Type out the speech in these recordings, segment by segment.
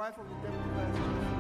wife of the Deputy Vice-Chancellor,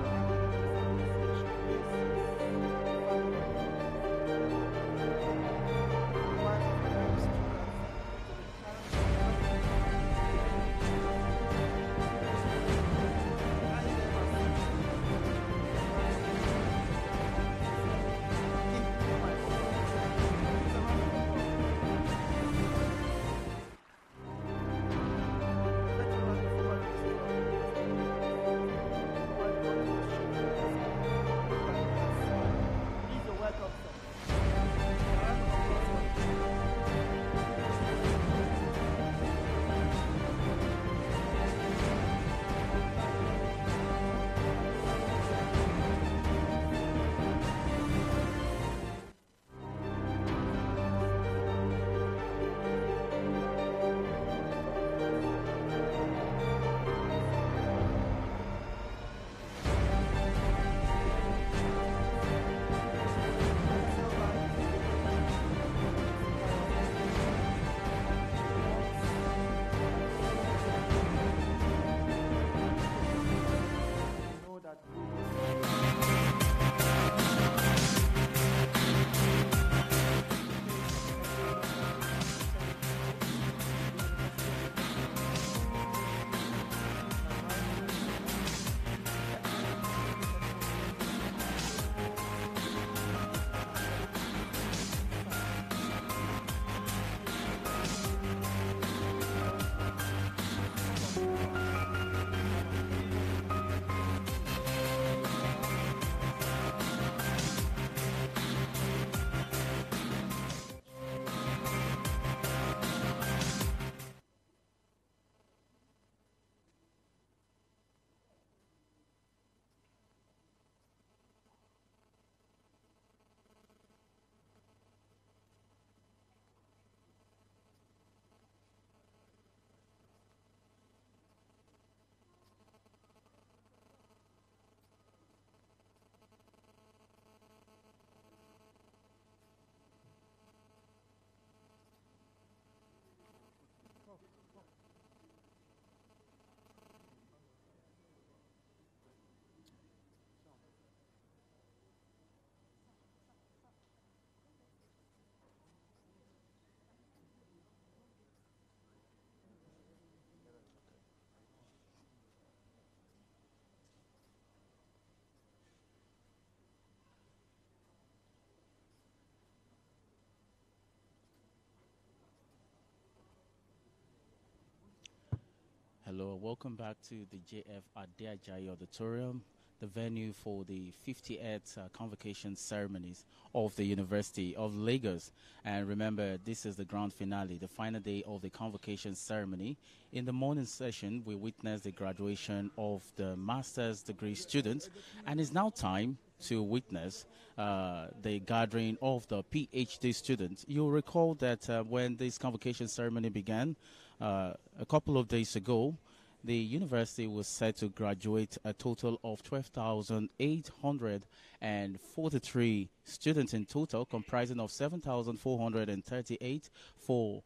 Hello, welcome back to the JF Adeajayi Auditorium, the venue for the 58th convocation ceremonies of the University of Lagos. And remember, this is the grand finale, the final day of the convocation ceremony. In the morning session, we witnessed the graduation of the master's degree students, and it's now time to witness the gathering of the PhD students. You'll recall that when this convocation ceremony began, a couple of days ago, the university was set to graduate a total of 12,843 students in total, comprising of 7,438 for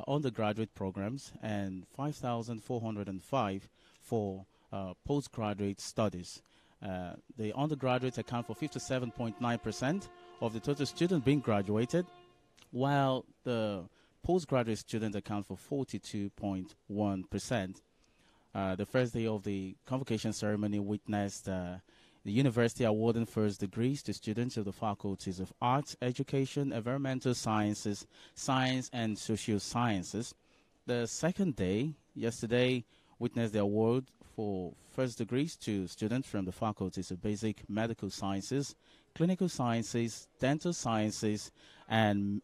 undergraduate programs and 5,405 for postgraduate studies. The undergraduates account for 57.9% of the total students being graduated, while the postgraduate students account for 42.1%. The first day of the convocation ceremony witnessed the university awarding first degrees to students of the faculties of Arts, Education, Environmental Sciences, Science and Social Sciences. The second day, yesterday, witnessed the award for first degrees to students from the faculties of Basic Medical Sciences, Clinical Sciences, Dental Sciences, and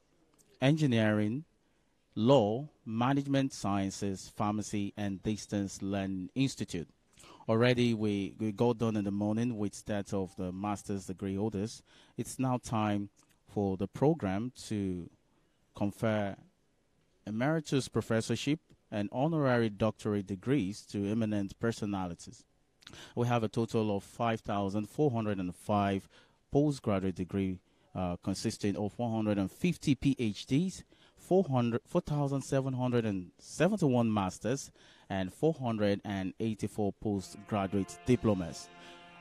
Engineering, Law, Management Sciences, Pharmacy, and Distance Learning Institute. Already we got done in the morning with that of the master's degree holders. It's now time for the program to confer Emeritus professorship and honorary doctorate degrees to eminent personalities. We have a total of 5,405 postgraduate degree consisting of 150 PhDs, 4,771 masters, and 484 postgraduate diplomas.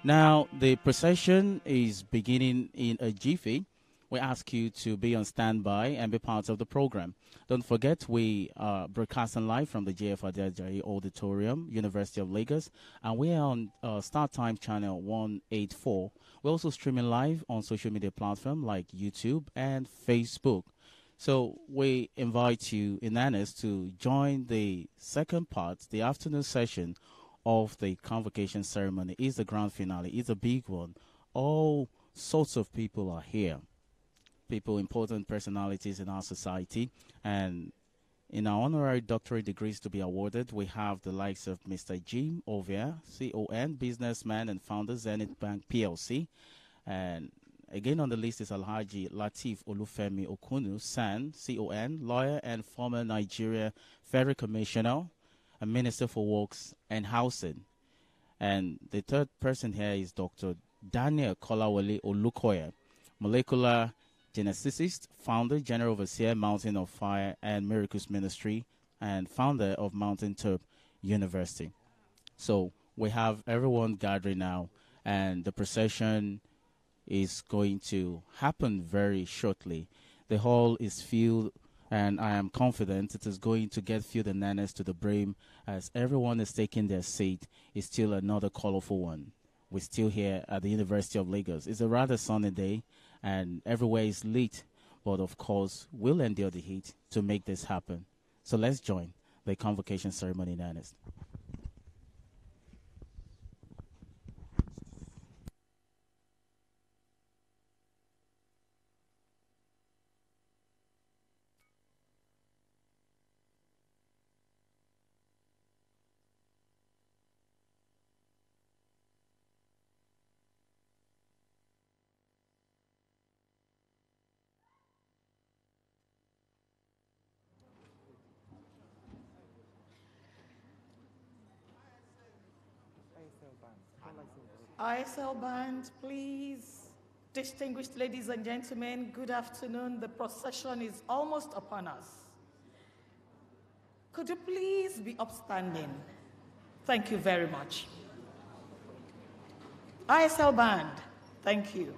Now, the procession is beginning in a jiffy. We ask you to be on standby and be part of the program. Don't forget, we are broadcasting live from the JF Ajayi Auditorium, University of Lagos, and we are on Start Time channel 184. We're also streaming live on social media platforms like YouTube and Facebook. So we invite you in earnest to join the second part, the afternoon session of the convocation ceremony. It's the grand finale. It's a big one. All sorts of people are here. People, important personalities in our society. And in our honorary doctorate degrees to be awarded, we have the likes of Mr. Jim Ovia, CON, businessman and founder, Zenith Bank PLC. And again on the list is Alhaji Latif Olufemi Okunu, SAN, CON, lawyer and former Nigeria Federal Commissioner, a Minister for Works and Housing. And the third person here is Dr. Daniel Kolawole Olukoya, molecular geneticist, founder, general overseer, Mountain of Fire and Miracles Ministry, and founder of Mountain Top University. So we have everyone gathering now, and the procession is going to happen very shortly. The hall is filled, and I am confident it is going to get filled and earnest to the brim as everyone is taking their seat. It's still another colorful one. We're still here at the University of Lagos. It's a rather sunny day, and everywhere is lit. But of course, we'll endure the heat to make this happen. So let's join the convocation ceremony in earnest. ISL band, please. Distinguished ladies and gentlemen, good afternoon. The procession is almost upon us. Could you please be upstanding? Thank you very much. ISL band, thank you.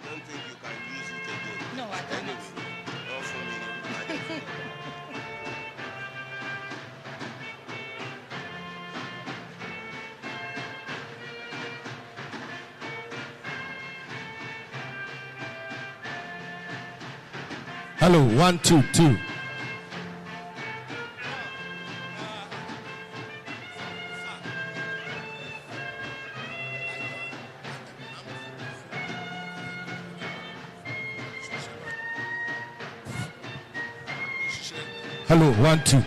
don't think you can use it again. No, I cannot. Anyway, not for me. Hello, 1, 2, 2. Hello, 1, 2.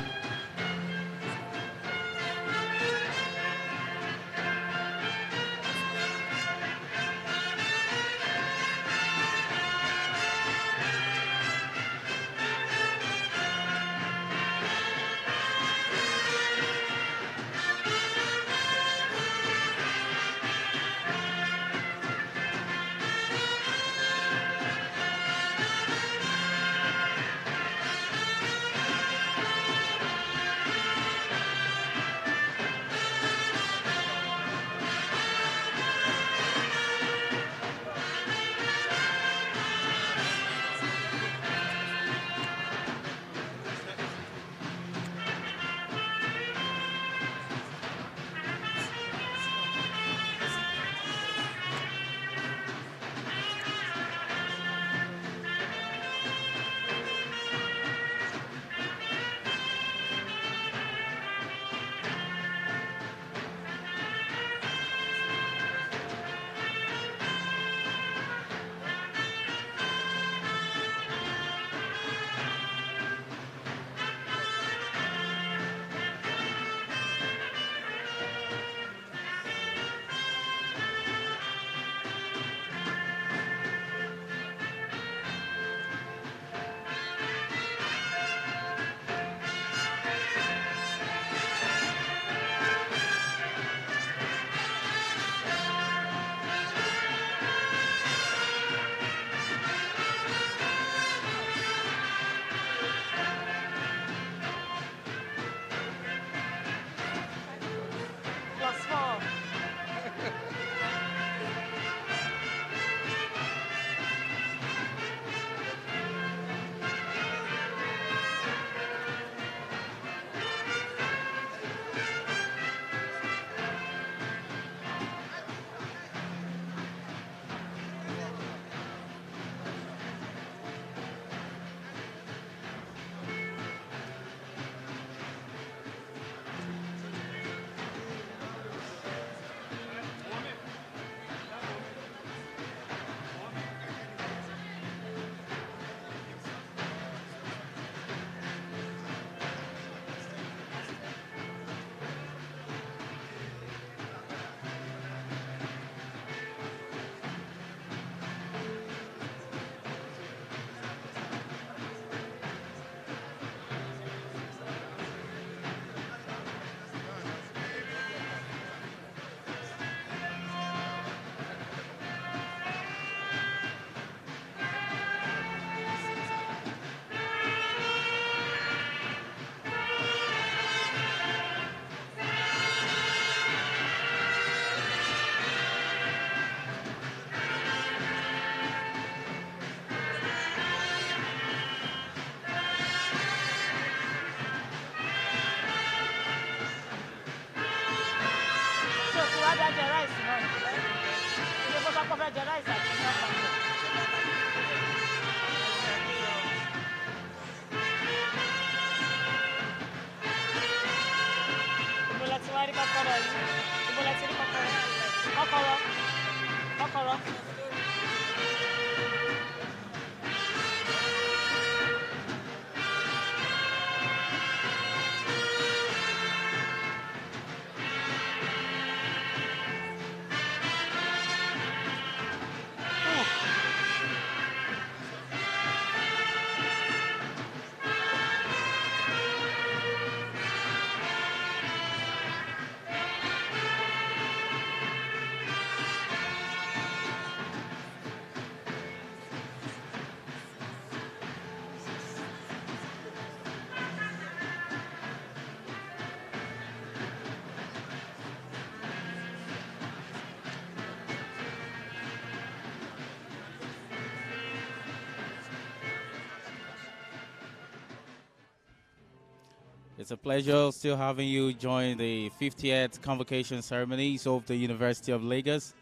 It's a pleasure still having you join the 50th Convocation ceremonies of the University of Lagos.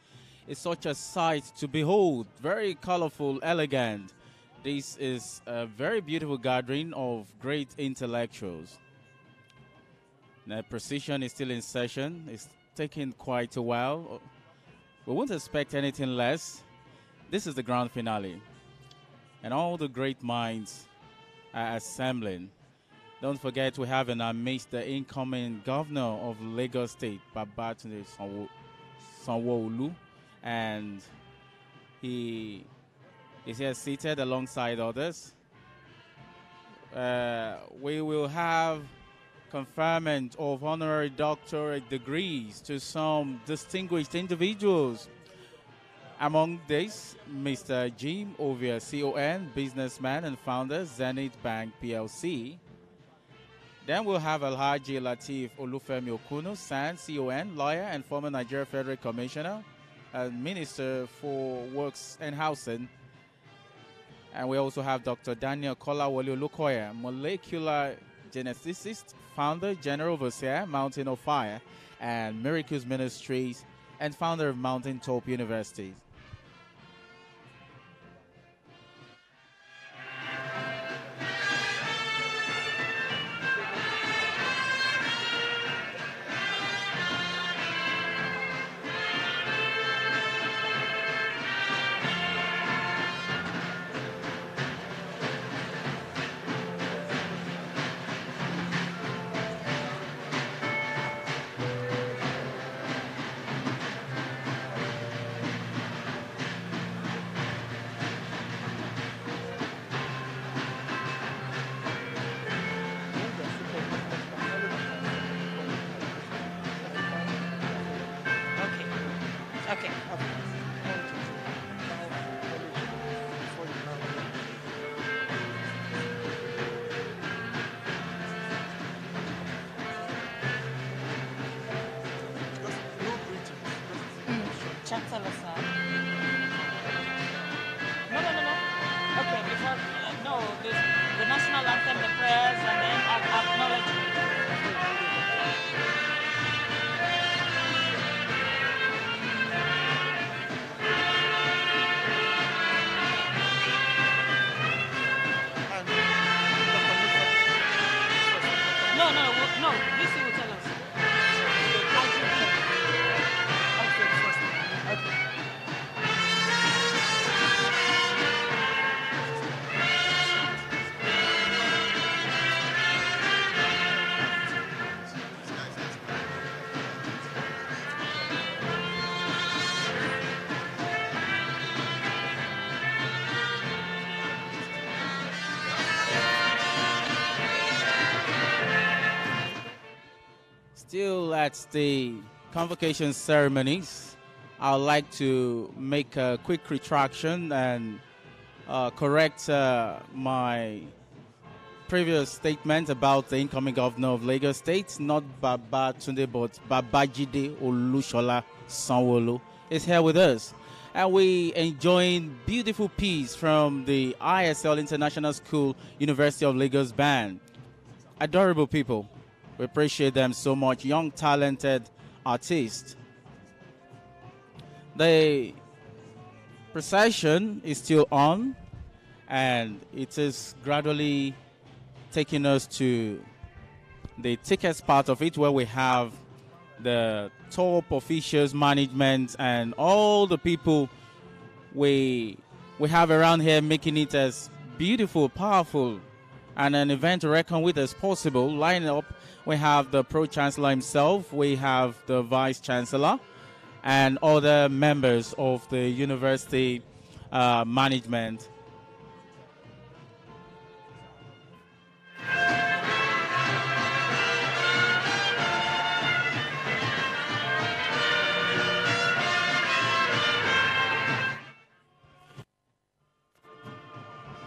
It's such a sight to behold, very colorful, elegant. This is a very beautiful gathering of great intellectuals. The Procession is still in session. It's taking quite a while. We won't expect anything less. This is the grand finale. And all the great minds are assembling. Don't forget, we have in our midst the incoming governor of Lagos State, Babatunde Sanwo-Olu, and he is here seated alongside others. We will have conferment of honorary doctorate degrees to some distinguished individuals. Among these, Mr. Jim Ovia, CON, businessman and founder, Zenith Bank PLC. Then we'll have Alhaji Lateef Olufemi Okuno, SAN, CON, lawyer and former Nigeria Federal Commissioner and Minister for Works and Housing. And we also have Dr. Daniel Kolawole Olukoya, molecular geneticist, founder, general overseer, Mountain of Fire and Miracles Ministries, and founder of Mountain Top University. Chancellor, sir. No. Okay, before, no, the national anthem, the prayers, and then acknowledgement. No, this will tell us. Still at the convocation ceremonies, I'd like to make a quick retraction and correct my previous statement about the incoming governor of Lagos State, not Babatunde, but Babajide Olushola Sanwo-Olu is here with us. And we enjoying beautiful piece from the ISL International School, University of Lagos Band. Adorable people. We appreciate them so much. Young, talented artists. The procession is still on, and it is gradually taking us to the thickest part of it, where we have the top officials, management, and all the people we have around here, making it as beautiful, powerful, and an event to reckon with as possible. Line up, we have the Pro-Chancellor himself, we have the Vice-Chancellor, and other members of the university management.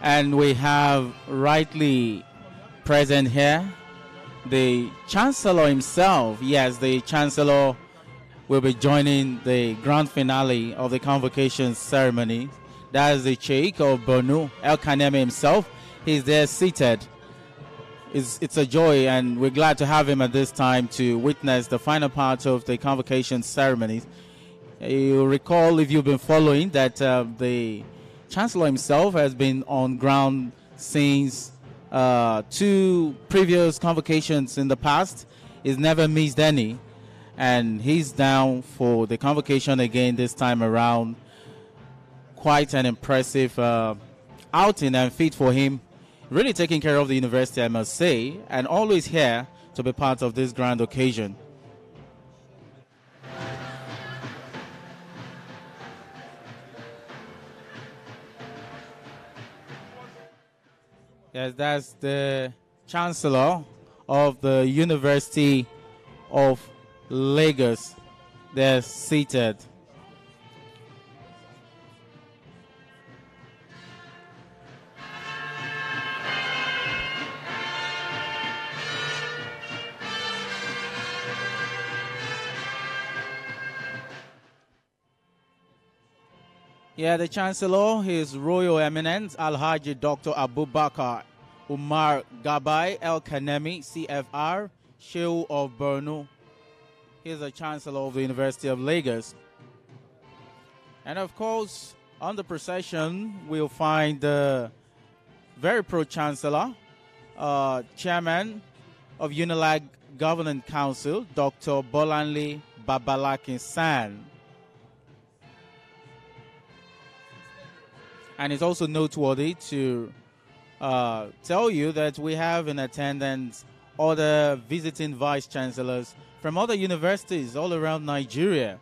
And we have rightly present here the Chancellor himself. Yes, the Chancellor will be joining the grand finale of the convocation ceremony. That is the Sheikh of Borno, El Kanemi himself. He's there seated. it's a joy, and we're glad to have him at this time to witness the final part of the convocation ceremonies. You recall, if you've been following, that the Chancellor himself has been on ground since 2 previous convocations in the past. He's never missed any, and he's down for the convocation again this time around. Quite an impressive outing and feat for him. Really taking care of the university, I must say, and always here to be part of this grand occasion. Yes, that's the Chancellor of the University of Lagos. They're seated. Yeah, the Chancellor, His Royal Eminence Alhaji Dr. Abubakar Umar Gabai El Kanemi, CFR, Shehu of Borno. He is the Chancellor of the University of Lagos. And of course, on the procession, we'll find the very pro-Chancellor, Chairman of UNILAG Governing Council, Dr. Bolanle Babalakin San. And it's also noteworthy to tell you that we have in attendance other visiting vice-chancellors from other universities all around Nigeria.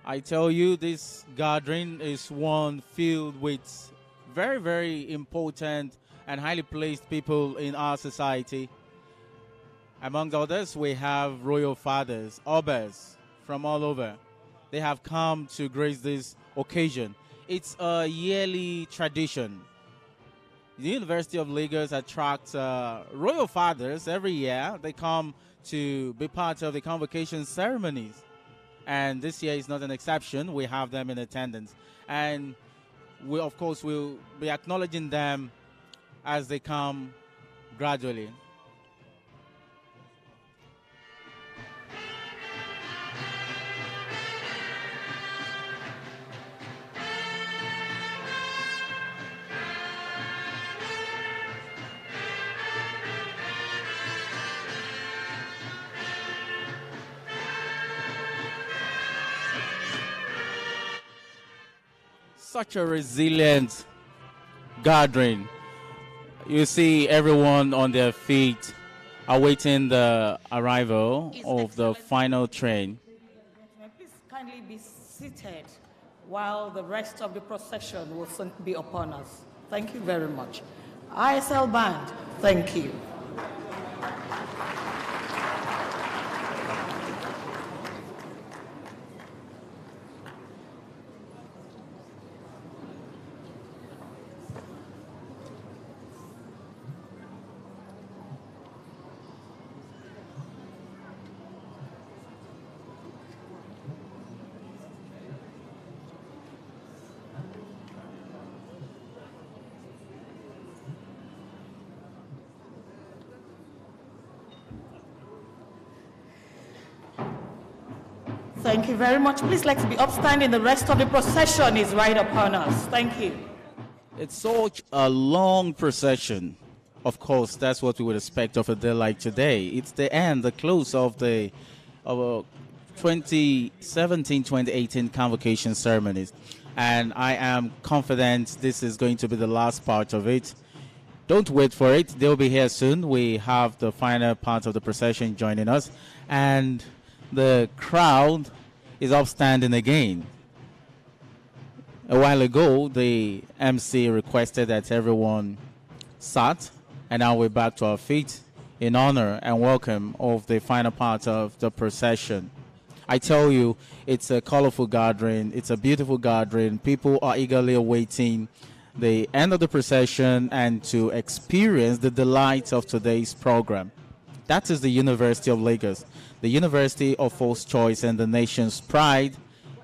I tell you, this gathering is one filled with very, very important and highly placed people in our society. Among others, we have royal fathers, obas from all over. They have come to grace this occasion. It's a yearly tradition. The University of Lagos attracts royal fathers every year. They come to be part of the convocation ceremonies. And this year is not an exception. We have them in attendance. And we, of course, will be acknowledging them as they come gradually. Such a resilient gathering. You see everyone on their feet awaiting the arrival of the final train. Please kindly be seated while the rest of the procession will soon be upon us. Thank you very much. ISL Band, thank you. Thank you very much. Please let's be upstanding. The rest of the procession is right upon us. Thank you. It's such a long procession Of course, that's what we would expect of a day like today. It's the end, the close of the 2017-2018 convocation ceremonies. And I am confident this is going to be the last part of it. Don't wait for it. They'll be here soon. We have the final part of the procession joining us. And the crowd is upstanding again. A while ago, the MC requested that everyone sat, and now we're back to our feet in honor and welcome of the final part of the procession. I tell you, it's a colorful gathering. It's a beautiful gathering. People are eagerly awaiting the end of the procession and to experience the delights of today's program. That is the University of Lagos. The University of False Choice and the nation's pride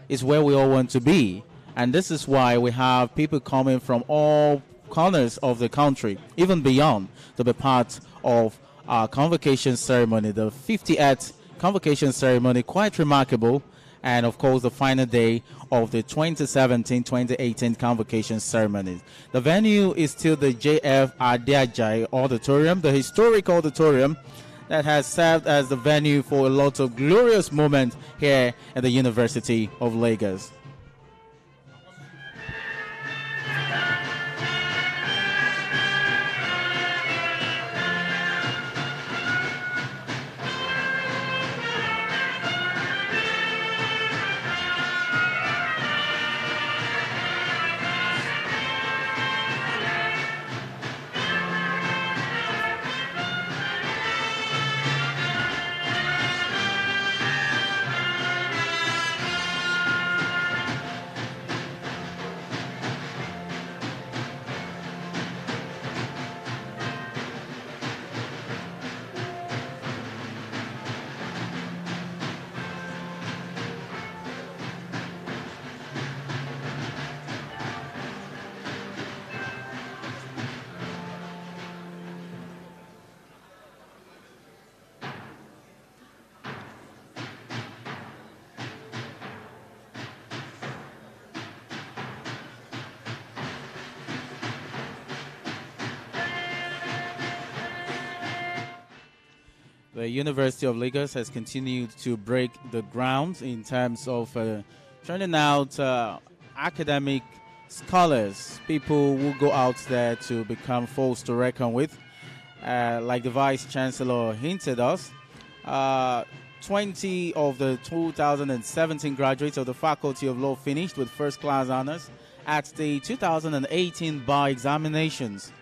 is where we all want to be. And this is why we have people coming from all corners of the country, even beyond, to be part of our convocation ceremony, the 50th convocation ceremony, quite remarkable, and of course the final day of the 2017-2018 convocation ceremonies. The venue is still the JF Adeajay Auditorium, the historic auditorium that has served as the venue for a lot of glorious moments here at the University of Lagos. The University of Lagos has continued to break the ground in terms of turning out academic scholars, people who go out there to become foes to reckon with. Like the Vice-Chancellor hinted us, 20 of the 2017 graduates of the Faculty of Law finished with first-class honors at the 2018 bar examinations.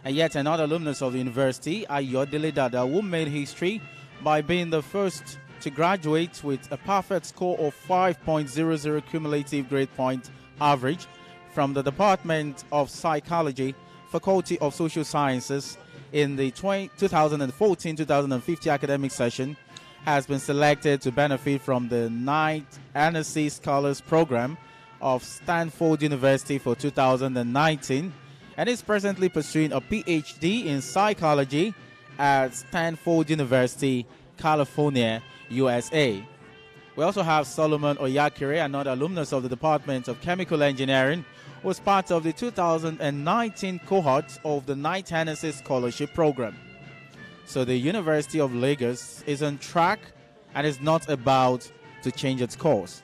And yet another alumnus of the university, Ayodele Dada, who made history by being the first to graduate with a perfect score of 5.00 cumulative grade point average from the Department of Psychology, Faculty of Social Sciences in the 2014-2015 academic session, has been selected to benefit from the Knight Honorary Scholars Program of Stanford University for 2019. And is presently pursuing a PhD in psychology at Stanford University, California, USA. We also have Solomon Oyakire, another alumnus of the Department of Chemical Engineering, who was part of the 2019 cohort of the Knight Honorary Scholarship Program. So the University of Lagos is on track and is not about to change its course.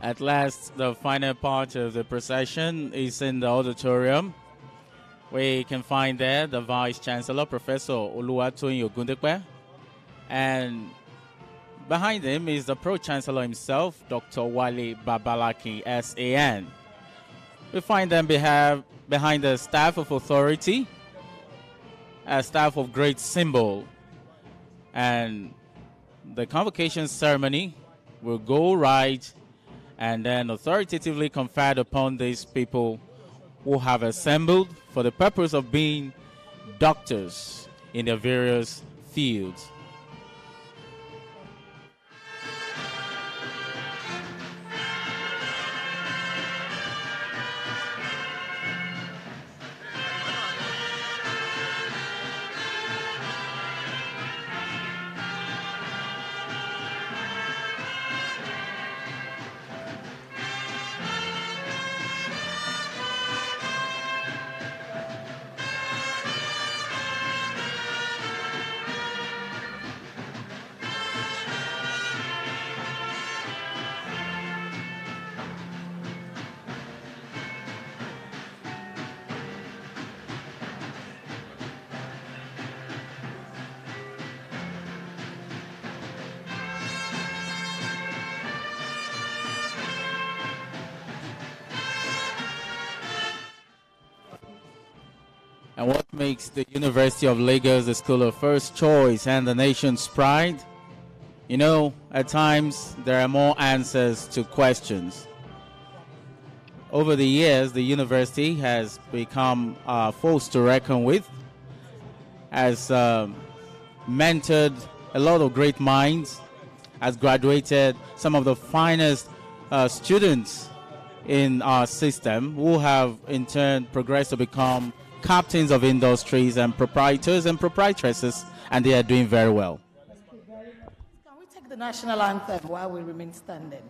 At last, the final part of the procession is in the auditorium. We can find there the Vice-Chancellor, Professor Oluwatoyin Ogundepe, and behind him is the Pro-Chancellor himself, Dr. Wale Babalaki, SAN. We find them behind the staff of authority, a staff of great symbol, and the convocation ceremony will go right and then authoritatively conferred upon these people who have assembled for the purpose of being doctors in their various fields. And what makes the University of Lagos the school of first choice and the nation's pride? You know, at times there are more answers to questions. Over the years, the university has become a force to reckon with, has mentored a lot of great minds, has graduated some of the finest students in our system who have in turn progressed to become captains of industries and proprietors and proprietresses, and they are doing very well. Can we take the national anthem while we remain standing?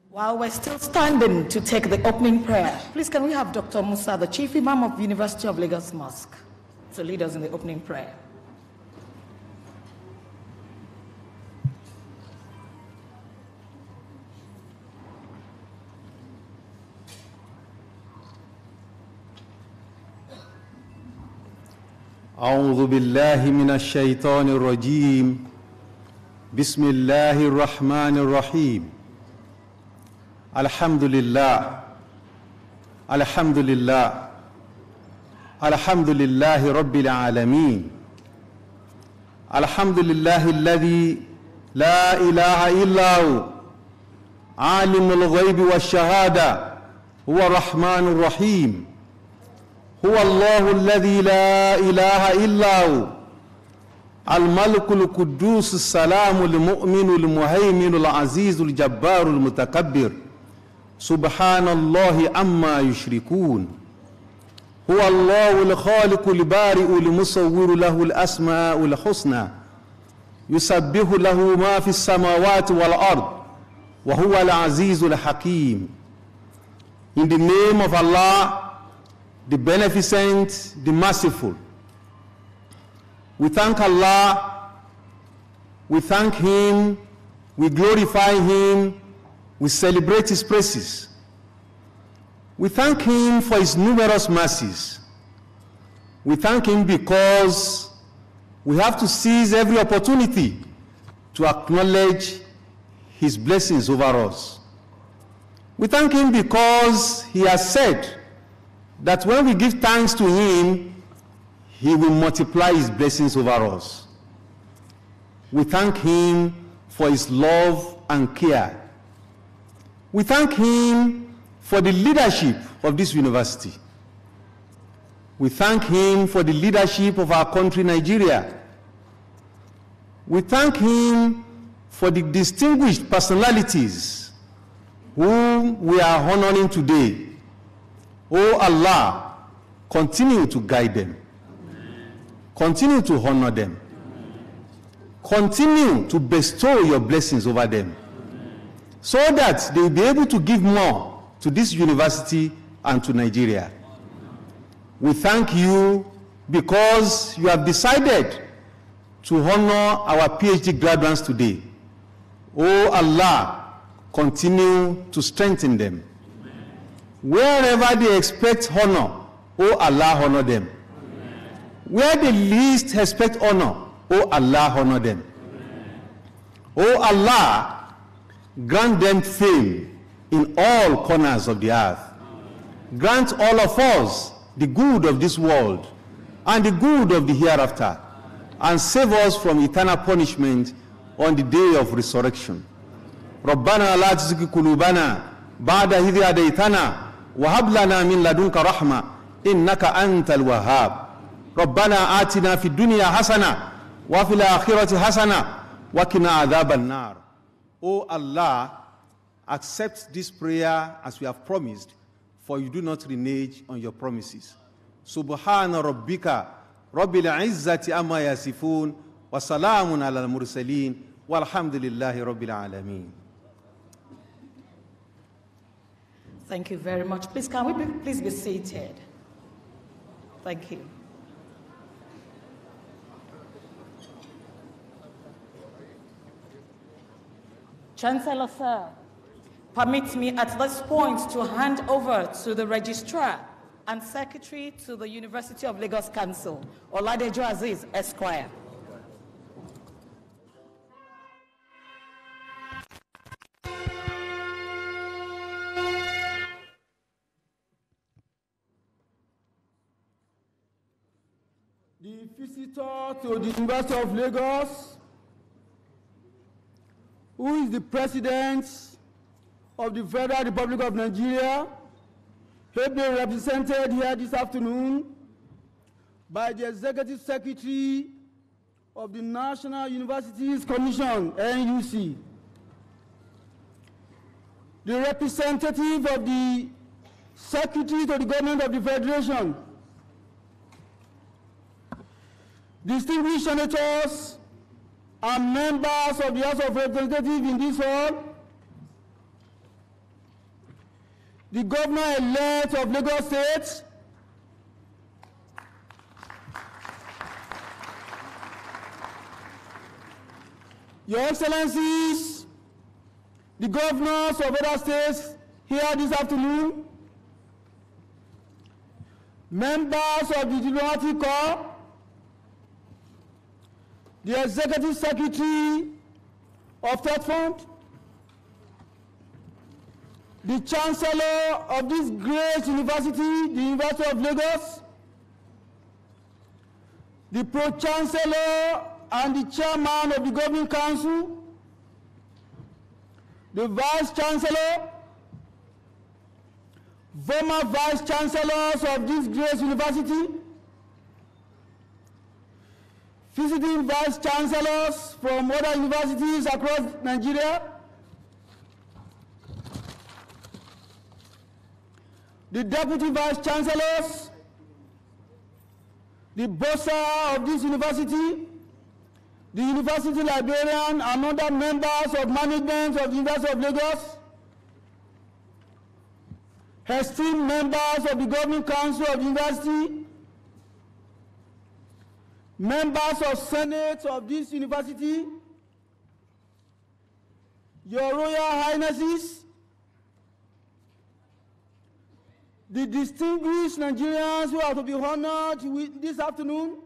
While we're still standing to take the opening prayer, please can we have Dr. Musa, the Chief Imam of University of Lagos Mosque, to lead us in the opening prayer. أعوذ بالله من الشيطان الرجيم بسم الله الرحمن الرحيم الحمد لله الحمد لله الحمد لله رب العالمين الحمد لله الذي لا إله إلا هو عالم الغيب والشهادة هو الرحمن الرحيم هو الله الذي لا إله إلا هو الملك القدوس السلام المؤمن المهيمن العزيز الجبار المتكبر سبحان الله عما يشركون هو الله الخالق البارئ المصور له الأسماء الحسنى يسبح له ما في السماوات والأرض وهو العزيز الحكيم. In the name of Allah, the Beneficent, the Merciful, we thank Allah, we thank Him, we glorify Him, we celebrate His praises. We thank Him for His numerous mercies. We thank Him because we have to seize every opportunity to acknowledge His blessings over us. We thank Him because He has said that when we give thanks to him, he will multiply his blessings over us. We thank him for his love and care. We thank him for the leadership of this university. We thank him for the leadership of our country, Nigeria. We thank him for the distinguished personalities whom we are honoring today. Oh Allah, continue to guide them. Continue to honor them. Continue to bestow your blessings over them, so that they will be able to give more to this university and to Nigeria. We thank you because you have decided to honor our PhD graduates today. Oh Allah, continue to strengthen them. Wherever they expect honor, oh Allah, honor them. Where they least expect honor, oh Allah, honor them. Oh Allah, grant them fame in all corners of the earth. Grant all of us the good of this world and the good of the hereafter, and save us from eternal punishment on the day of resurrection. ربنا لا تزغ قلوبنا بعد إذ هديتنا وهب لنا من لدنك رحمة إنك أنت الوهاب. ربنا آتنا في الدنيا حسنة وفي الآخرة حسنة وقنا عذاب النار. O Allah, accept this prayer as we have promised, for you do not renege on your promises. Subhana rabbika rabbil izzati amma yasifun wa salamun ala al-mursalin walhamdulillahi rabbil alameen. Thank you very much. Please, can we please be seated? Thank you. Chancellor, sir, permit me at this point to hand over to the Registrar and Secretary to the University of Lagos Council, Oladejo Aziz, Esquire. The visitor to the University of Lagos, who is the President of the Federal Republic of Nigeria, ably represented here this afternoon by the Executive Secretary of the National Universities Commission, NUC, the representative of the Secretary to the Government of the Federation, distinguished senators and members of the House of Representatives in this hall, the Governor-elect of Lagos State, Your Excellencies, the governors of other states here this afternoon, members of the Diplomatic Corps, the Executive Secretary of Third Fund, the Chancellor of this great university, the University of Lagos, the Pro-Chancellor and the Chairman of the Governing Council, the Vice-Chancellor, former Vice-Chancellors of this great university, visiting Vice-Chancellors from other universities across Nigeria, the Deputy Vice-Chancellors, the bursar of this university, the University Librarian, and other members of management of the University of Lagos, esteemed members of the Governing Council of the University, members of Senate of this university, Your Royal Highnesses, the distinguished Nigerians who are to be honored with this afternoon,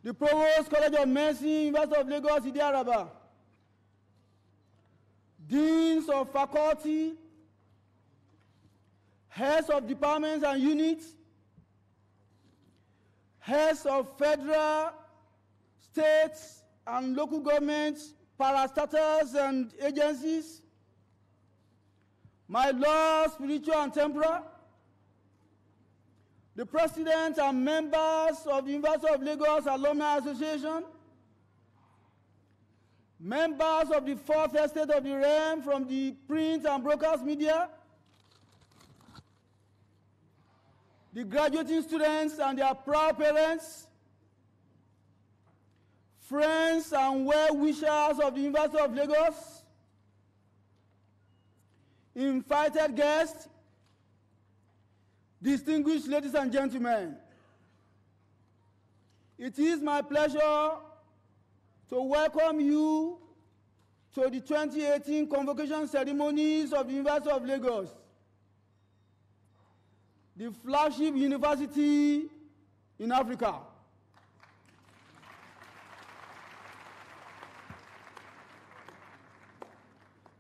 the Provost College of Medicine, University of Lagos, Idi Araba, deans of faculty, heads of departments and units, heads of federal, states, and local governments, parastatals and agencies, my Lord, spiritual and temporal, the President and members of the University of Lagos Alumni Association, members of the Fourth Estate of the Realm from the print and broadcast media, the graduating students and their proud parents, friends and well-wishers of the University of Lagos, invited guests, distinguished ladies and gentlemen, it is my pleasure to welcome you to the 2018 Convocation ceremonies of the University of Lagos, the flagship university in Africa.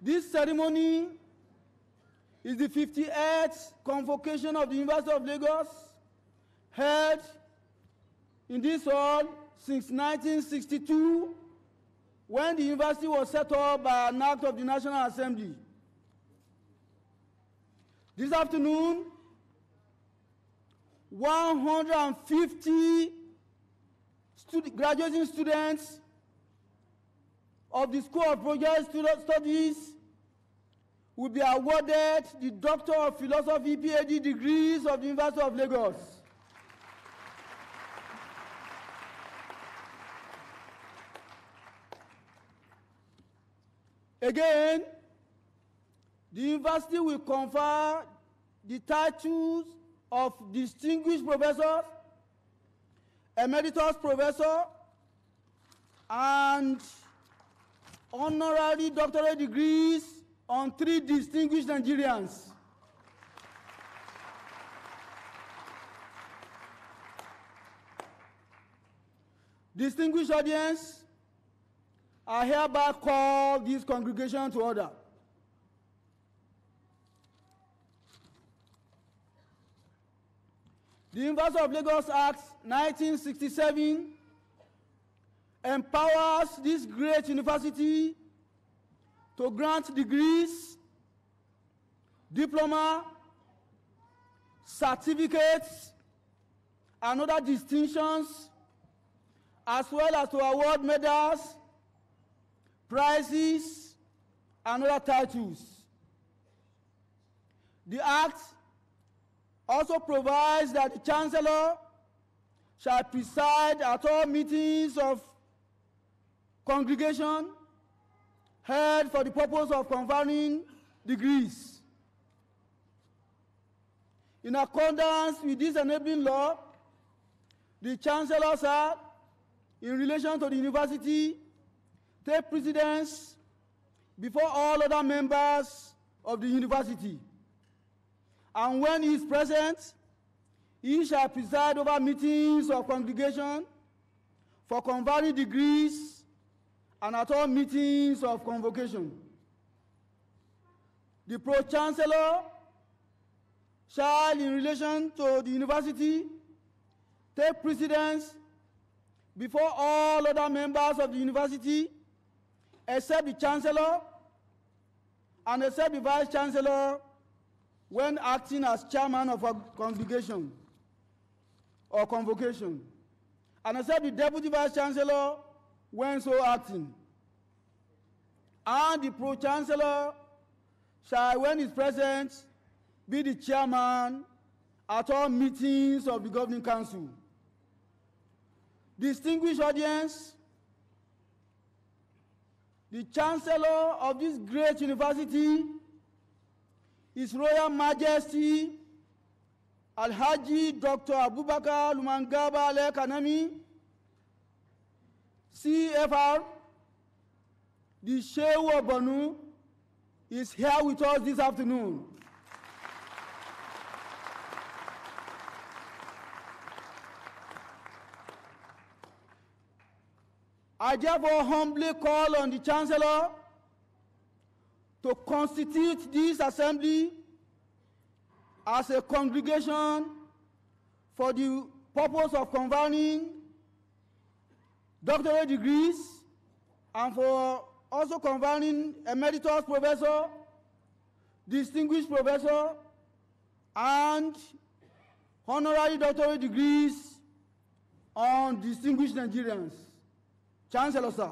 This ceremony is the 58th Convocation of the University of Lagos, held in this hall since 1962, when the university was set up by an act of the National Assembly. This afternoon, 150 graduating students of the School of Project Studies will be awarded the Doctor of Philosophy PhD degrees of the University of Lagos. Again, the university will confer the titles of Distinguished Professor, Emeritus Professor, and Honorary Doctorate degrees on 3 distinguished Nigerians. Distinguished audience, I hereby call this congregation to order. The University of Lagos Act 1967 empowers this great university to grant degrees, diploma, certificates, and other distinctions, as well as to award medals, prizes, and other titles. The Act also provides that the Chancellor shall preside at all meetings of congregation held for the purpose of conferring degrees. In accordance with this enabling law, the Chancellor shall, in relation to the university, take precedence before all other members of the university. And when he is present, he shall preside over meetings of congregation for conferring degrees and at all meetings of convocation. The Pro-Chancellor shall, in relation to the university, take precedence before all other members of the university, except the Chancellor and except the Vice-Chancellor when acting as chairman of a congregation or convocation, and except the Deputy Vice-Chancellor when so acting. And the Pro-Chancellor shall, when he is present, be the chairman at all meetings of the Governing Council. Distinguished audience, the Chancellor of this great university, His Royal Majesty Alhaji Dr. Abubakar Lumangaba Al-Kanami, CFR, the Shehu of Bonu, is here with us this afternoon. I therefore humbly call on the Chancellor to constitute this assembly as a congregation for the purpose of conferring doctorate degrees and for also conferring emeritus professor, distinguished professor, and honorary doctorate degrees on distinguished Nigerians. Chancellor, sir.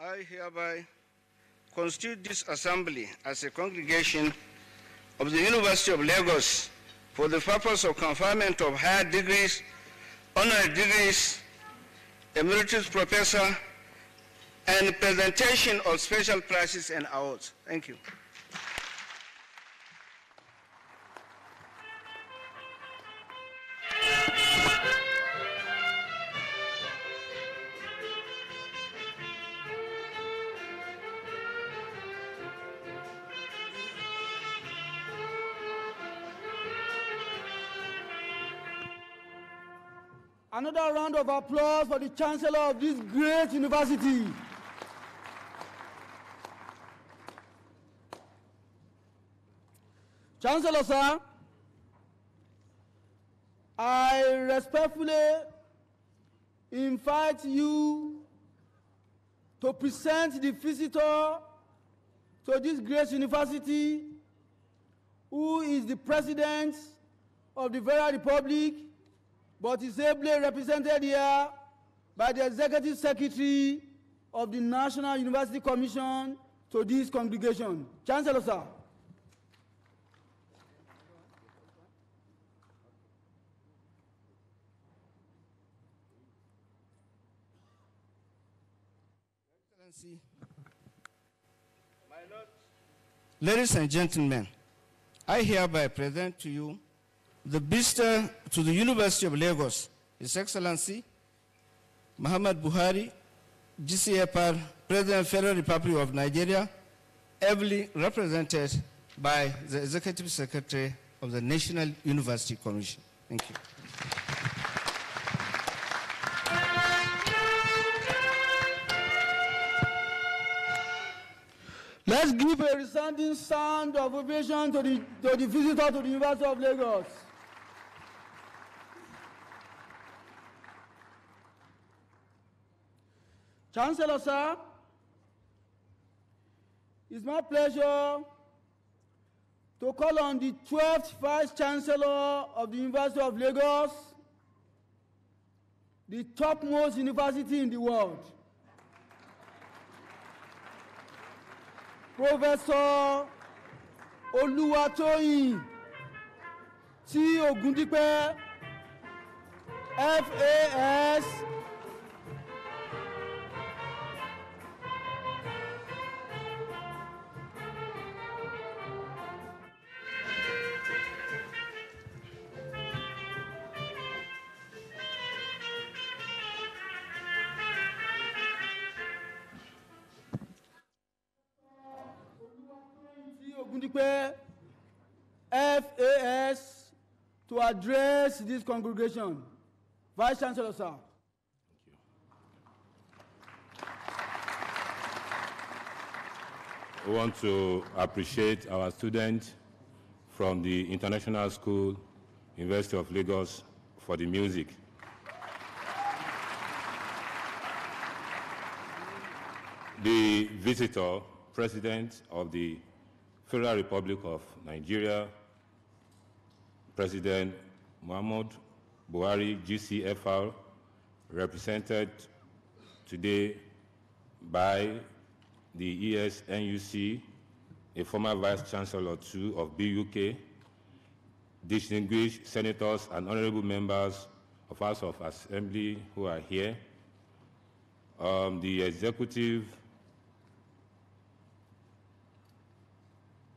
I hereby constitute this assembly as a congregation of the University of Lagos for the purpose of conferment of higher degrees, honorary degrees, emeritus professor, and presentation of special prizes and awards. Thank you. Another round of applause for the Chancellor of this great university. Chancellor, sir, I respectfully invite you to present the visitor to this great university, who is the President of the Federal Republic, but is ably represented here by the Executive Secretary of the National University Commission to this congregation. Chancellor, sir. Excellency, my Lord, ladies and gentlemen, I hereby present to you the visitor to the University of Lagos, His Excellency Muhammad Buhari, GCFR, President Federal Republic of Nigeria, ably represented by the Executive Secretary of the National University Commission. Thank you. Let's give a resounding sound of ovation to the visitor to the University of Lagos. Chancellor, sir, it's my pleasure to call on the 12th Vice-Chancellor of the University of Lagos, the topmost university in the world, Professor Oluwatoyin T. Ogundipe, FAS, FAS, to address this congregation. Vice-Chancellor, sir. We want to appreciate our students from the International School, University of Lagos, for the music. The visitor, President of the Federal Republic of Nigeria, President Muhammad Buhari, GCFR, represented today by the ESNUC, a former Vice-Chancellor too of BUK, distinguished senators and honorable members of House of Assembly who are here, the executive,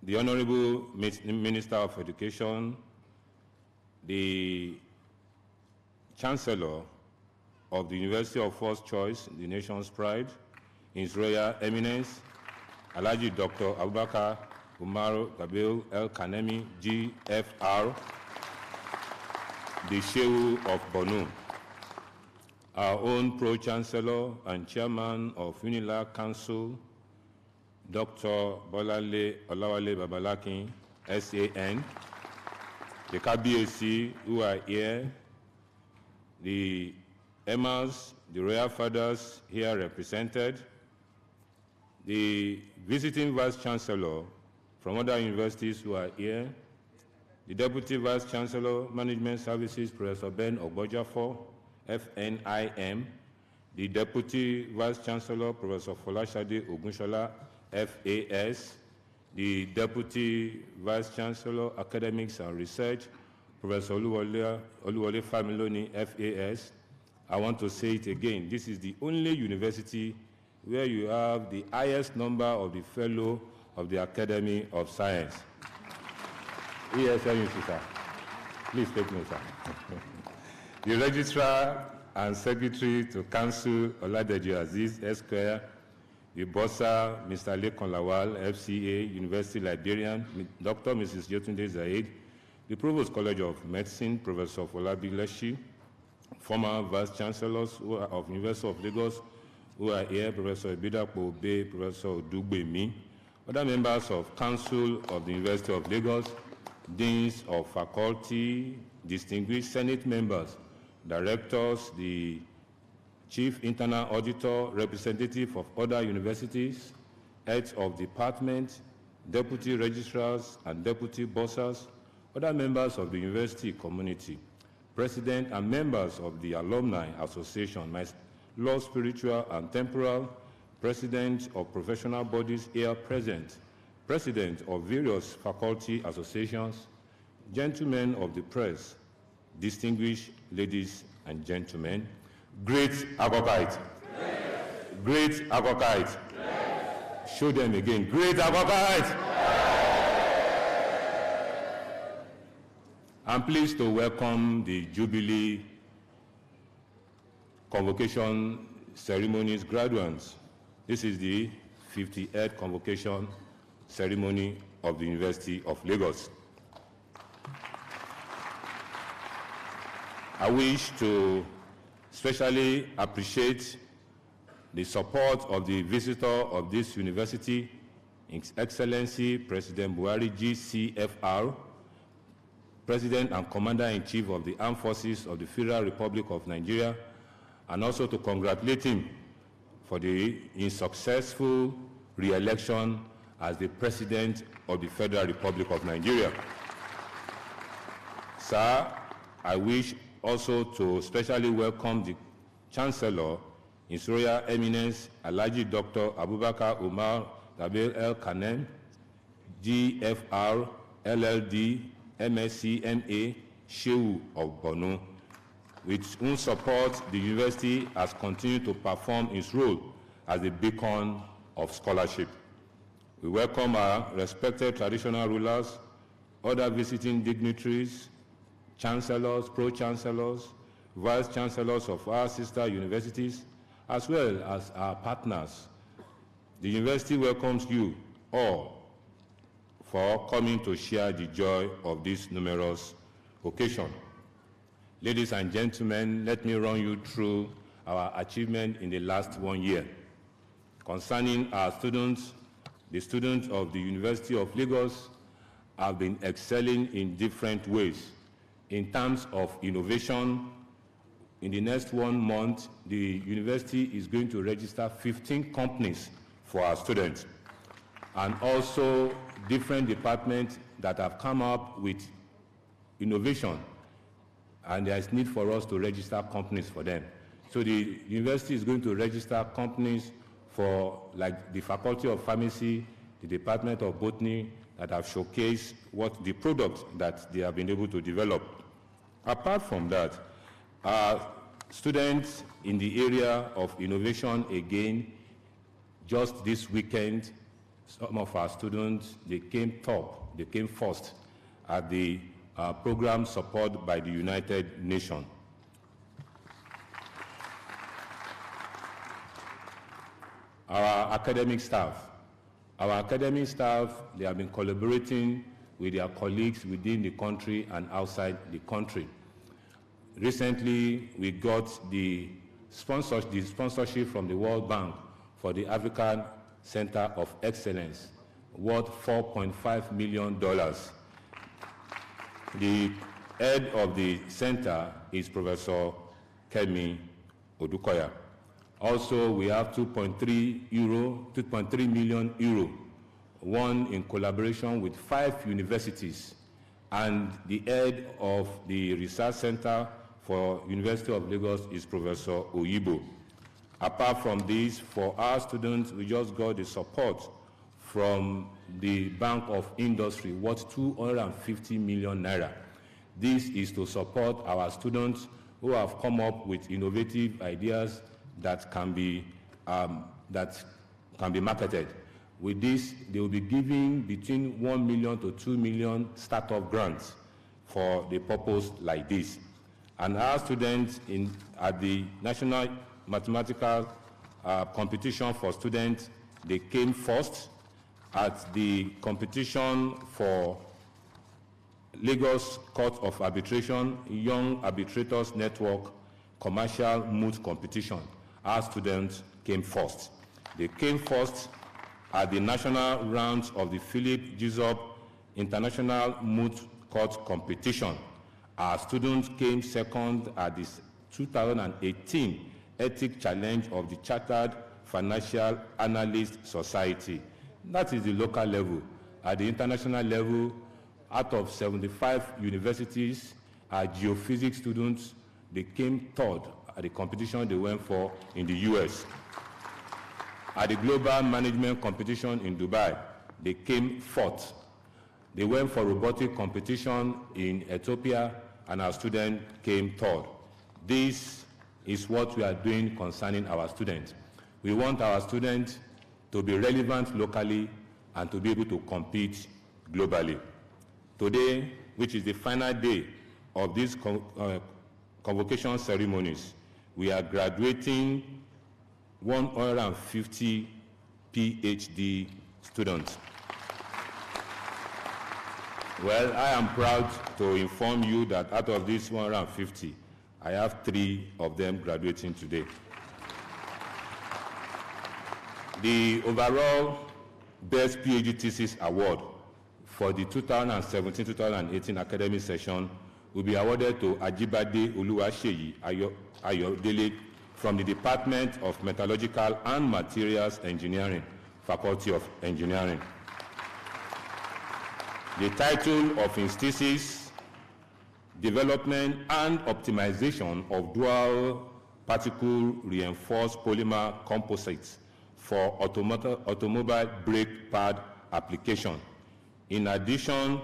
the Honorable Minister of Education, the Chancellor of the University of First Choice, the nation's pride, His Royal Eminence, Alhaji Dr. Abubakar Umar Gabriel El Kanemi, GFR, the Shehu of Borno, our own Pro-Chancellor and Chairman of UNILAG Council, Dr. Bolale Olawale Babalakin, SAN, the KBAC who are here, the Emirs, the Royal Fathers here represented, the visiting Vice-Chancellor from other universities who are here, the Deputy Vice-Chancellor, Management Services, Professor Ben Ogbojafo, FNIM, the Deputy Vice-Chancellor, Professor Folashade Ogunshola, FAS, the Deputy Vice-Chancellor, Academics and Research, Professor Oluwole Familoni, FAS. I want to say it again, this is the only university where you have the highest number of the Fellow of the Academy of Science. Yes, sir. Please take note, sir. The Registrar and Secretary to Council, Oladejo Aziz, Esquire, the Bossa, Mr. Lekon Lawal, FCA, University Librarian, Dr. Mrs. Yetunde Zaid, the Provost College of Medicine, Professor Folabi Leshi, former Vice-Chancellors of University of Lagos, who are here, Professor Ibidapo Obe, Professor Odugbemi, other members of Council of the University of Lagos, Deans of Faculty, distinguished Senate members, directors, the Chief Internal Auditor, representative of other universities, heads of department, deputy registrars and deputy bossers, other members of the university community, president and members of the Alumni Association, my law, spiritual and temporal, president of professional bodies here present, president of various faculty associations, gentlemen of the press, distinguished ladies and gentlemen, great Agokite. Yes. Great Agokite. Yes. Show them again, great Agokite. Yes. I'm pleased to welcome the Jubilee Convocation Ceremonies graduates. This is the 58th Convocation Ceremony of the University of Lagos. I wish to especially appreciate the support of the visitor of this university, His Excellency President Buhari GCFR, President and Commander-in-Chief of the Armed Forces of the Federal Republic of Nigeria, and also to congratulate him for his successful re-election as the President of the Federal Republic of Nigeria. Sir, I wish also to especially welcome the Chancellor, His Royal Eminence, Alhaji Dr. Abubakar Umar Gabriel El Kanem, GFR, LLD, MSc, MA, Shehu of Borno, with whom support the university has continued to perform its role as a beacon of scholarship. We welcome our respected traditional rulers, other visiting dignitaries, chancellors, pro-chancellors, vice-chancellors of our sister universities, as well as our partners. The university welcomes you all for coming to share the joy of this numerous occasion. Ladies and gentlemen, let me run you through our achievement in the last 1 year. Concerning our students, the students of the University of Lagos have been excelling in different ways. In terms of innovation, in the next 1 month, the university is going to register 15 companies for our students, and also different departments that have come up with innovation, and there is need for us to register companies for them. So the university is going to register companies for, like, the Faculty of Pharmacy, the Department of Botany, that have showcased what the products that they have been able to develop. Apart from that, students in the area of innovation, again, just this weekend, some of our students, they came top, they came first at the program supported by the United Nations. Our academic staff. Our academic staff, they have been collaborating with their colleagues within the country and outside the country. Recently, we got the sponsorship from the World Bank for the African Center of Excellence, worth $4.5 million. The head of the center is Professor Kemi Odukoya. Also, we have 2.3 million euro, won in collaboration with 5 universities, and the head of the research center for University of Lagos is Professor Oyibo. Apart from this, for our students, we just got the support from the Bank of Industry, worth 250 million naira. This is to support our students who have come up with innovative ideas that can be marketed. With this, they will be giving between 1 million to 2 million startup grants for the purpose like this. And our students at the National Mathematical Competition for Students, they came first. At the competition for Lagos Court of Arbitration, Young Arbitrators Network Commercial Moot Competition, our students came first. They came first at the national rounds of the Philip Gisop International Moot Court Competition. Our students came second at the 2018 Ethic Challenge of the Chartered Financial Analyst Society. That is the local level. At the international level, out of 75 universities, our geophysics students, they came third at the competition they went for in the US. At the global management competition in Dubai, they came fourth. They went for robotic competition in Ethiopia, and our student came third. This is what we are doing concerning our students. We want our students to be relevant locally and to be able to compete globally. Today, which is the final day of these convocation ceremonies, we are graduating 150 PhD students. Well, I am proud to inform you that out of these 150, I have 3 of them graduating today. The overall Best PhD Thesis Award for the 2017-2018 academic session will be awarded to Ajibade Oluwaseyi Ayodele from the Department of Metallurgical and Materials Engineering, Faculty of Engineering. The title of his thesis, Development and Optimization of Dual Particle Reinforced Polymer Composites for automobile brake pad application. In addition,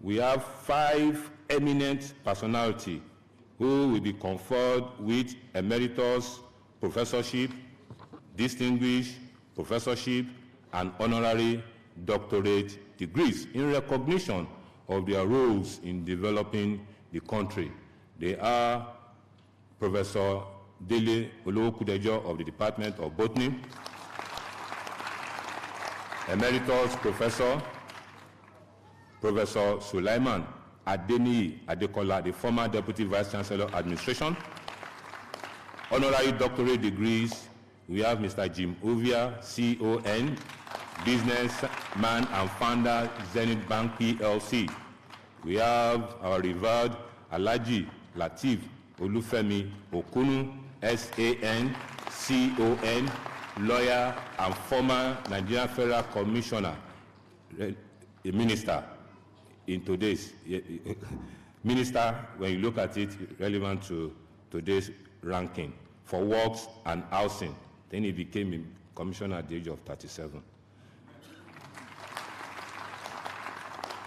we have 5 eminent personalities who will be conferred with Emeritus Professorship, Distinguished Professorship, and Honorary Doctorate degrees in recognition of their roles in developing the country. They are Professor Dele Olowokudejo of the Department of Botany, Emeritus Professor Sulaiman Adeniyi Adekola, the former Deputy Vice-Chancellor Administration. Honorary Doctorate degrees, we have Mr. Jim Ovia, CON, businessman and founder, Zenith Bank PLC. We have our revered Alhaji Lateef Olufemi Okunu, SAN, CON, lawyer and former Nigerian Federal Commissioner, a minister in today's, minister, when you look at it, relevant to today's ranking for works and housing. Then he became a commissioner at the age of 37.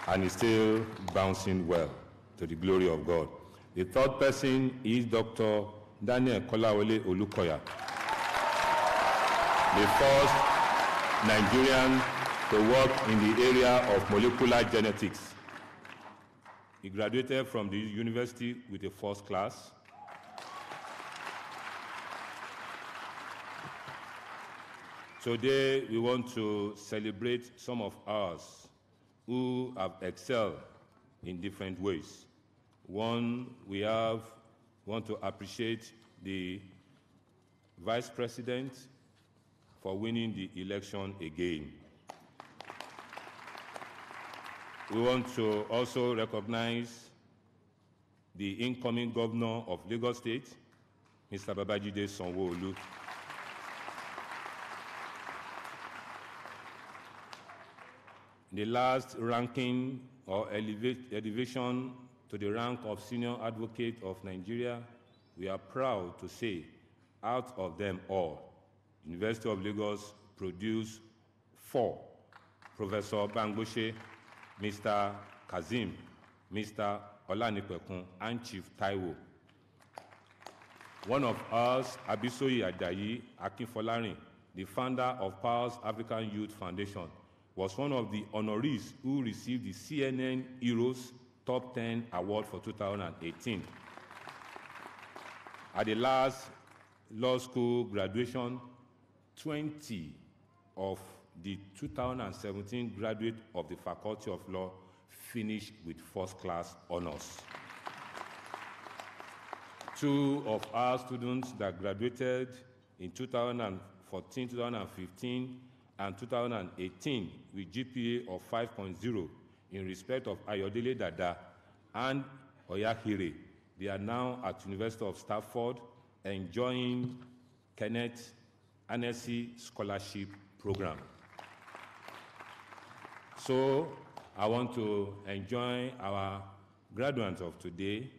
And he's still bouncing well, to the glory of God. The third person is Dr. Daniel Kolawole Olukoya, the first Nigerian to work in the area of molecular genetics. He graduated from the university with a first class. Today, we want to celebrate some of us who have excelled in different ways. One, we want to appreciate the Vice President for winning the election again. We want to also recognize the incoming governor of Lagos State, Mr. Babajide Sanwo-Olu. The last ranking or elevation to the rank of Senior Advocate of Nigeria, we are proud to say, out of them all, University of Lagos produced 4, Professor Bangoshe, Mr. Kazim, Mr. Olanipekun, and Chief Taiwo. One of us, Abisoyi Ajayi Akinfolarin, the founder of Powers African Youth Foundation, was one of the honorees who received the CNN Heroes Top 10 Award for 2018. At the last law school graduation, 20 of the 2017 graduates of the Faculty of Law finished with first-class honors. 2 of our students that graduated in 2014, 2015, and 2018 with GPA of 5.0 in respect of Ayodele Dada and Oyahire. They are now at University of Stafford enjoying Kenneth Annecy Scholarship Program. So I want to enjoin our graduates of today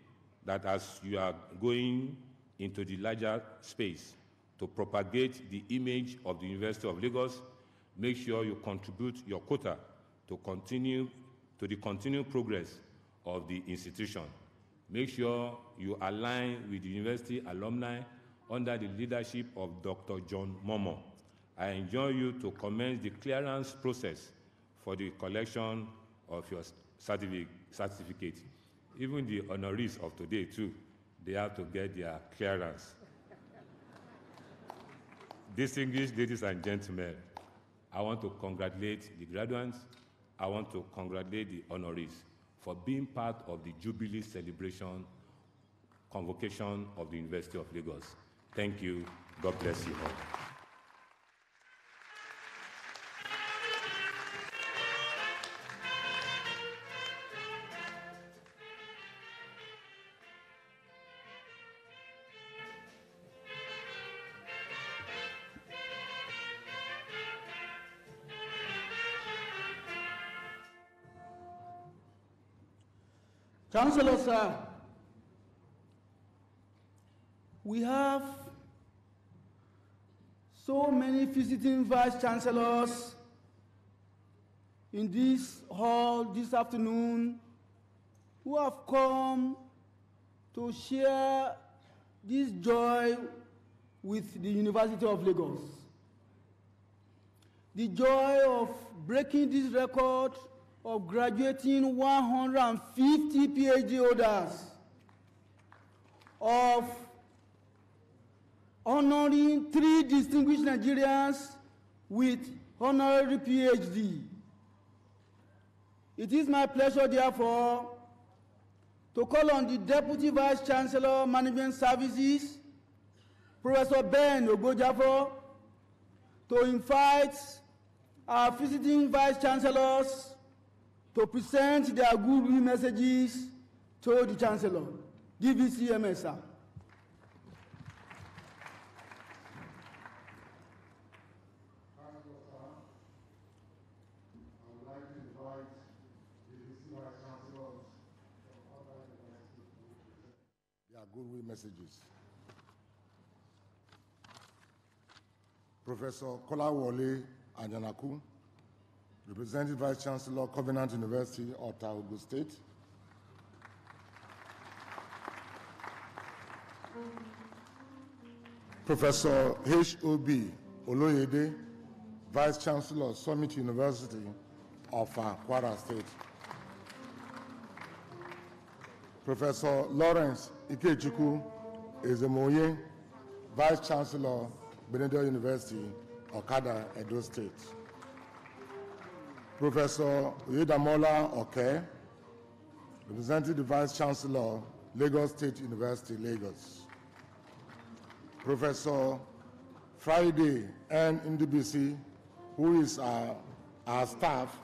that as you are going into the larger space to propagate the image of the University of Lagos, make sure you contribute your quota to the continued progress of the institution. Make sure you align with the university alumni under the leadership of Dr. John Momo. I enjoin you to commence the clearance process for the collection of your certificate. Even the honorees of today, too, they have to get their clearance. Distinguished ladies and gentlemen, I want to congratulate the graduates. I want to congratulate the honorees for being part of the Jubilee Celebration Convocation of the University of Lagos. Thank you. God bless you all. Chancellor, sir, we have so many visiting vice-chancellors in this hall this afternoon who have come to share this joy with the University of Lagos. The joy of breaking this record of graduating 150 PhD holders, of honoring 3 distinguished Nigerians with honorary PhD. It is my pleasure, therefore, to call on the Deputy Vice-Chancellor, Management Services, Professor Ben Ogojafo, to invite our visiting Vice-Chancellors to present their goodwill messages to the Chancellor. DVCMS, sir. Their goodwill messages. Professor Kolawole Anjanaku, Representative Vice-Chancellor, Covenant University, Ota, Ogun State. Professor H.O.B. Oloyede, Vice-Chancellor, Summit University of Kwara State. Professor Lawrence Ikechukwu Ezemoye, Vice-Chancellor, Benedict University, Okada, Edo State. Professor Oyedamola Oke, representing the Vice-Chancellor, Lagos State University, Lagos. Professor Friday N. Ndubisi, who is our staff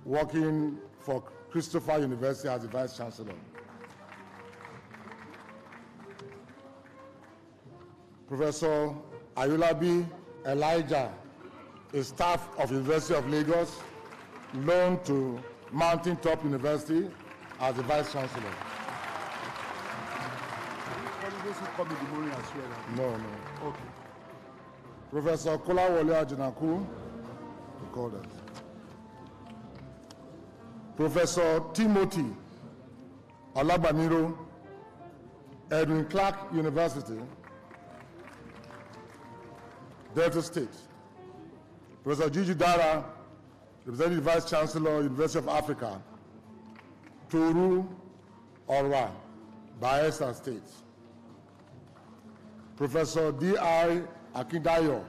working for Christopher University as the Vice-Chancellor. Professor Ayulabi Elijah, a staff of University of Lagos, loaned to Mountain Top University as the Vice-Chancellor. No. Okay. Professor Kolawole Ajinaku, we call that. Professor Timothy Olabaniro, Edwin Clark University, Delta State. Professor Gigi Dara, representing the Vice-Chancellor, University of Africa, Toru Orwa, Bayelsa State. Professor D.I. Akindayo,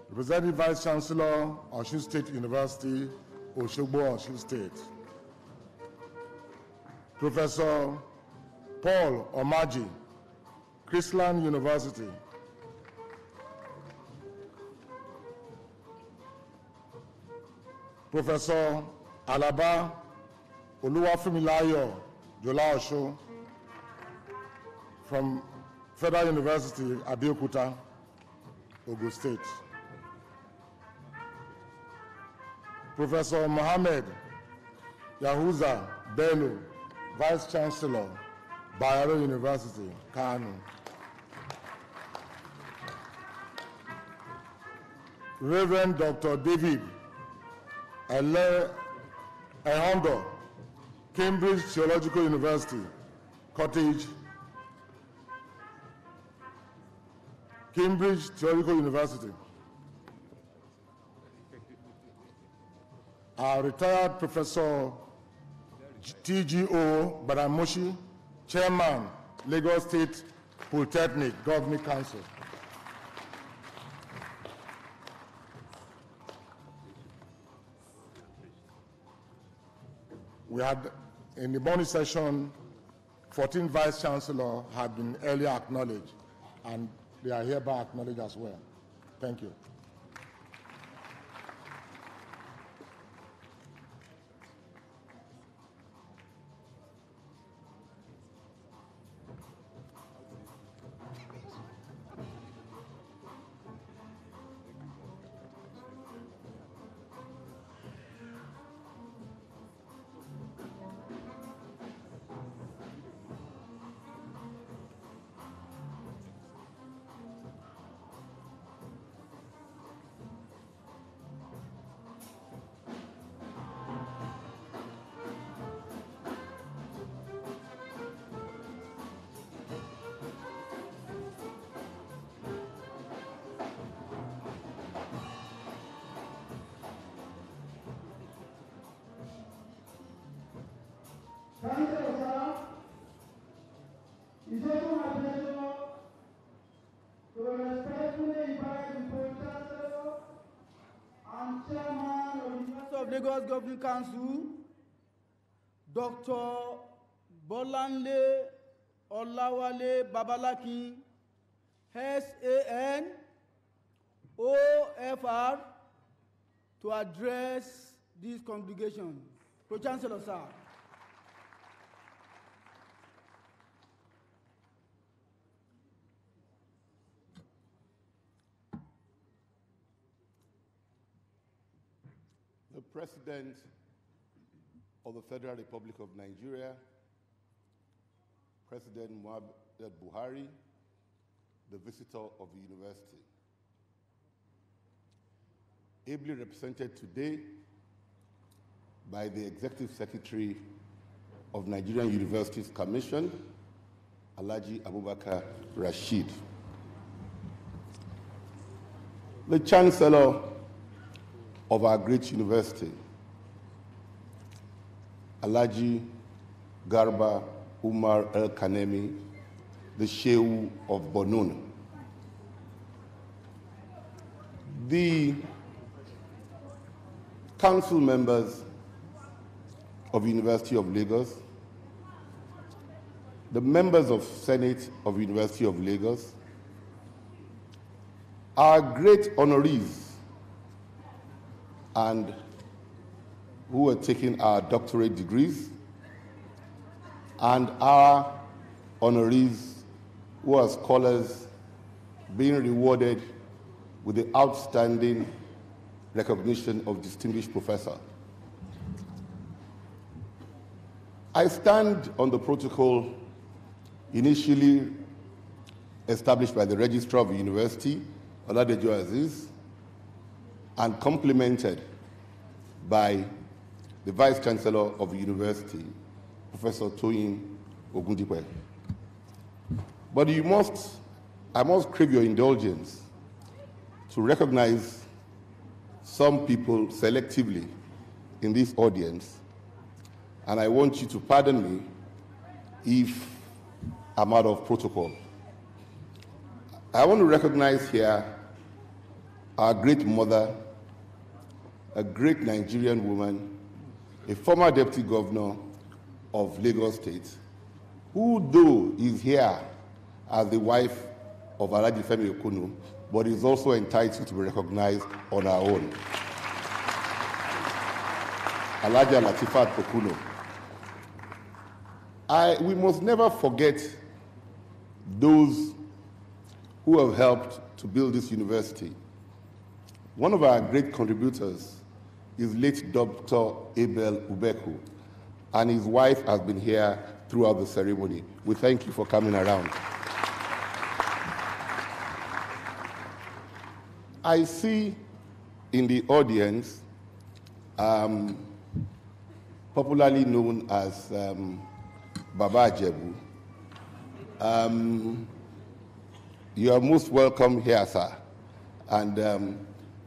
representing Vice-Chancellor, Osun State University, Oshogbo, Osun State. Professor Paul Omaji, Chrisland University. Professor Alaba Oluwafumilayo Jola Osho from Federal University, Abeokuta, Ogun State. Professor Mohammed Yahuza Bello, Vice-Chancellor, Bayero University, Kano. Reverend Dr. David Ehondo, Cambridge Theological University, Cottage, Cambridge Theological University. Our retired Professor T.G.O. Baramoshi, Chairman, Lagos State Polytechnic Governing Council. We had, in the morning session, 14 Vice-Chancellors had been earlier acknowledged, and they are hereby acknowledged as well. Thank you. Thank you, sir. It's also my pleasure to respectfully invite the Pro-Chancellor and Chairman of the University of Lagos Governing Council, Dr. Bolanle Olawale Babalaki, SAN, OFR, to address this congregation. Pro-Chancellor, sir. The President of the Federal Republic of Nigeria, President Muhammad Buhari, the visitor of the university. Ably represented today by the Executive Secretary of Nigerian Universities Commission, Alhaji Abubakar Rashid. The Chancellor of our great university, Alhaji Garba Umar El Kanemi, the Shehu of Bonun. The council members of University of Lagos, the members of Senate of University of Lagos, our great honorees and who are taking our doctorate degrees, and our honorees who are scholars being rewarded with the outstanding recognition of distinguished professor. I stand on the protocol initially established by the Registrar of the University, Oladejo Aziz, and complemented by the Vice-Chancellor of the University, Professor Toyin Ogundipe. But I must crave your indulgence to recognize some people selectively in this audience, and I want you to pardon me if I'm out of protocol. I want to recognize here our great mother, a great Nigerian woman, a former deputy governor of Lagos State, who though is here as the wife of Alhaji Femi Okunu, but is also entitled to be recognized on her own. Alhaja Latifat Okunu. We must never forget those who have helped to build this university. One of our great contributors is late Dr. Abel Ubeku, and his wife has been here throughout the ceremony. We thank you for coming around. I see in the audience, popularly known as Baba Ajebu. You are most welcome here, sir. And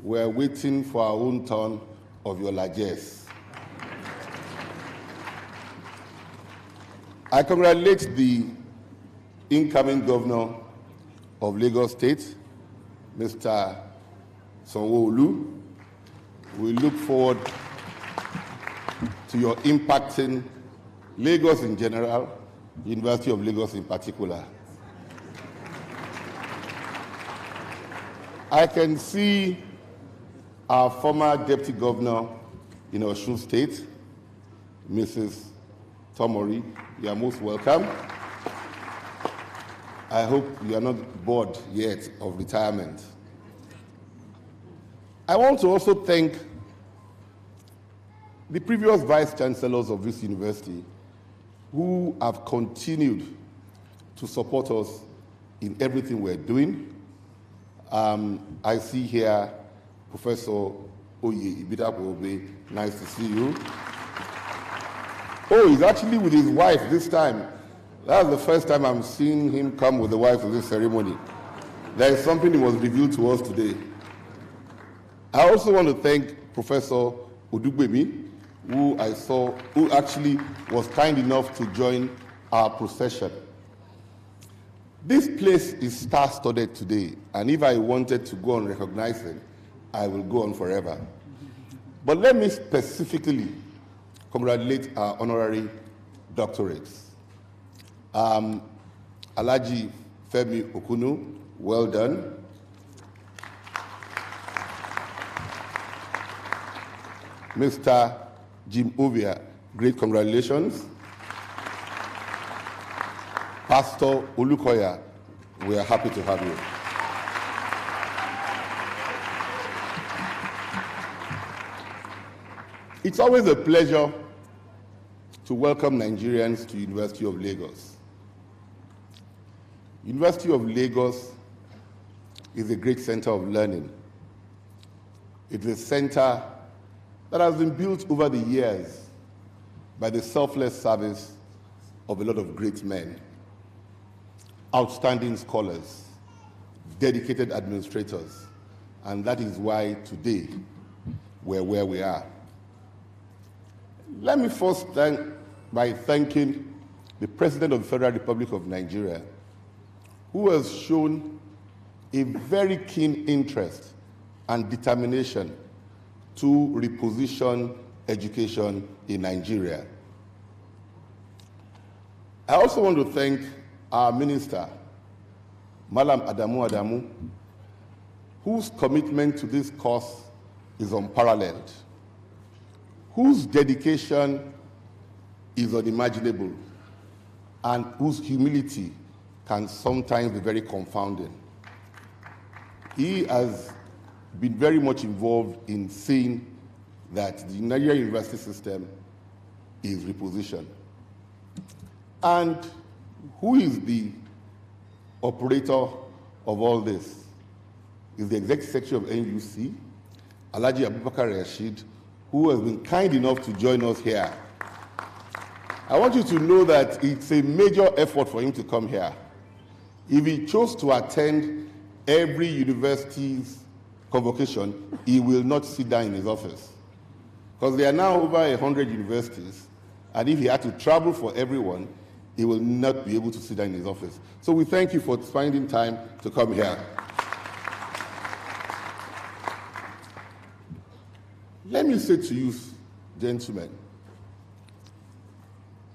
we're waiting for our own turn of your largesse. I congratulate the incoming governor of Lagos State, Mr. Sanwo-Olu. We look forward to your impacting Lagos in general, University of Lagos in particular. I can see our former deputy governor in Osun State, Mrs. Honorary. You are most welcome. I hope you are not bored yet of retirement. I want to also thank the previous vice-chancellors of this university who have continued to support us in everything we're doing. I see here Professor Oye Ibidapo-Obe. Nice to see you. Oh, he's actually with his wife this time. That's the first time I'm seeing him come with the wife to this ceremony. There is something that was revealed to us today. I also want to thank Professor Odugbemi, who actually was kind enough to join our procession. This place is star-studded today, and if I wanted to go on recognizing, I will go on forever. But let me specifically congratulate our honorary doctorates. Alhaji Femi Okunu, well done. Mr. Jim Ovia, great congratulations. Pastor Olukoya, we are happy to have you. It's always a pleasure to welcome Nigerians to University of Lagos. University of Lagos is a great center of learning. It's a center that has been built over the years by the selfless service of a lot of great men, outstanding scholars, dedicated administrators, and that is why today we're where we are. Let me first start by thanking the President of the Federal Republic of Nigeria, who has shown a very keen interest and determination to reposition education in Nigeria. I also want to thank our minister, Malam Adamu, whose commitment to this cause is unparalleled, whose dedication is unimaginable, and whose humility can sometimes be very confounding. He has been very much involved in seeing that the Nigerian university system is repositioned. And who is the operator of all this? Is the Executive Secretary of NUC, Alhaji Abubakar Rashid, who has been kind enough to join us here. I want you to know that it's a major effort for him to come here. If he chose to attend every university's convocation, he will not sit down in his office. Because there are now over 100 universities, and if he had to travel for everyone, he will not be able to sit down in his office. So we thank you for finding time to come here. Let me say to you, gentlemen,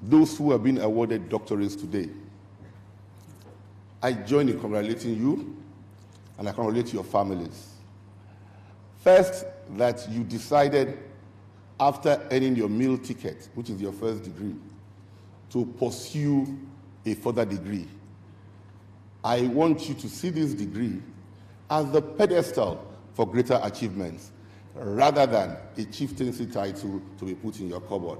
those who have been awarded doctorates today, I join in congratulating you, and I congratulate your families. First, that you decided, after earning your meal ticket, which is your first degree, to pursue a further degree. I want you to see this degree as the pedestal for greater achievements, rather than a chieftaincy title to be put in your cupboard.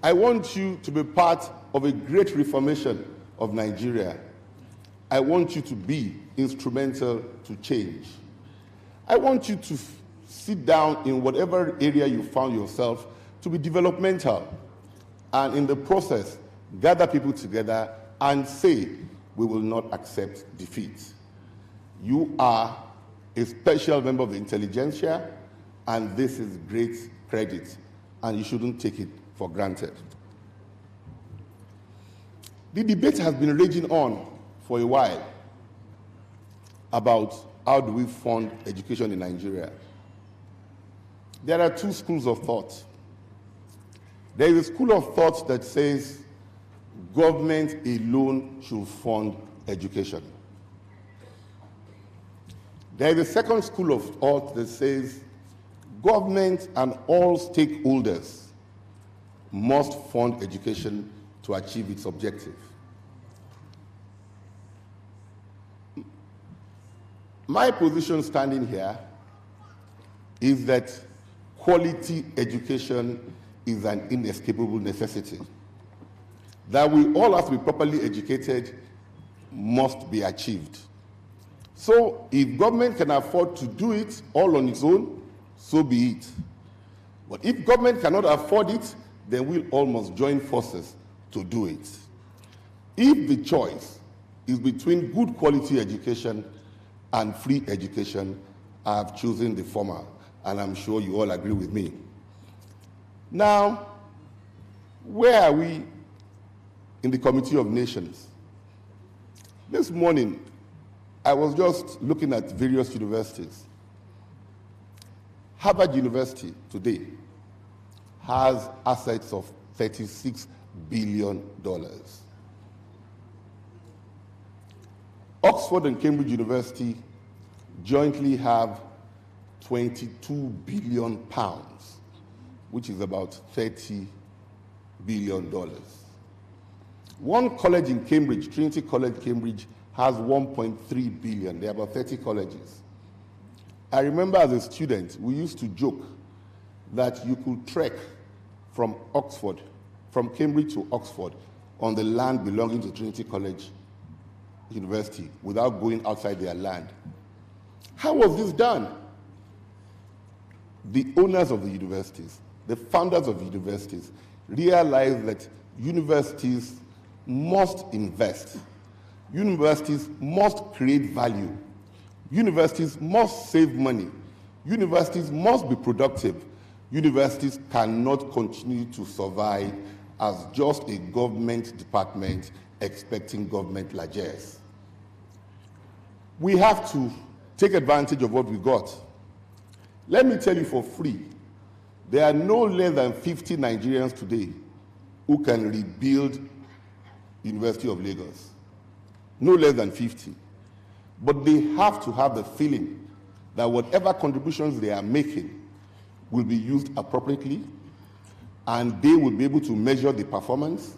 I want you to be part of a great reformation of Nigeria. I want you to be instrumental to change. I want you to sit down in whatever area you found yourself to be developmental, and in the process, gather people together and say, we will not accept defeat. You are a special member of the intelligentsia, and this is great credit, and you shouldn't take it for granted. The debate has been raging on for a while about how do we fund education in Nigeria. There are two schools of thought. There is a school of thought that says government alone should fund education. There is a second school of thought that says government and all stakeholders must fund education to achieve its objective. My position standing here is that quality education is an inescapable necessity. That we all have to be properly educated must be achieved. So if government can afford to do it all on its own, so be it. But if government cannot afford it, then we'll all must join forces to do it. If the choice is between good quality education and free education, I have chosen the former, and I'm sure you all agree with me. Now, where are we in the Committee of Nations? This morning, I was just looking at various universities. Harvard University today has assets of $36 billion. Oxford and Cambridge University jointly have 22 billion pounds, which is about $30 billion. One college in Cambridge, Trinity College, Cambridge, has 1.3 billion. There are about 30 colleges. I remember as a student, we used to joke that you could trek from Oxford, from Cambridge to Oxford, on the land belonging to Trinity College University without going outside their land. How was this done? The owners of the universities, the founders of the universities, realized that universities must invest. Universities must create value. Universities must save money. Universities must be productive. Universities cannot continue to survive as just a government department expecting government largesse. We have to take advantage of what we got. Let me tell you for free, there are no less than 50 Nigerians today who can rebuild University of Lagos. No less than 50. But they have to have the feeling that whatever contributions they are making will be used appropriately, and they will be able to measure the performance,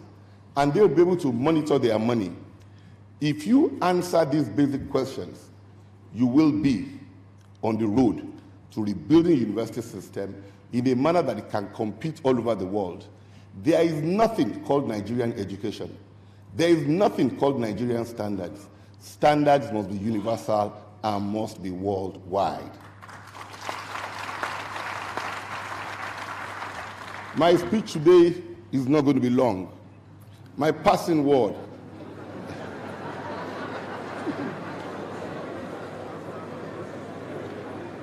and they will be able to monitor their money. If you answer these basic questions, you will be on the road to rebuilding the university system in a manner that it can compete all over the world. There is nothing called Nigerian education. There is nothing called Nigerian standards. Standards must be universal and must be worldwide. My speech today is not going to be long. My passing word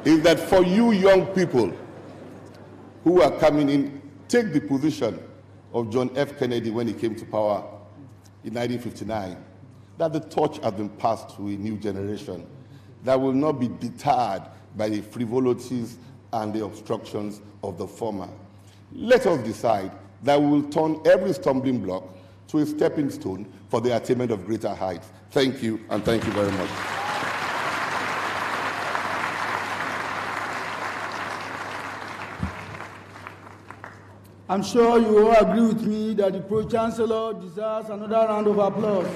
is that for you young people who are coming in, take the position of John F. Kennedy when he came to power in 1959, that the torch has been passed to a new generation that will not be deterred by the frivolities and the obstructions of the former. Let us decide that we will turn every stumbling block to a stepping stone for the attainment of greater heights. Thank you, and thank you very much. I'm sure you all agree with me that the Pro-Chancellor deserves another round of applause.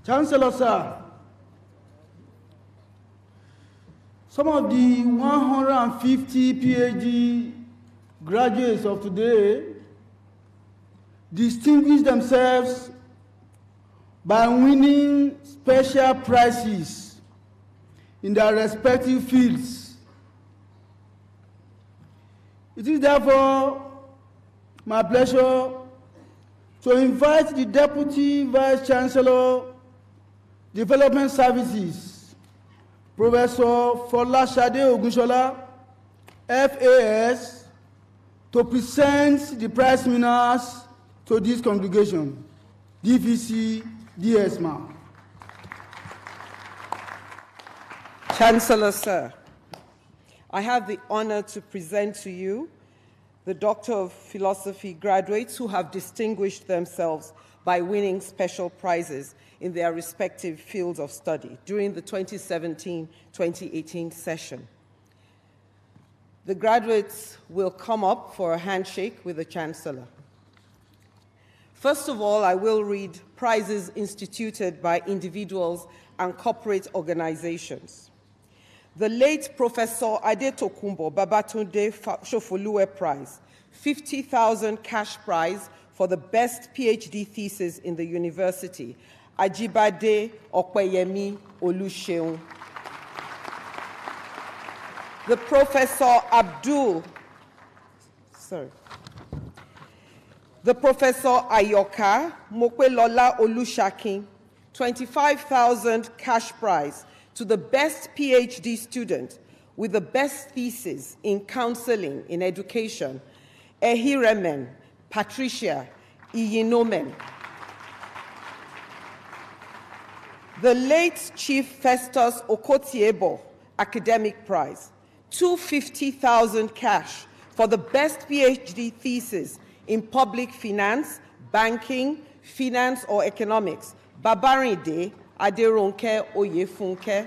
Chancellor, sir, some of the 150 PhD graduates of today distinguish themselves by winning special prizes in their respective fields. It is therefore my pleasure to invite the Deputy Vice-Chancellor, Development Services, Professor Folashade Ogunshola, FAS, to present the prize winners to this congregation. DVC, DSMA. Chancellor, sir, I have the honor to present to you the Doctor of Philosophy graduates who have distinguished themselves by winning special prizes in their respective fields of study during the 2017-2018 session. The graduates will come up for a handshake with the Chancellor. First of all, I will read prizes instituted by individuals and corporate organizations. The late Professor Adetokunbo Babatunde Shofoluwe Prize, 50,000 cash prize for the best PhD thesis in the university, Ajibade Okweyemi Oluseun. The Professor Ayoka Mokwelola Olushakin, 25,000 cash prize to the best PhD student with the best thesis in counseling in education, Ehiremen Patricia Iyinomen. The late Chief Festus Okotiebo Academic Prize, 250,000 cash for the best PhD thesis in public finance, banking, finance or economics, Babarinde Aderonke Oyefunke.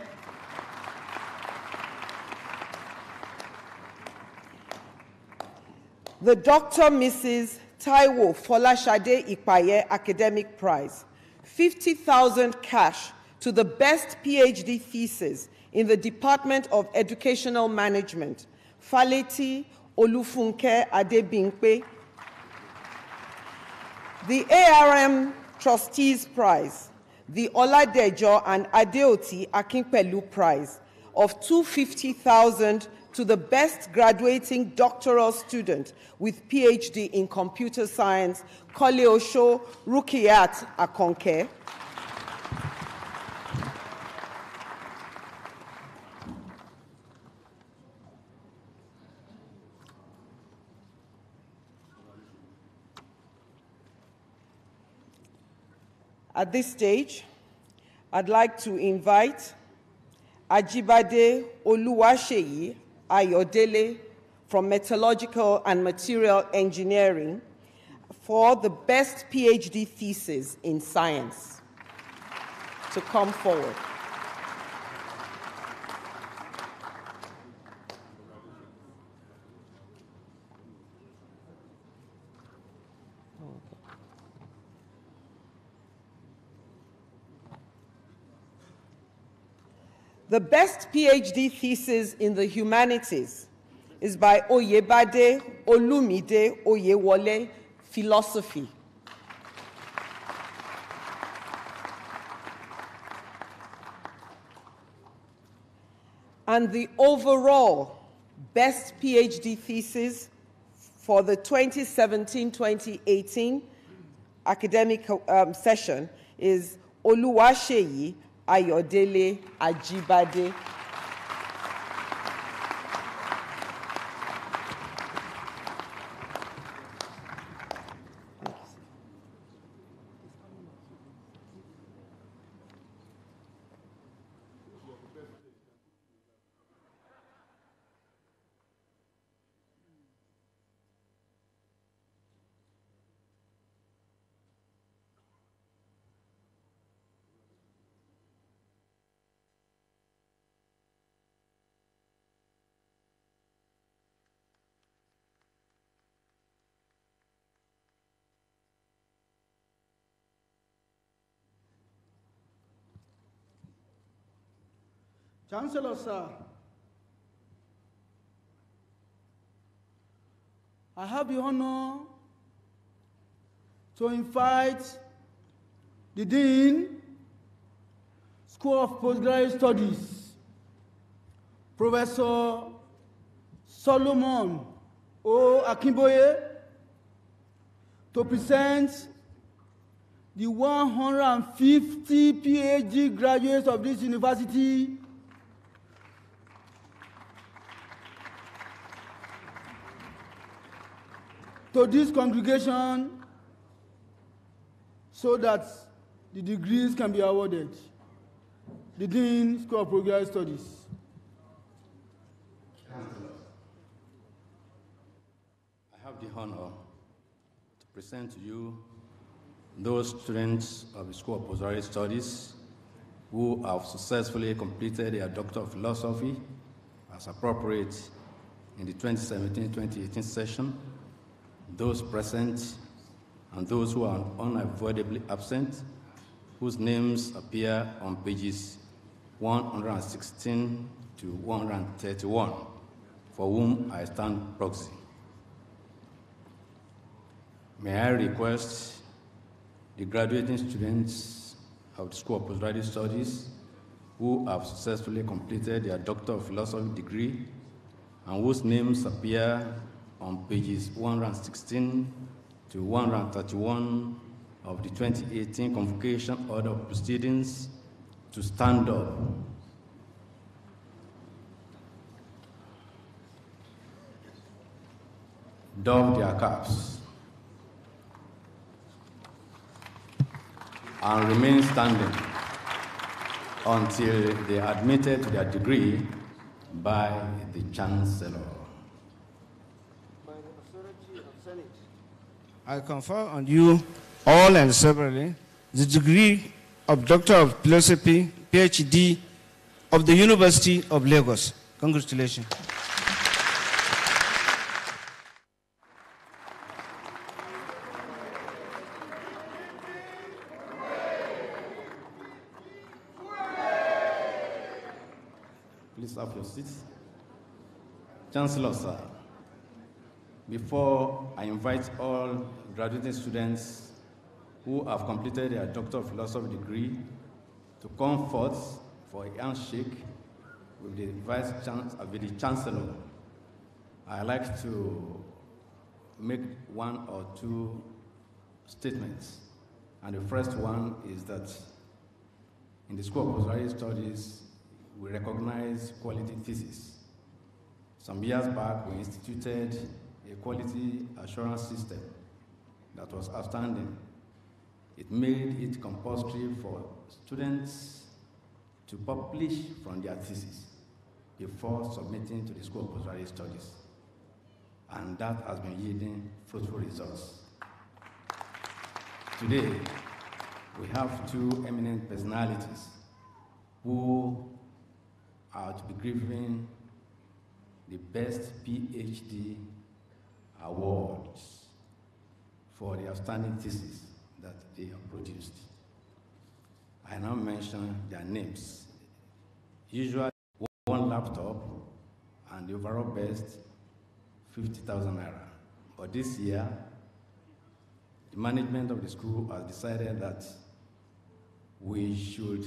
The Dr. Mrs. Taiwo Folashade Ipaye Academic Prize, 50,000 cash to the best PhD thesis in the Department of Educational Management, Faleti Olufunke Adebimpe. The ARM Trustees Prize, the Oladejo and Adeoti Akinpelu Prize of 250,000 to the best graduating doctoral student with PhD in computer science, Koleosho Rukiat Akonke. At this stage, I'd like to invite Ajibade Oluwaseyi Ayodele from Metallurgical and Material Engineering for the best PhD thesis in science to come forward. The best PhD thesis in the humanities is by Oyebade Olumide Oyewole, Philosophy. And the overall best PhD thesis for the 2017-2018 academic session is Oluwaseyi Ayodele Ajibade. Chancellor, sir, I have the honor to invite the Dean, School of Postgraduate Studies, Professor Solomon O. Akimboye, to present the 150 PhD graduates of this university to this congregation so that the degrees can be awarded. The Dean, School of Postgraduate Studies. I have the honor to present to you those students of the School of Postgraduate Studies who have successfully completed their Doctor of Philosophy as appropriate in the 2017-2018 session, those present and those who are unavoidably absent, whose names appear on pages 116 to 131, for whom I stand proxy. May I request the graduating students of the School of Postgraduate Studies who have successfully completed their Doctor of Philosophy degree and whose names appear on pages 116 to 131 of the 2018 Convocation Order of Proceedings to stand up. Doff their caps and remain standing until they are admitted to their degree by the Chancellor. I confer on you all and severally the degree of Doctor of Philosophy, PhD, of the University of Lagos. Congratulations. Please have your seats. Chancellor, sir, before I invite all graduating students who have completed their Doctor of Philosophy degree to come forth for a handshake with the Vice-Chancellor, I'd like to make one or two statements. And the first one is that in the School of Postgraduate Studies, we recognize quality thesis. Some years back, we instituted a quality assurance system that was outstanding. it made it compulsory for students to publish from their thesis before submitting to the School of Postgraduate Studies. And that has been yielding fruitful results. Today, we have two eminent personalities who are to be given the best PhD awards for the outstanding thesis that they have produced. I now mention their names. Usually, one laptop and the overall best, 50,000 naira. But this year, the management of the school has decided that we should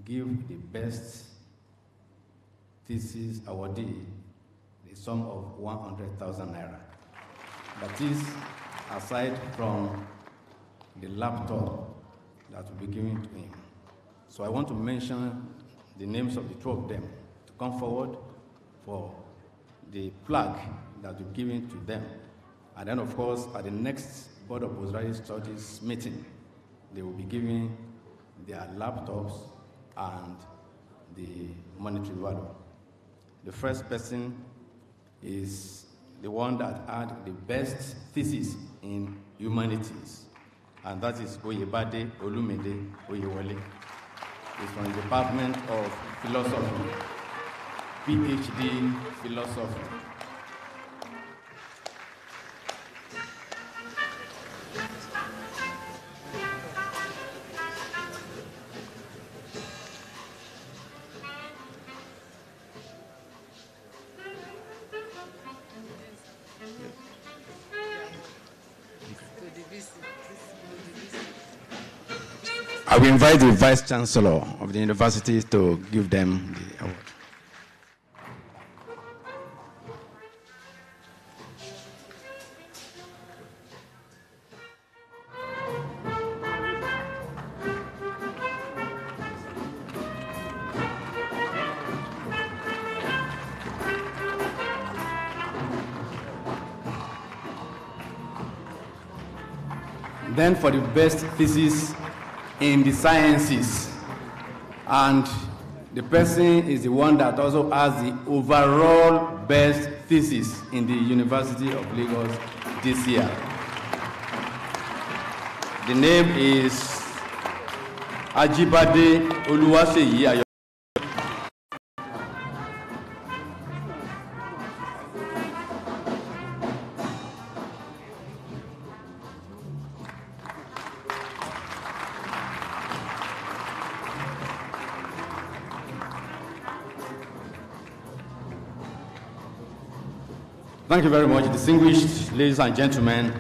give the best thesis awardee the sum of 100,000 naira. That is, aside from the laptop that will be given to him. So I want to mention the names of the two of them to come forward for the plaque that will be given to them. And then, of course, at the next Board of Postgraduate Studies meeting, they will be giving their laptops and the monetary value. The first person is the one that had the best thesis in humanities, and that is Oyebade Olumide Oyewole. He's from the Department of Philosophy, PhD Philosophy. I will invite the Vice-Chancellor of the university to give them the award. Then for the best thesis in the sciences, and the person is the one that also has the overall best thesis in the University of Lagos this year. The name is Ajibade Oluwaseyi Ayo. Thank you very much, distinguished ladies and gentlemen.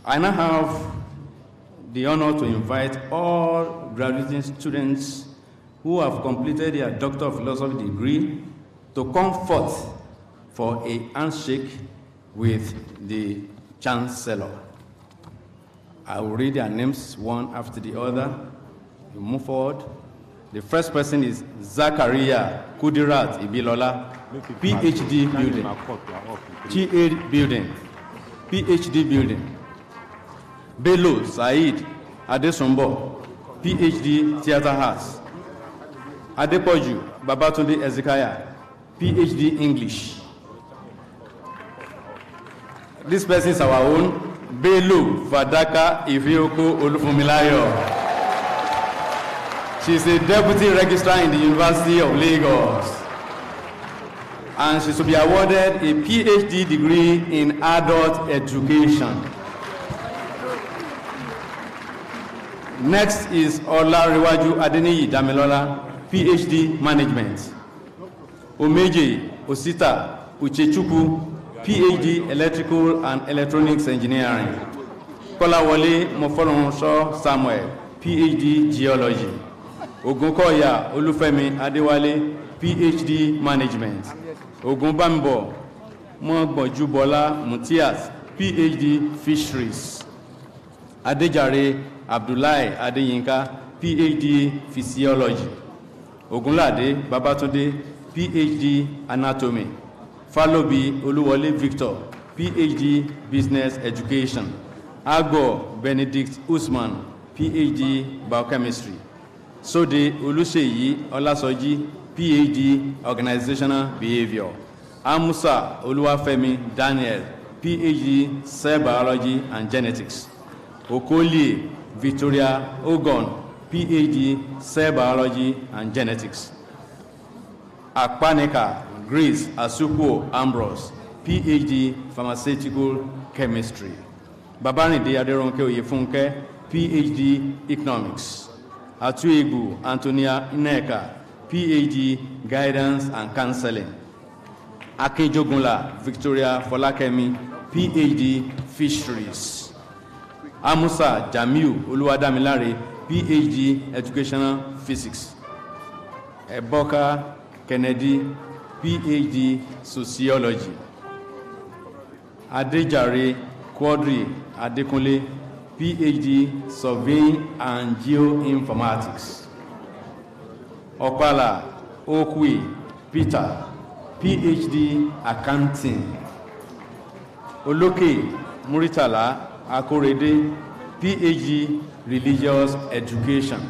I now have the honor to invite all graduating students who have completed their Doctor of Philosophy degree to come forth for a handshake with the Chancellor. I will read their names one after the other. You move forward. The first person is Zachariah Kudirat Ibilola, PhD building, G8 building, PhD building. Bello Said Adesombo, PhD theater arts. Adepoju Babatunde Ezekiah, PhD English. This person is our own, Bello Fadaka Ifioko Olufumilayo. She is a deputy registrar in the University of Lagos, and she should be awarded a PhD degree in adult education. Next is Olariwaju Adeniyi Damilola, PhD management. Omeje Osita Uchechukwu, PhD electrical and electronics engineering. Kolawole Mofolonso Samuel, PhD geology. Ogunkoya Olufemi Adewale, PhD management. Ogunbambo Mogbojubola Mutias, PhD fisheries. Adejare Abdullahi Adeyinka, PhD physiology. Ogunlade Babatunde, PhD anatomy. Falobi Oluwole Victor, PhD business education. Agbo Benedict Usman, PhD Biochemistry. Sode Oluseyi Olasoji, PhD Organizational Behavior. Amusa Oluwafemi Daniel, PhD Cell Biology and Genetics. Okoli Victoria Ogon, PhD Cell Biology and Genetics. Akpaneka Grace Asupo Ambrose, PhD Pharmaceutical Chemistry. Babanide Aderonke Oyefunke, PhD Economics. Atuegu Antonia Ineka, PhD Guidance and Counseling. Akinjogunla Victoria Folakemi, PhD Fisheries. Amusa Jamiu Oluwadamilare, PhD Educational Physics. Eboka Kennedy, PhD Sociology. Adejare Quadri Adekunle, PhD Surveying and Geoinformatics. Opala Okwe Peter, PhD Accounting. Oloke Muritala Akorede, PhD Religious Education.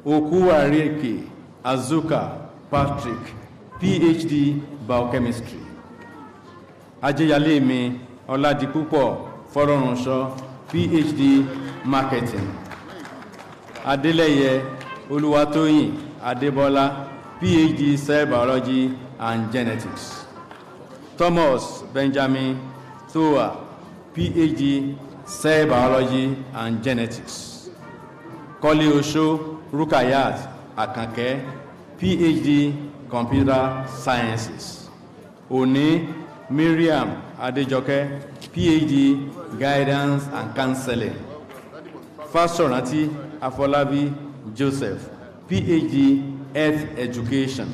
Okuwareke Azuka Patrick, PhD Biochemistry. Ajayaleme Oladipupo Fororunsho, PhD Marketing. Adeleye Oluwatoyin Adebola, PhD Cell Biology and Genetics. Thomas Benjamin Thoa, PhD Cell Biology and Genetics. Kole Osho Rukayat Akanke, PhD Computer Sciences. Oni Miriam Adejoke, PhD Guidance and Counseling. Fasonati Afolabi Joseph, PhD Health Education.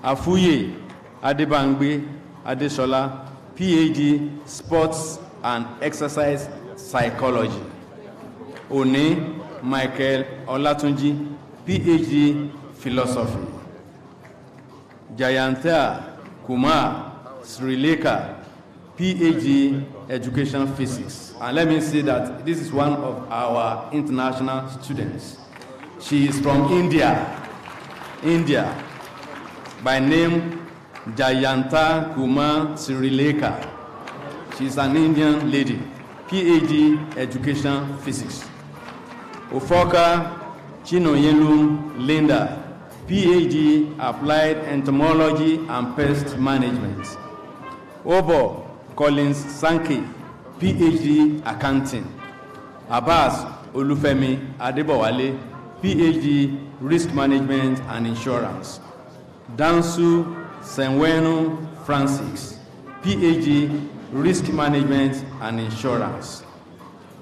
Afuye Adebangbe Adesola, PhD Sports and Exercise Psychology. One Michael Olatunji, PhD Philosophy. Jayanta Kumar Srileka, PhD Education Physics. And let me say that this is one of our international students. She is from India. By name Jayanta Kumar Srileka. She is an Indian lady, PhD Education Physics. Ufoka Chinoyelu Linda, PhD Applied Entomology and Pest Management. Obo Collins Sankey, PhD Accounting. Abbas Olufemi Adebowale, PhD Risk Management and Insurance. Dansu Senwenu Francis, PhD Risk Management and Insurance.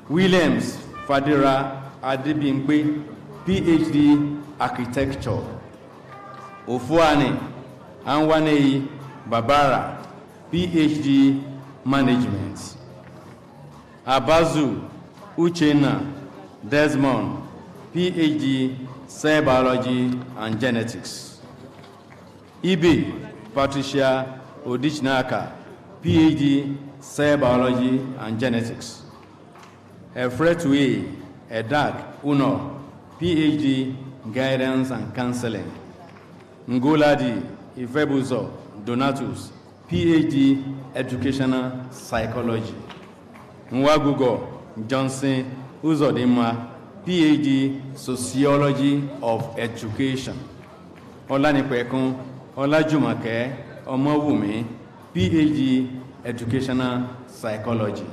Williams Fadira Adebimpe, PhD Architecture. Ofuane Anwanei Babara, PhD Management. Abazu Uchena Desmond, PhD Cell Biology and Genetics. Ibe Patricia Odichnaka, PhD Cell Biology and Genetics. Efretwe Edak Uno, PhD Guidance and Counseling. Ngoladi Ifebuzo Donatus, PhD Educational Psychology. Nwagugo Johnson Uzodima, PhD Sociology of Education. Olanipekun Olajumake Omowumi, PhD Educational Psychology.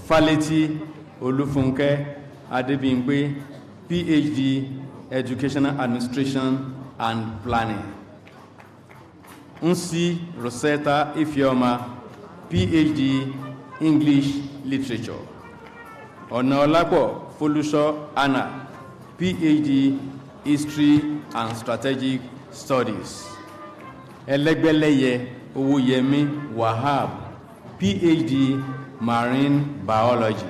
Faleti Olufunke Adebimpe, PhD Educational Administration and Planning. Unsi Rosetta Ifioma, PhD English Literature. Onaolapo Folusho Anna, PhD History and Strategic Studies. Elegbeleye Owuyemi Wahab, PhD Marine Biology.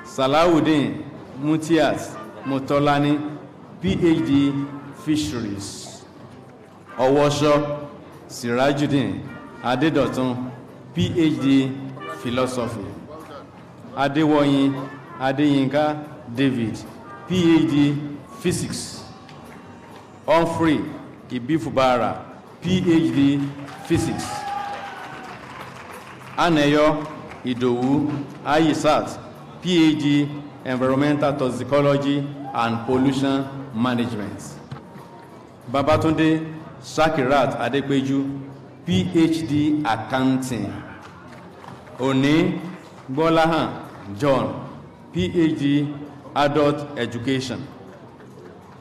Salawudeen Mutias Motolani, PhD Fisheries. Owosho Sirajuddin Adedotun, PhD Philosophy. Adewoyin Adeyinka David, PhD, Physics. Humphrey Ibifubara, PhD, Physics. Aneyo Idowu Ayisat, PhD, Environmental Toxicology and Pollution Management. Babatunde Shakirat Adepeju, PhD, Accounting. Oni Bolahan John, PhD, Adult Education.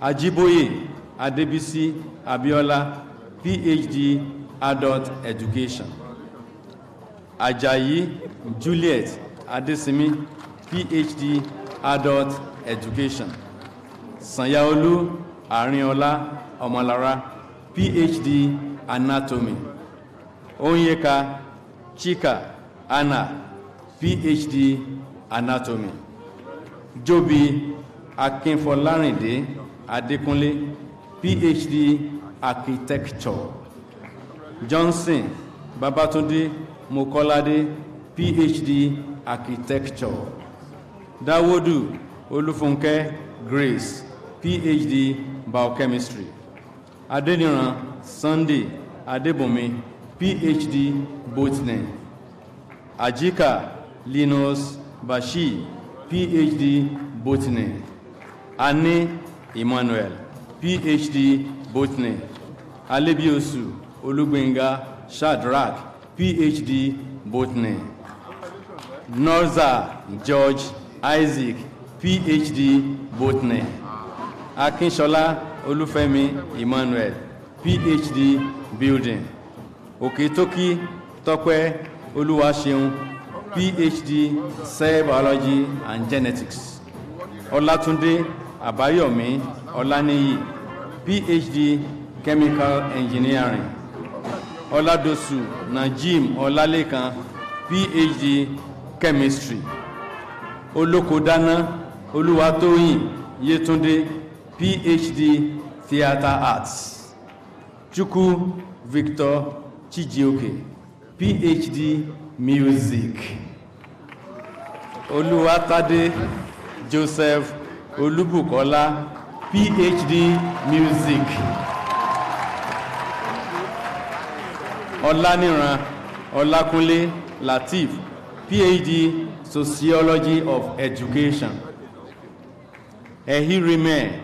Ajiboye Adebisi Abiola, PhD, Adult Education. Ajayi Juliet Adesimi, PhD, Adult Education. Sanyaolu Arinola Omolara, PhD, Anatomy. Onyeka Chika Anna, PhD, Anatomy. Jobi Akinfolarinde Adekunle, PhD, Architecture. Johnson Babatunde Mokolade, PhD, Architecture. Dawodu Olufunke Grace, PhD, Biochemistry. Adeniran Sunday Adebumi, PhD, Botany. Ajika Linus Bashi, PhD, Botany. Anne Emmanuel, PhD, Botany. Alebiosu Olugbenga Shadrach, PhD, Botany. Norza George Isaac, PhD, Botany. Akinshola Olufemi Emmanuel, PhD, Building. Oketoki Tokwe Oluwaseun, PhD, Cell Biology and Genetics. Olatunde Abayomi Olaniyi, PhD, Chemical Engineering. Oladosu Najim Olalekan, PhD, Chemistry. Olokodana Oluwatoyin Yetunde, PhD, Theatre Arts. Chukwu Victor Chijioke, PhD, Music. Oluwatade Joseph Olubukola, PhD, Music. Olaniran Olakunle Latif, PhD, Sociology of Education. Ehirime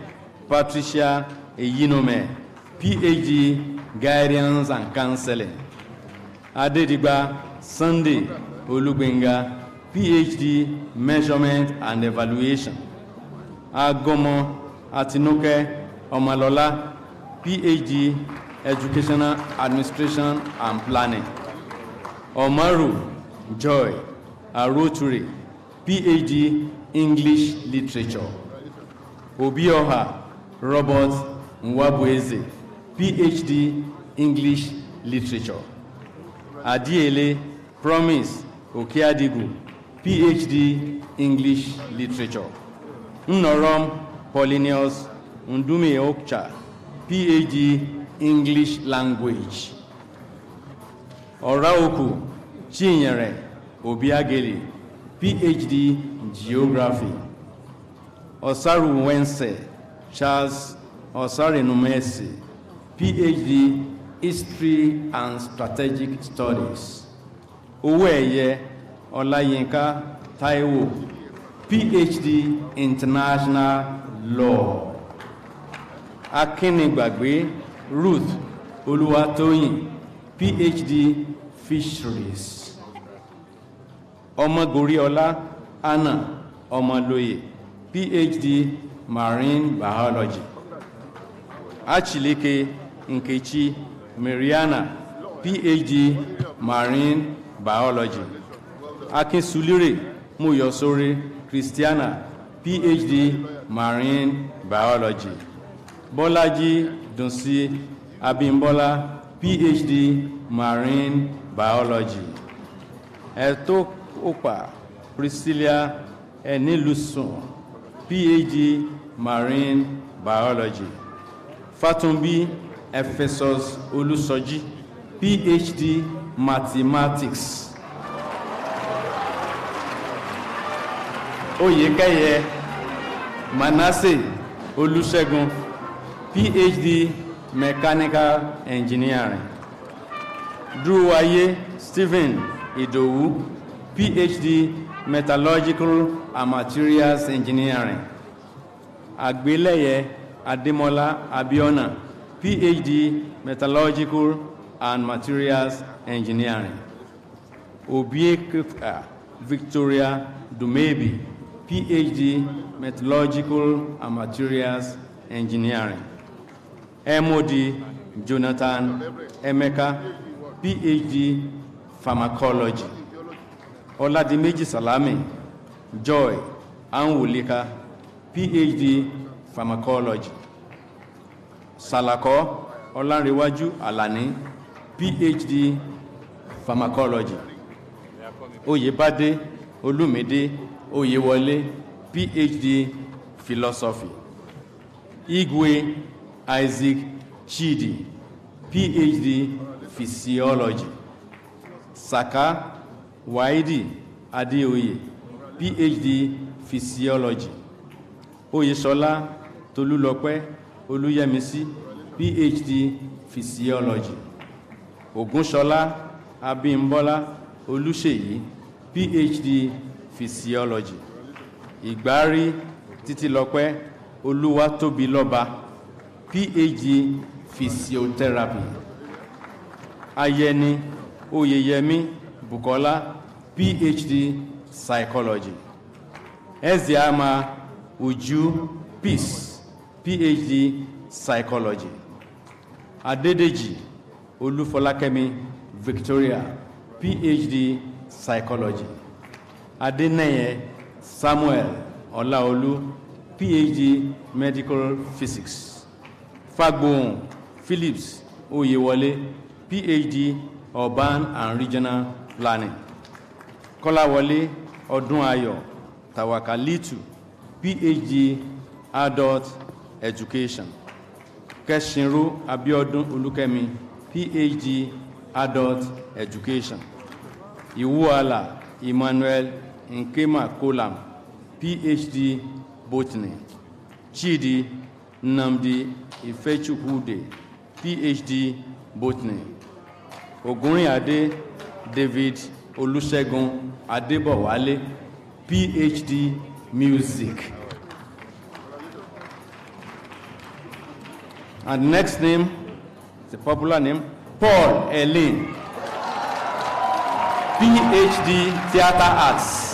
Patricia Eyinome, PhD, Guidance and Counseling. Adedigba Sunday Olugbenga, PhD, Measurement and Evaluation. Agomo Atinoke Omalola, PhD, Educational Administration and Planning. Omaru Joy Aroturi, PhD, English Literature. Obioha Robert Nwabueze, PhD, English Literature. Adiele Promise Okeadigu, PhD, English Literature. Nnorom Polinius Ndume Okcha, PhD, English Language. Oraoku Chinyere Obiageli, PhD, Geography. Osaru Wense Charles Osarenumesi, PhD, History and Strategic Studies. Oweye Olayinka Taiwo, PhD, International Law. Akinigbagbe Ruth Oluwatoyin, PhD, Fisheries. Omagoriola Anna Omaloye, PhD, Marine Biology. Achileke Nkechi Mariana, PhD, Marine Biology. Akinsulire Muyosore Christiana, PhD, Marine Biology. Bolaji Dunsi Abimbola, PhD, Marine Biology. Eto Opa Priscilla Eniluson, PhD, Marine Biology. Fatumbi Ephesus Olusoji, PhD, Mathematics. Oyekeye Manasseh Olusegun, PhD Mechanical Engineering. Druwaye Stephen Idowu, PhD Metallurgical and Materials Engineering. Agbeleye Ademola Abiona, PhD Metallurgical and Materials Engineering. Obieke Victoria Dumebi, PhD Metallurgical and Materials Engineering. MOD Jonathan Emeka, PhD Pharmacology. Oladimeji Salami Joy Anwulika, PhD Pharmacology. Salako Olanrewaju Alani, PhD Pharmacology. Oyebade Olumide Oyewole, PhD Philosophy. Igwe Isaac Chidi, PhD Physiology. Saka Waidi Adeoye, PhD Physiology. Oyesola Tolulope Oluyemisi, PhD Physiology. Ogunshola Abimbola Oluseyi, PhD Physiology. Igbari Titilope Oluwatobiloba, PhD Physiotherapy. Ayeni Oyeyemi Bukola, PhD Psychology. Eziama Uju Peace, PhD Psychology. Adedeji Olufolakemi Victoria, PhD Psychology. Adeneye Samuel Olaolu, PhD Medical Physics. Fagbon Phillips Oyewole, PhD Urban and Regional Planning. Kolawole Odunayo Tawakalitu, PhD Adult Education. Keshinru Abiodun Olukemi, PhD Adult Education. Iwuala Emmanuel Nkema Kolam, PhD Botany. Chidi Nnamdi Ifechukwude, PhD Botany. Ogunriade David Olusegun Adebowale, PhD Music. And next name, the popular name, Paul Elin, PhD Theater Arts.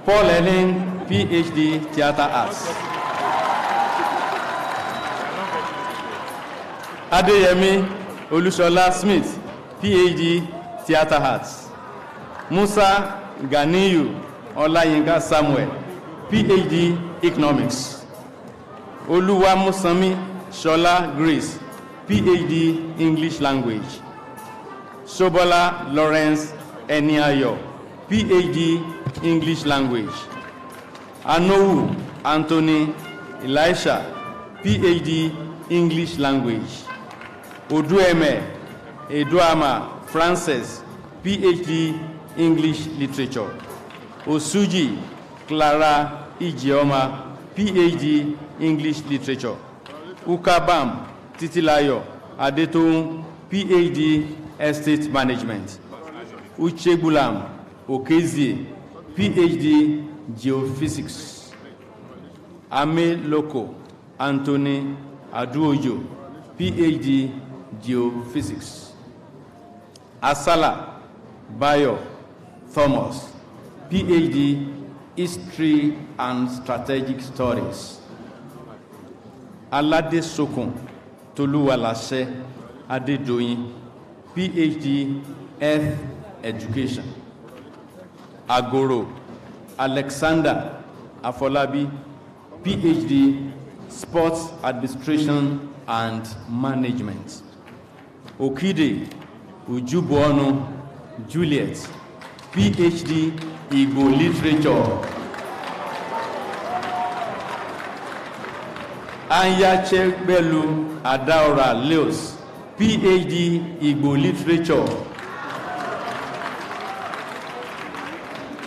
Paul Elin, PhD Theater Arts. Adeyemi Olusola Smith, PhD Theater Arts. Musa Ganiyu Olayinka Samuel, PhD Economics. Oluwamusami Shola Grace, PhD English Language. Sobola Lawrence Eniayo, PhD English Language. Anowu Anthony Elisha, PhD English Language. Odueme Eduama Frances, PhD English Literature. Osuji Clara Ijeoma, PhD English Literature. Ukabam Titilayo Adetoun, PhD Estate Management. Uchegulam Okezie, PhD Geophysics. Ame Loko Anthony Aduojo, PhD Geophysics. Asala Bayo Thomas, PhD History and Strategic Studies. Alade Sokun Toluwalase Adedoyin, PhD Health Education. Agoro Alexander Afolabi, PhD Sports Administration and Management. Okide Ujubuonu Juliet, PhD Igbo Literature. Anyachegbelu Adaora Leos, PhD, Igbo Literature.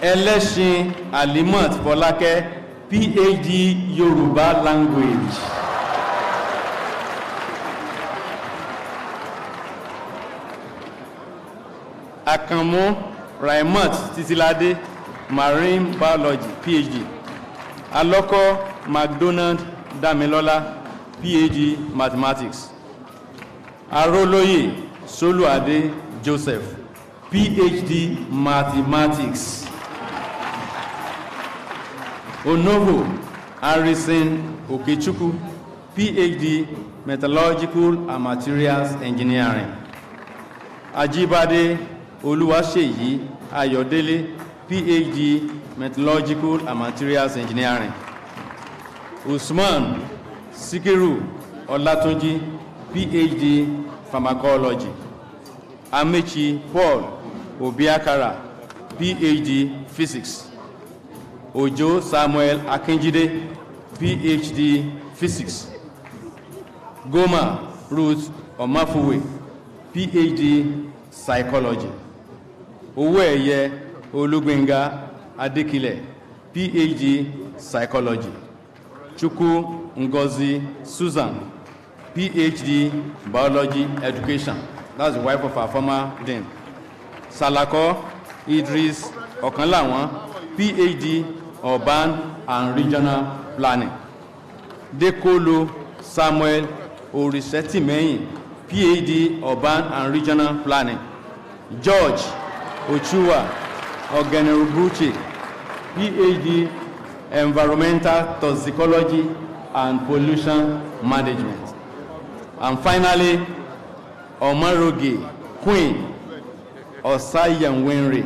Eleshin Alimat Folake, PhD, Yoruba Language. Akamo Raimat Titilade, Marine Biology, PhD. Aloko McDonald Damilola, PhD, Mathematics. Aroloye Soluade Joseph, PhD, Mathematics. Onovo Harrison Okechukwu, PhD, Metallurgical and Materials Engineering. Ajibade Oluwaseyi Ayodele, PhD, Metallurgical and Materials Engineering. Usman Sikiru Olatunji, PhD, Pharmacology. Amechi Paul Obiakara, PhD, Physics. Ojo Samuel Akinjide, PhD, Physics. Goma Ruth Omafuwe, PhD, Psychology. Oweye Olugbenga Adekile, PhD, Psychology. Chukwu Ngozi Susan, PhD, Biology Education. That's the wife of our former dean. Salako Idris Okanlawan, PhD, Urban and Regional Planning. Dekolo Samuel Orisetimeyin, PhD, Urban and Regional Planning. George Ochua Ogenerubuchi, PhD, Environmental Toxicology and Pollution Management. And finally, Omaroge Queen Osayanwenre,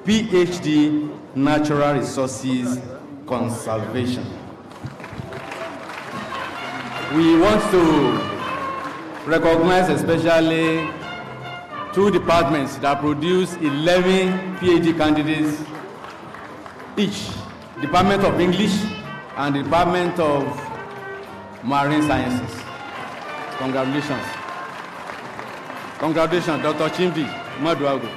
PhD, Natural Resources Conservation. We want to recognize especially two departments that produce 11 PhD candidates each, Department of English and the Department of Marine Sciences. Congratulations. Congratulations, Dr. Chimdi Maduago.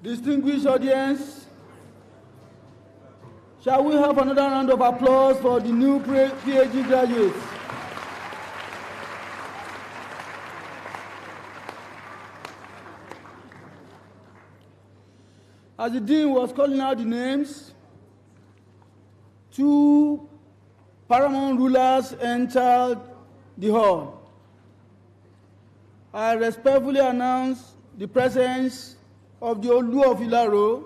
Distinguished audience, shall we have another round of applause for the new PhD graduates? As the Dean was calling out the names, two paramount rulers entered the hall. I respectfully announce the presence of the Olu of Ilaro,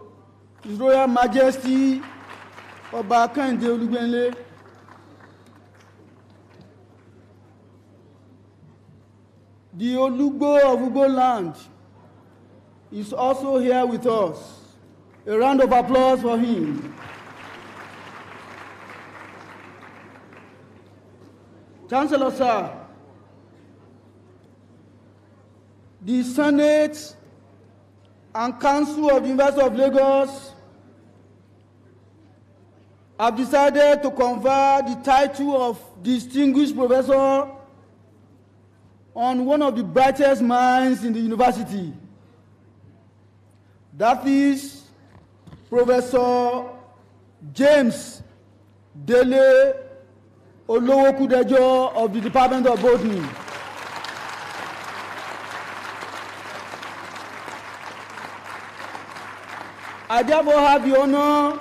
His Royal Majesty Oba Kehinde Olugbenle. The Olugbo of Ugbo land is also here with us. A round of applause for him. Chancellor, sir, the Senate and Council of the University of Lagos have decided to confer the title of Distinguished Professor on one of the brightest minds in the university. That is Professor James Dele Olowokudejo of the Department of Botany. I therefore have the honor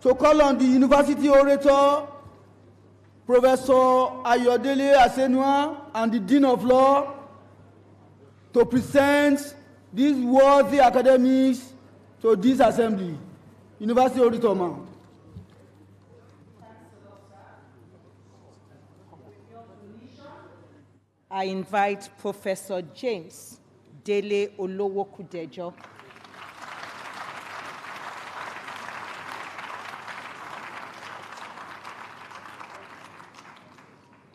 to call on the University Orator, Professor Ayodele Asenua, and the Dean of Law to present these worthy academics to this assembly. University Orator, ma'am. I invite Professor James Dele Olowokudejo.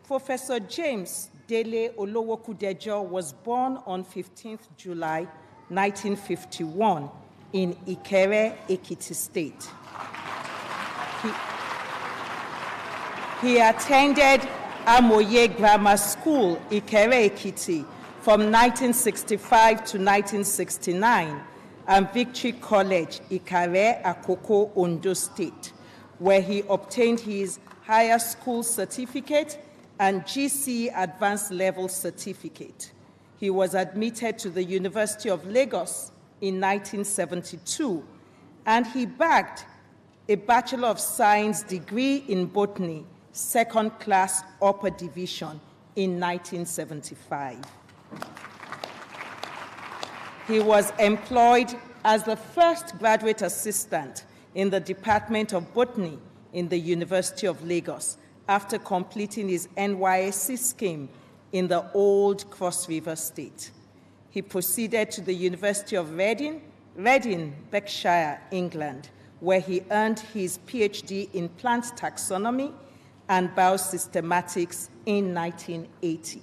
Professor James Dele Olowokudejo was born on 15th July 1951 in Ikere, Ekiti State. He attended Amoye Grammar School, Ikere, Ekiti, from 1965 to 1969, and Victory College, Ikare, Akoko, Ondo State, where he obtained his higher school certificate and GCE Advanced Level Certificate. He was admitted to the University of Lagos in 1972, and he bagged a Bachelor of Science degree in Botany, second class upper division, in 1975. He was employed as the first graduate assistant in the Department of Botany in the University of Lagos after completing his NYSC scheme in the old Cross River State. He proceeded to the University of Reading, Berkshire, England, where he earned his PhD in plant taxonomy and biosystematics in 1980.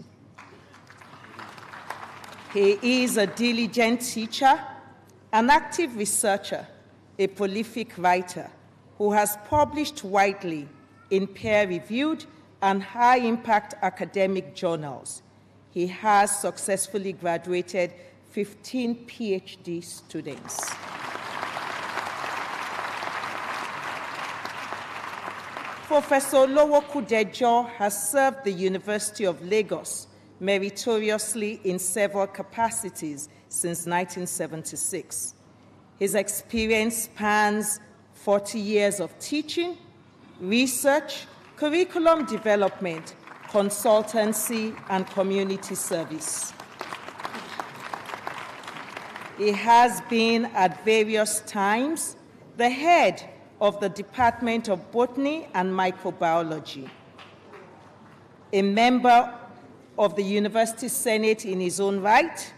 He is a diligent teacher, an active researcher, a prolific writer who has published widely in peer-reviewed and high-impact academic journals. He has successfully graduated 15 PhD students. Professor Olowokudejo has served the University of Lagos meritoriously in several capacities since 1976. His experience spans 40 years of teaching, research, curriculum development, consultancy, and community service. He has been at various times the head of the Department of Botany and Microbiology, a member of the University Senate in his own right,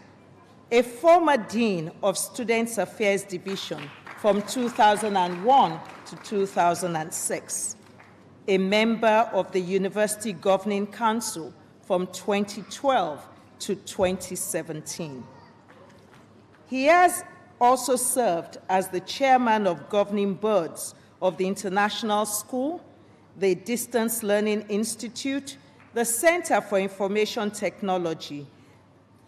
a former Dean of Students' Affairs Division from 2001 to 2006, a member of the University Governing Council from 2012 to 2017. He has also served as the chairman of governing boards of the International School, the Distance Learning Institute, the Center for Information Technology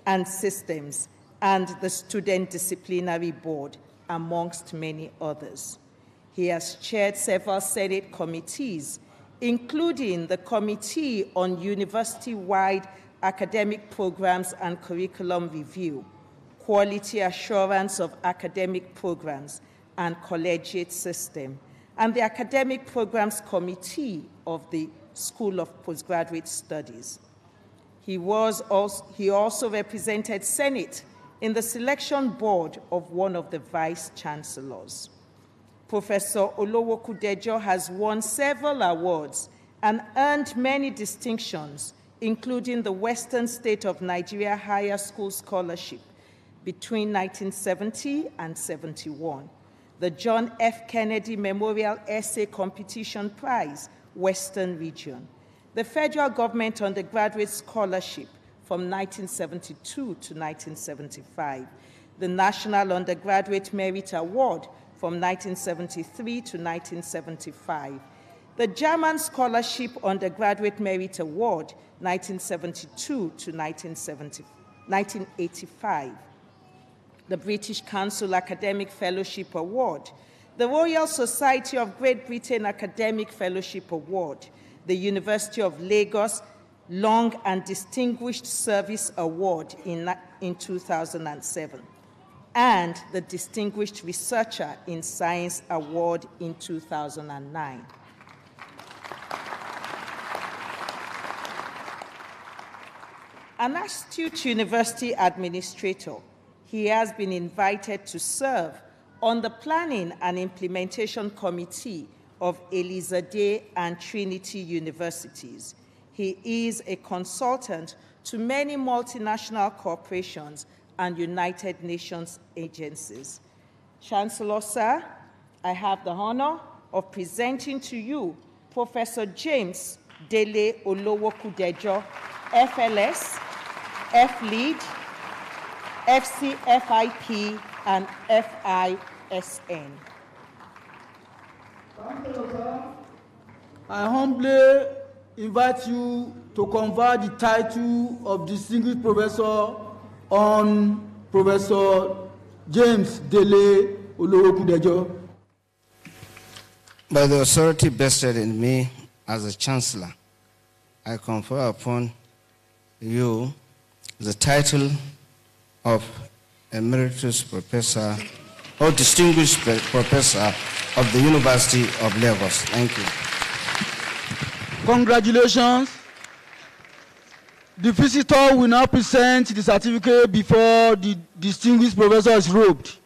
and Systems, and the Student Disciplinary Board, amongst many others. He has chaired several Senate committees, including the Committee on University-Wide Academic Programs and Curriculum Review, Quality Assurance of Academic Programs and Collegiate System, and the Academic Programs Committee of the School of Postgraduate Studies. He also represented Senate in the selection board of one of the Vice-Chancellors. Professor Olowokudejo has won several awards and earned many distinctions, including the Western State of Nigeria Higher School Scholarship between 1970 and 71, the John F. Kennedy Memorial Essay Competition Prize, Western Region, the Federal Government Undergraduate Scholarship from 1972 to 1975, the National Undergraduate Merit Award from 1973 to 1975, the German Scholarship Undergraduate Merit Award, 1972 to 1985, the British Council Academic Fellowship Award, the Royal Society of Great Britain Academic Fellowship Award, the University of Lagos Long and Distinguished Service Award in 2007, and the Distinguished Researcher in Science Award in 2009. An astute university administrator, he has been invited to serve on the Planning and Implementation Committee of Elizabeth and Trinity Universities. He is a consultant to many multinational corporations and United Nations agencies. Chancellor, sir, I have the honor of presenting to you Professor James Dele Olowokudejo, FLS, FLEAD, FCFIP, and FISN. I humbly invite you to confer the title of Distinguished Professor on Professor James Dele Olowokudejo. By the authority vested in me as a Chancellor, I confer upon you the title of Emeritus Professor or Distinguished Professor of the University of Lagos. Thank you. Congratulations. The visitor will now present the certificate before the distinguished professor is robed.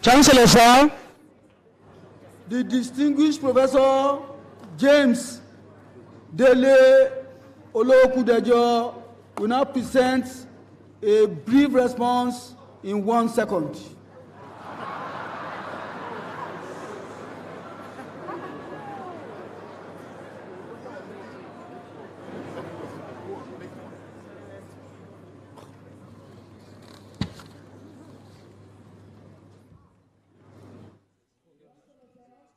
Chancellor, sir, the distinguished Professor James Dele Olowokudejo will now present a brief response in 1 second.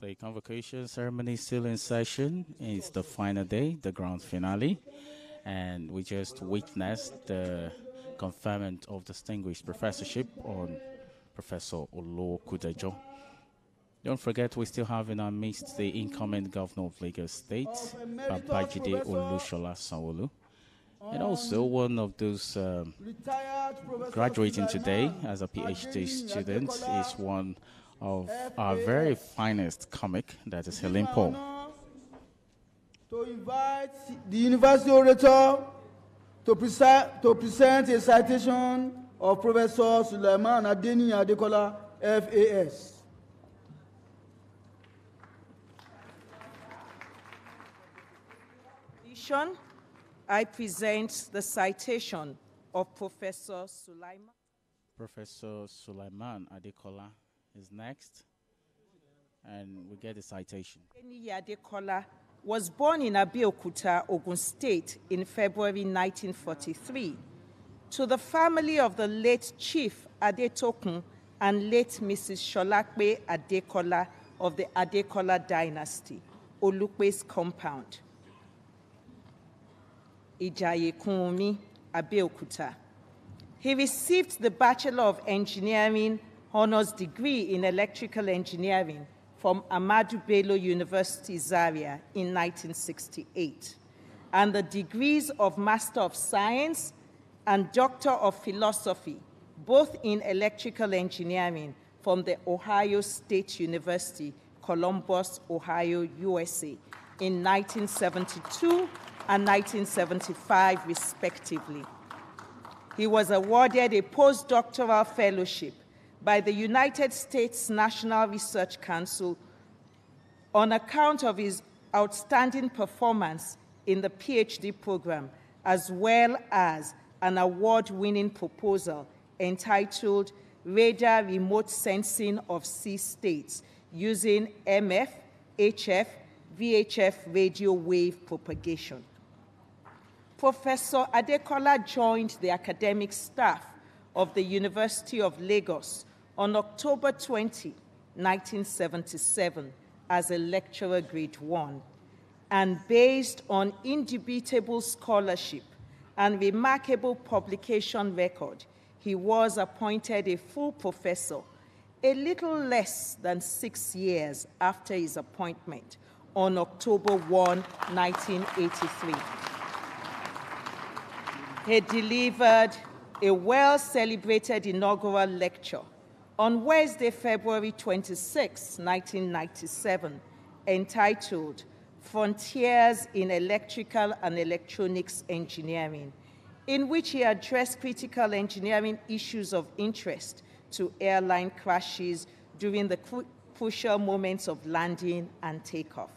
The convocation ceremony still in session. It's the final day, the grand finale, and we just witnessed the conferment of distinguished professorship on Professor Olowokudejo. Don't forget, we still have in our midst the incoming governor of Lagos State, Babajide Olushola Sanwo-Olu, and also one of those graduating today as a PhD student is one of our very finest comic, that is Helen Paul. To invite the University Orator to present a citation of Professor Sulaiman Adeni Adekola, FAS. I present the citation of Professor Sulaiman. Professor Sulaiman Adekola is next, and we get the citation. Adekola was born in Abeokuta, Ogun State in February 1943 to the family of the late Chief Adetokun and late Mrs. Sholakbe Adekola of the Adekola dynasty, Olukbe's compound, Ijayekunmi, Abeokuta. He received the Bachelor of Engineering Honours degree in Electrical Engineering from Ahmadu Bello University, Zaria in 1968, and the degrees of Master of Science and Doctor of Philosophy, both in Electrical Engineering, from the Ohio State University, Columbus, Ohio, USA, in 1972 and 1975, respectively. He was awarded a postdoctoral fellowship by the United States National Research Council on account of his outstanding performance in the PhD program, as well as an award-winning proposal entitled Radar Remote Sensing of Sea States using MF, HF, VHF radio wave propagation. Professor Adekola joined the academic staff of the University of Lagos on October 20, 1977, as a lecturer grade 1, and based on indubitable scholarship and remarkable publication record, he was appointed a full professor a little less than 6 years after his appointment on October 1, 1983. He delivered a well-celebrated inaugural lecture on Wednesday, February 26, 1997, entitled Frontiers in Electrical and Electronics Engineering, in which he addressed critical engineering issues of interest to airline crashes during the crucial moments of landing and takeoff.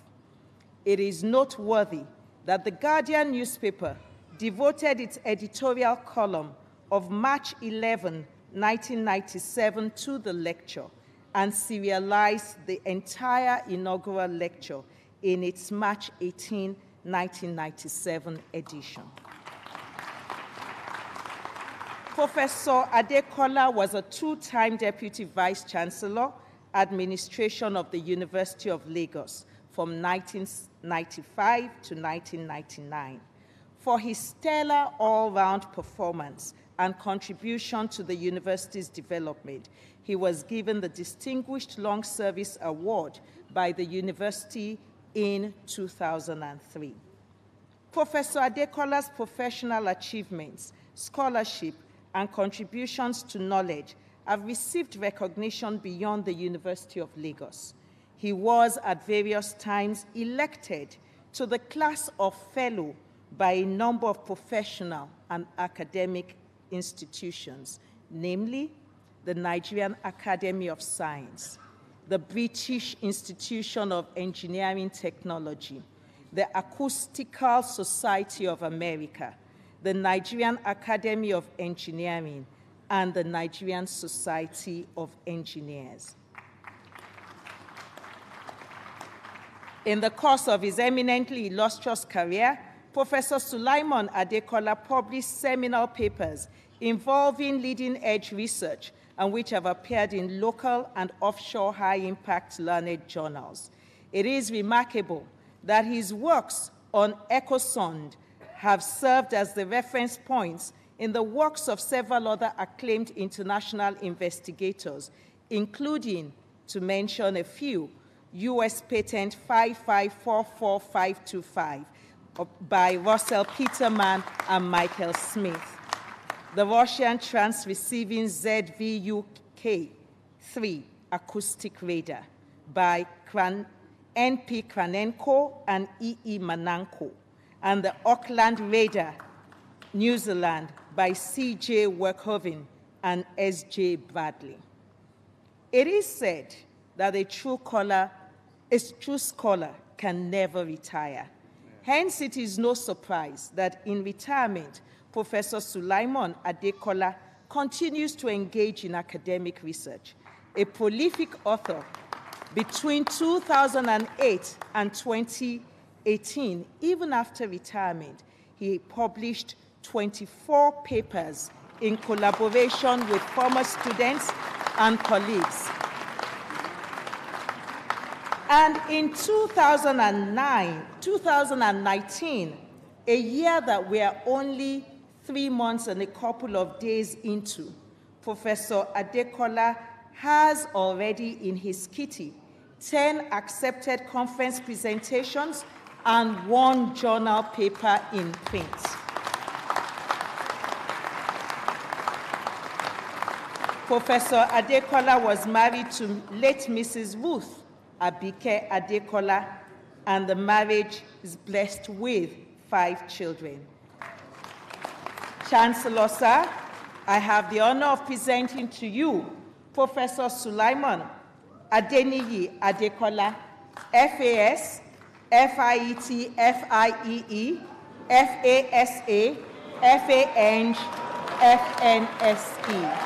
It is noteworthy that the Guardian newspaper devoted its editorial column of March 11, 1997 to the lecture and serialized the entire inaugural lecture in its March 18, 1997 edition. Professor Adekola was a two-time Deputy Vice-Chancellor, Administration of the University of Lagos from 1995 to 1999. For his stellar all-round performance and contribution to the university's development, he was given the Distinguished Long Service Award by the university in 2003. Professor Adekola's professional achievements, scholarship, and contributions to knowledge have received recognition beyond the University of Lagos. He was at various times elected to the class of fellow by a number of professional and academic institutions, namely the Nigerian Academy of Science, the British Institution of Engineering Technology, the Acoustical Society of America, the Nigerian Academy of Engineering, and the Nigerian Society of Engineers. In the course of his eminently illustrious career, Professor Sulaiman Adekola published seminal papers involving leading-edge research and which have appeared in local and offshore high-impact learned journals. It is remarkable that his works on ecosonde have served as the reference points in the works of several other acclaimed international investigators, including, to mention a few, U.S. Patent 5544525 by Russell Peterman and Michael Smith, the Russian trans-receiving ZVUK-3 acoustic radar by N.P. Kranenko and E.E. Mananko, and the Auckland radar, New Zealand, by C.J. Werkhoven and S.J. Bradley. It is said that a true scholar can never retire. Hence, it is no surprise that in retirement, Professor Sulaiman Adekola continues to engage in academic research. A prolific author, between 2008 and 2018, even after retirement, he published 24 papers in collaboration with former students and colleagues. And in 2019, a year that we are only 3 months and a couple of days into, Professor Adekola has already in his kitty 10 accepted conference presentations and 1 journal paper in print. Professor Adekola was married to late Mrs. Ruth Abike Adekola, and the marriage is blessed with 5 children. Chancellor, sir, I have the honor of presenting to you Professor Sulaiman Adeniyi Adekola, FAS, FIET, FIEE, FASA, FANG, FNSE.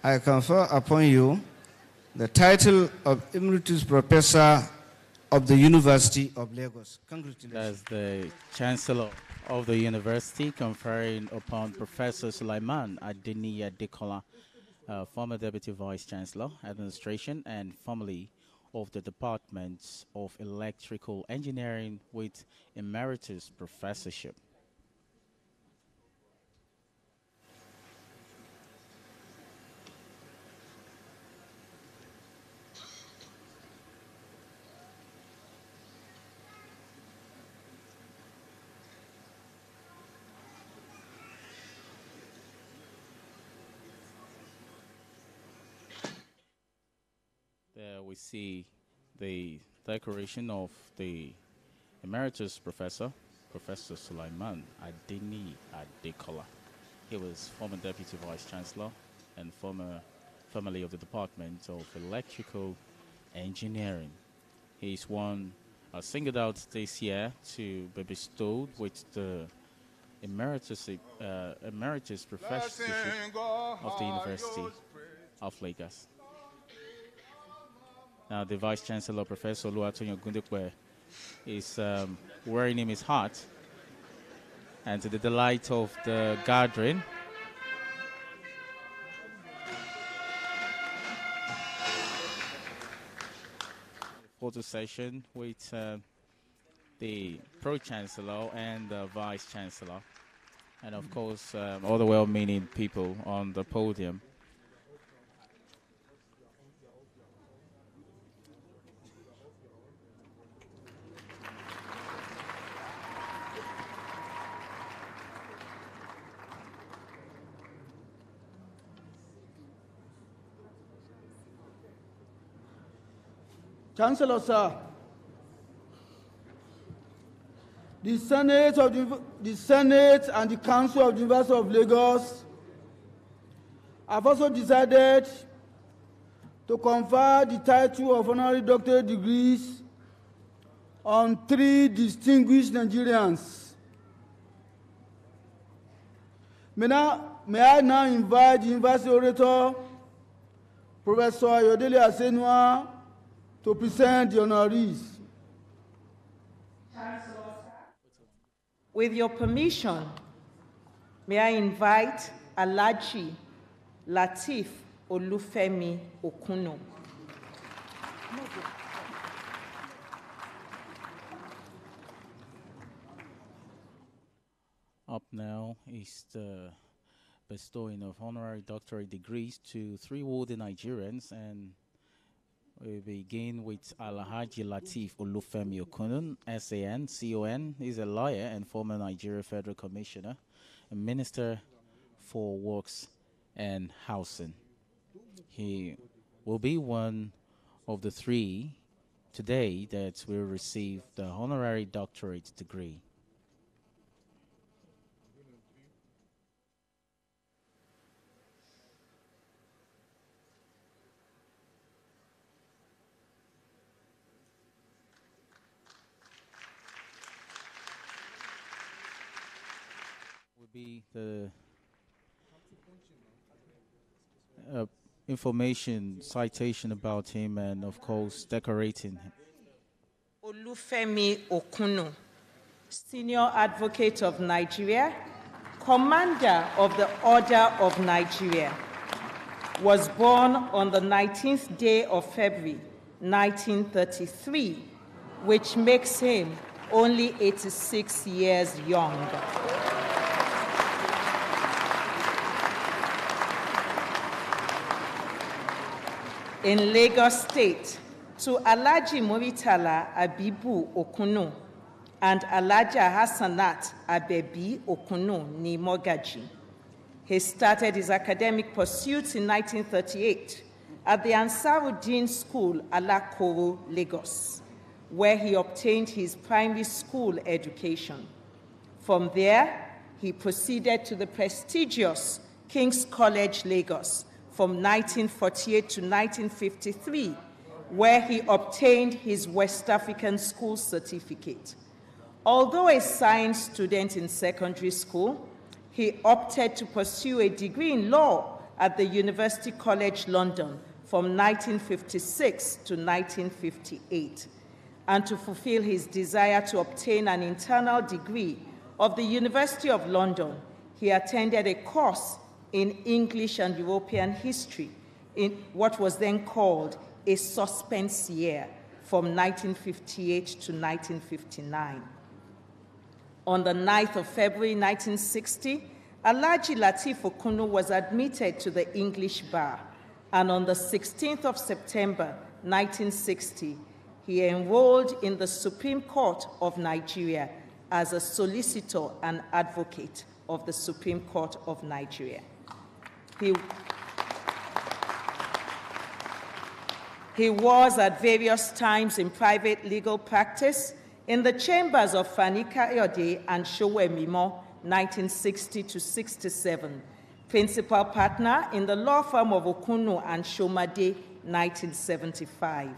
I confer upon you the title of Emeritus Professor of the University of Lagos. Congratulations. As the Chancellor of the University, conferring upon Professor Sulaiman Adeniyi Adekola, former Deputy Vice-Chancellor, Administration, and formerly of the Department of Electrical Engineering with Emeritus Professorship. There we see the decoration of the Emeritus Professor, Professor Sulaiman Adeniyi Adekola. He was former Deputy Vice-Chancellor and formerly of the Department of Electrical Engineering. He's singled out this year to be bestowed with the Emeritus Professorship of the University of Lagos. Now, the Vice-Chancellor, Professor Oluwatoyin Ogundekwe, is wearing him his hat. And to the delight of the gathering, photo session with the Pro-Chancellor and the Vice-Chancellor, and of course, all the well-meaning people on the podium. Chancellor, sir, the Senate and the Council of the University of Lagos have also decided to confer the title of honorary doctorate degrees on 3 distinguished Nigerians. May I now invite the University Orator, Professor Ayodele Asenua, to present the honorees. With your permission, may I invite Alhaji Lateef Olufemi Okuno. Up now is the bestowing of honorary doctorate degrees to 3 worthy Nigerians, and we begin with Alhaji Lateef Olufemi Okuno, SAN, CON. He's a lawyer and former Nigeria Federal Commissioner, a Minister for Works and Housing. He will be one of the 3 today that will receive the honorary doctorate degree. Be the information, citation about him, and of course decorating him. Olufemi Okuno, Senior Advocate of Nigeria, Commander of the Order of Nigeria, was born on the 19th day of February 1933, which makes him only 86 years young. In Lagos State, to Alhaji Muritala Abibu Okunu and Alhaja Hassanat Abebi Okunu ni Mogaji. He started his academic pursuits in 1938 at the Ansaruddin School, Alakoro, Lagos, where he obtained his primary school education. From there, he proceeded to the prestigious King's College, Lagos, from 1948 to 1953, where he obtained his West African School Certificate. Although a science student in secondary school, he opted to pursue a degree in law at the University College London from 1956 to 1958, and to fulfill his desire to obtain an internal degree of the University of London, he attended a course in English and European history in what was then called a suspense year from 1958 to 1959. On the 9th of February 1960, Alhaji Lateef Okunu was admitted to the English bar, and on the 16th of September 1960, he enrolled in the Supreme Court of Nigeria as a solicitor and advocate of the Supreme Court of Nigeria. He was at various times in private legal practice in the chambers of Fani Kayode and Sowemimo, 1960 to 67, principal partner in the law firm of Okunu and Shomade, 1975.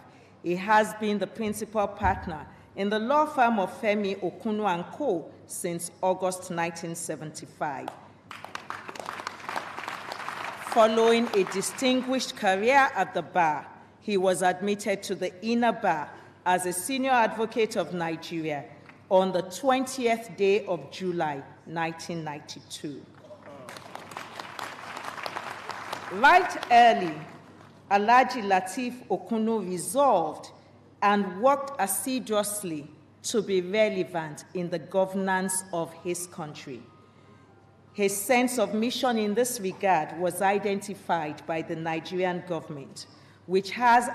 He has been the principal partner in the law firm of Femi Okunu and Co. since August 1975. Following a distinguished career at the bar, he was admitted to the inner bar as a senior advocate of Nigeria on the 20th day of July, 1992. Right early, Alhaji Lateef Okunu resolved and worked assiduously to be relevant in the governance of his country. His sense of mission in this regard was identified by the Nigerian government, which has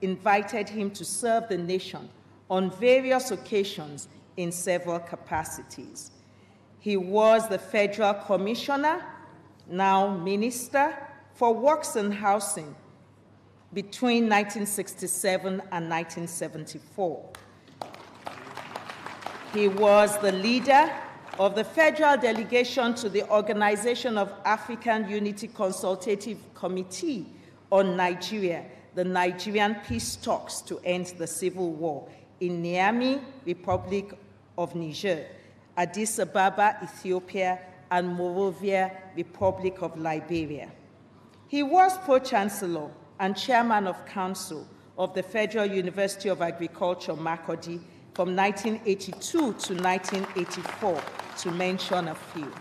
invited him to serve the nation on various occasions in several capacities. He was the Federal Commissioner, now Minister, for Works and Housing between 1967 and 1974. He was the leader of the Federal Delegation to the Organization of African Unity Consultative Committee on Nigeria, the Nigerian peace talks to end the civil war in Niamey, Republic of Niger, Addis Ababa, Ethiopia, and Monrovia, Republic of Liberia. He was Pro-Chancellor and Chairman of Council of the Federal University of Agriculture, Makurdi, from 1982 to 1984, to mention a few.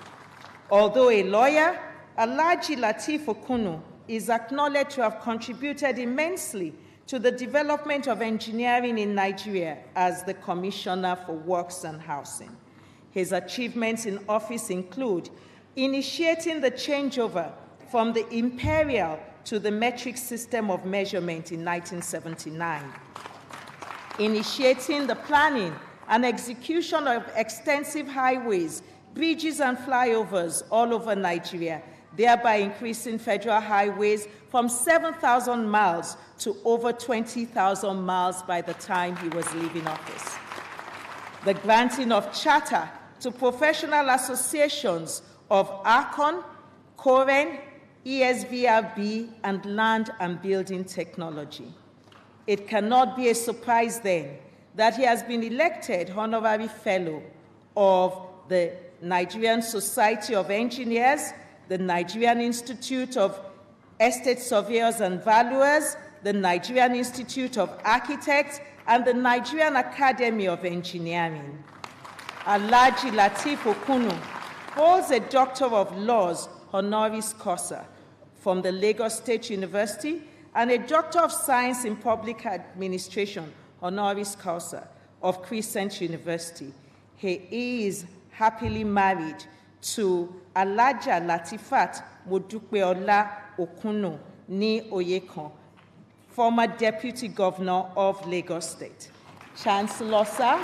Although a lawyer, Alhaji Lateef Okunu is acknowledged to have contributed immensely to the development of engineering in Nigeria as the Commissioner for Works and Housing. His achievements in office include initiating the changeover from the imperial to the metric system of measurement in 1979, initiating the planning and execution of extensive highways, bridges, and flyovers all over Nigeria, thereby increasing federal highways from 7,000 miles to over 20,000 miles by the time he was leaving office. The granting of charter to professional associations of ARCON, COREN, ESVRB, and Land and Building Technology. It cannot be a surprise then that he has been elected Honorary Fellow of the Nigerian Society of Engineers, the Nigerian Institute of Estate Surveyors and Valuers, the Nigerian Institute of Architects, and the Nigerian Academy of Engineering. Alhaji Lateef Okunu holds a Doctor of Laws honoris causa from the Lagos State University and a Doctor of Science in Public Administration honoris causa of Crescent University. He is happily married to Alhaja Latifat Modukpeola Okunu ni Oyekan former Deputy Governor of Lagos State. Chancellor, sir,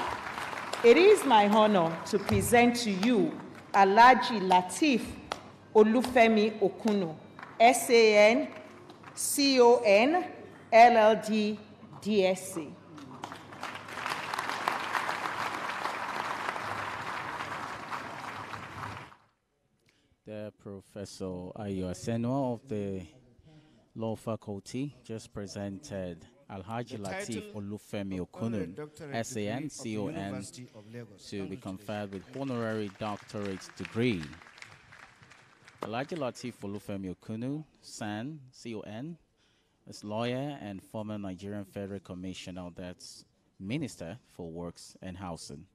it is my honor to present to you Alhaji Lateef Olufemi Okunu, SAN, CON, LLD, DSC. The Professor Ayo Asenwa of the Law Faculty just presented Alhaji Lateef Olufemi Okunu, SAN, CON, to be conferred with honorary doctorate degree. Alhaji Lateef Olufemi Okunu, SAN, CON, is lawyer and former Nigerian Federal Commissioner, that's Minister for Works and Housing.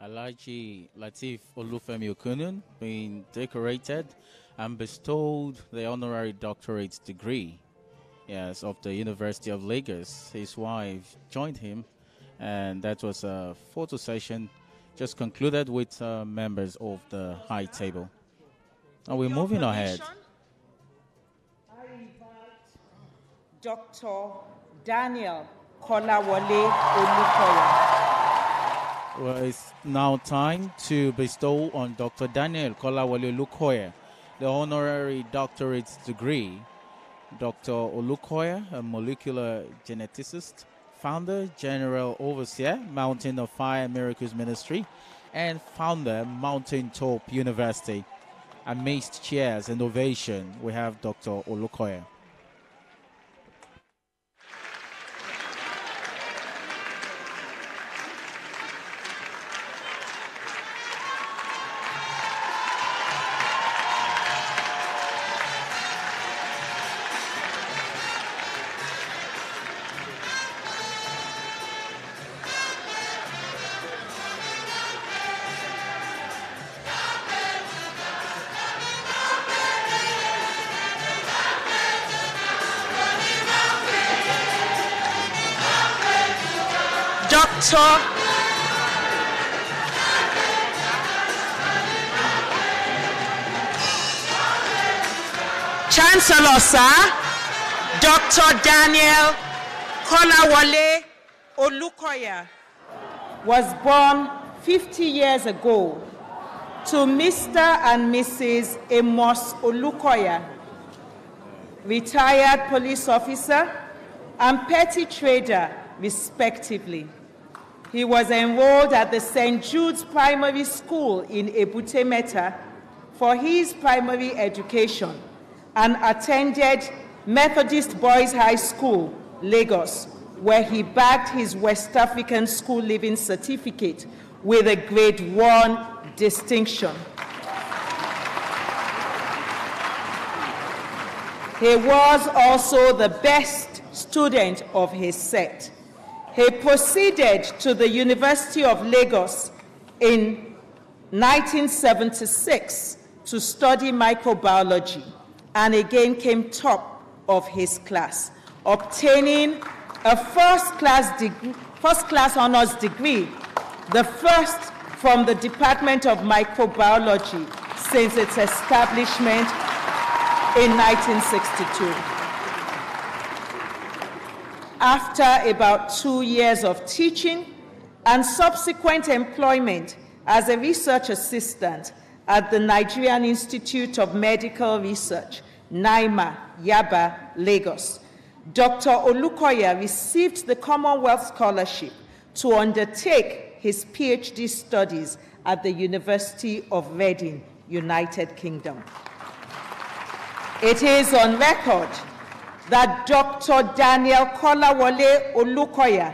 Alhaji Lateef Olufemi Okunu being decorated and bestowed the honorary doctorate degree, yes, of the University of Lagos. His wife joined him, and that was a photo session just concluded with members of the high table. Now we're moving ahead. I invite Dr. Daniel Kolawole Olukoya. Well, it's now time to bestow on Dr. Daniel Kolawole Olukoya the honorary doctorate degree. Dr. Olukoya, a molecular geneticist, founder, general overseer, Mountain of Fire Miracles Ministry, and founder, Mountain Top University. Amidst cheers and ovation, we have Dr. Olukoya. Chancellor, sir, Dr. Daniel Kolawole Olukoya was born 50 years ago to Mr. and Mrs. Amos Olukoya, retired police officer and petty trader, respectively. He was enrolled at the St. Jude's Primary School in Ebute Metta for his primary education and attended Methodist Boys High School, Lagos, where he bagged his West African School Living Certificate with a Grade 1 distinction. He was also the best student of his set. He proceeded to the University of Lagos in 1976 to study microbiology and again came top of his class, obtaining a first-class honors degree, the first from the Department of Microbiology since its establishment in 1962. After about 2 years of teaching and subsequent employment as a research assistant at the Nigerian Institute of Medical Research, NIMA, Yaba, Lagos, Dr. Olukoya received the Commonwealth Scholarship to undertake his PhD studies at the University of Reading, United Kingdom. It is on record that Dr. Daniel Kolawole Olukoya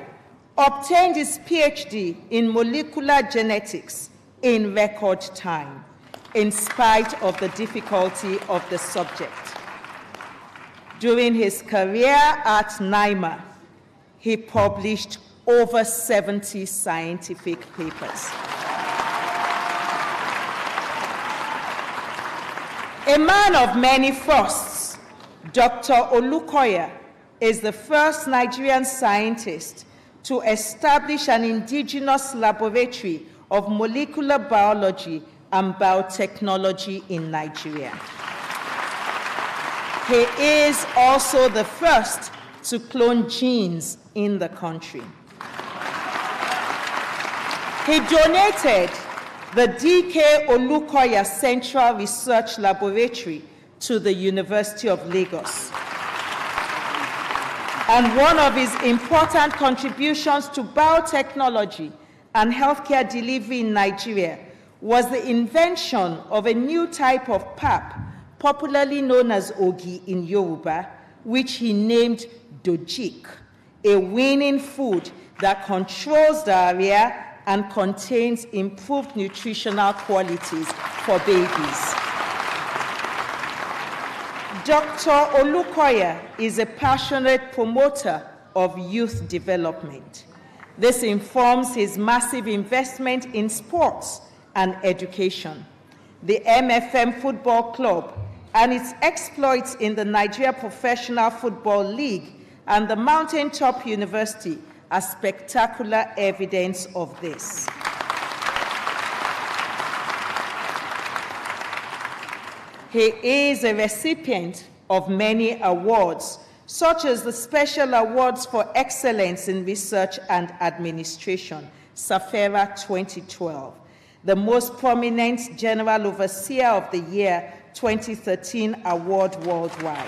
obtained his PhD in molecular genetics in record time, in spite of the difficulty of the subject. During his career at NIMA, he published over 70 scientific papers. A man of many firsts, Dr. Olukoya is the first Nigerian scientist to establish an indigenous laboratory of molecular biology and biotechnology in Nigeria. He is also the first to clone genes in the country. He donated the D.K. Olukoya Central Research Laboratory to the University of Lagos. And one of his important contributions to biotechnology and healthcare delivery in Nigeria was the invention of a new type of pap, popularly known as ogi in Yoruba, which he named dojik, a winning food that controls diarrhea and contains improved nutritional qualities for babies. Dr. Olukoya is a passionate promoter of youth development. This informs his massive investment in sports and education. The MFM Football Club and its exploits in the Nigeria Professional Football League and the Mountaintop University are spectacular evidence of this. He is a recipient of many awards, such as the Special Awards for Excellence in Research and Administration, SAFERA 2012, the Most Prominent General Overseer of the Year 2013 award worldwide,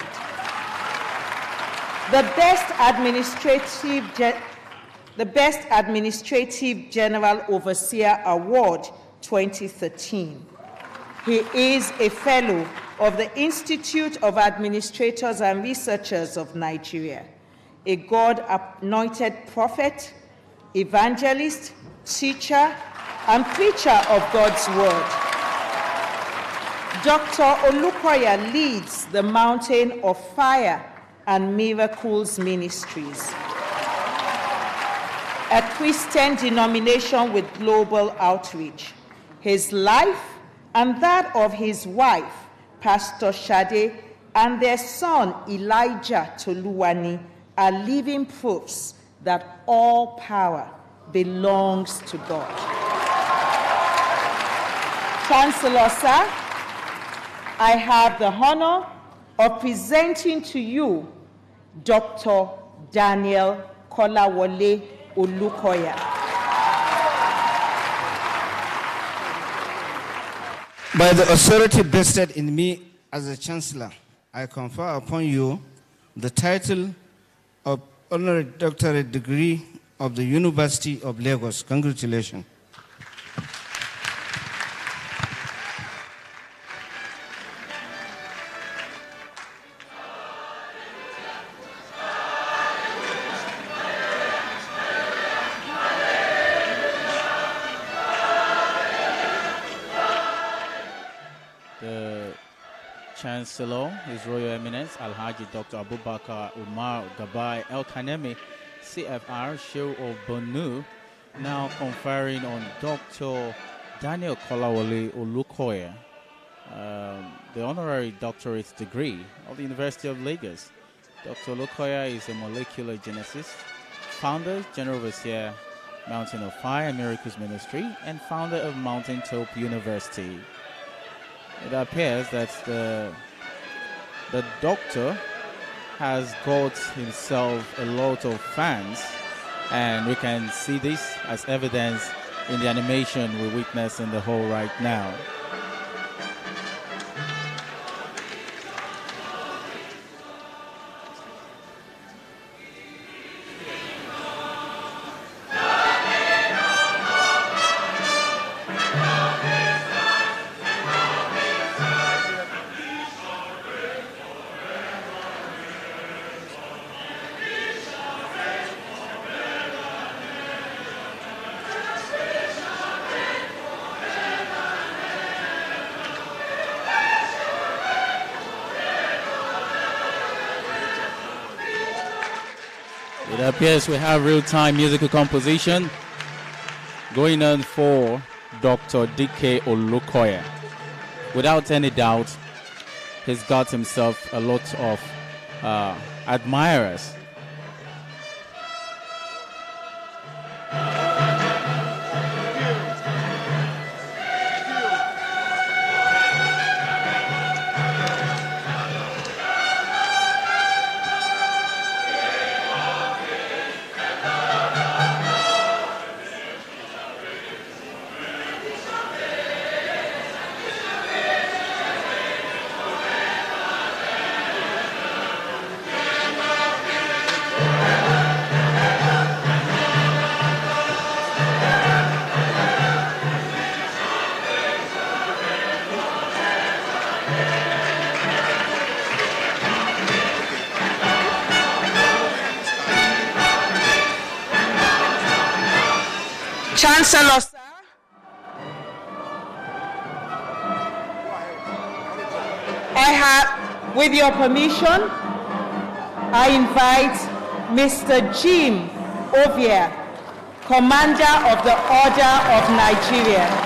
the Best Administrative General Overseer Award 2013. He is a fellow of the Institute of Administrators and Researchers of Nigeria, a God-anointed prophet, evangelist, teacher, and preacher of God's word. Dr. Olukoya leads the Mountain of Fire and Miracles Ministries, a Christian denomination with global outreach. His life and that of his wife, Pastor Shade, and their son, Elijah Toluwani, are living proofs that all power belongs to God. Chancellor, sir, I have the honor of presenting to you Dr. Daniel Kolawole Olukoya. By the authority vested in me as a Chancellor, I confer upon you the title of Honorary Doctorate Degree of the University of Lagos. Congratulations. Chancellor, His Royal Eminence Alhaji Dr. Abubakar Umar Gabai El Kanemi, CFR, Shehu of Bonu, now conferring on Dr. Daniel Kolawole Olukoya the honorary doctorate degree of the University of Lagos. Dr. Olukoya is a molecular geneticist, founder, general overseer, Mountain of Fire and Miracles Ministry, and founder of Mountain Top University. It appears that the doctor has got himself a lot of fans, and we can see this as evidence in the animation we witness in the hall right now. It appears we have real-time musical composition going on for Dr. D.K. Olukoya. Without any doubt, he's got himself a lot of admirers. Chancellor, sir. With your permission, I invite Mr. Jim Ovia, Commander of the Order of Nigeria.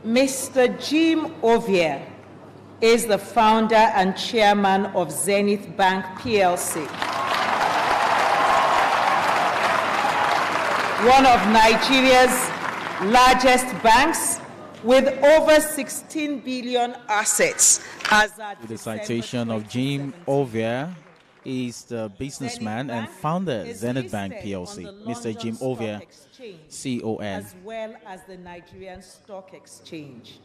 Mr. Jim Ovia is the founder and chairman of Zenith Bank PLC, one of Nigeria's largest banks with over 16 billion assets. With the citation of Jim Ovia is the businessman and founder Zenith Bank PLC, Mr. Jim Ovia, CON. As well as the Nigerian Stock Exchange.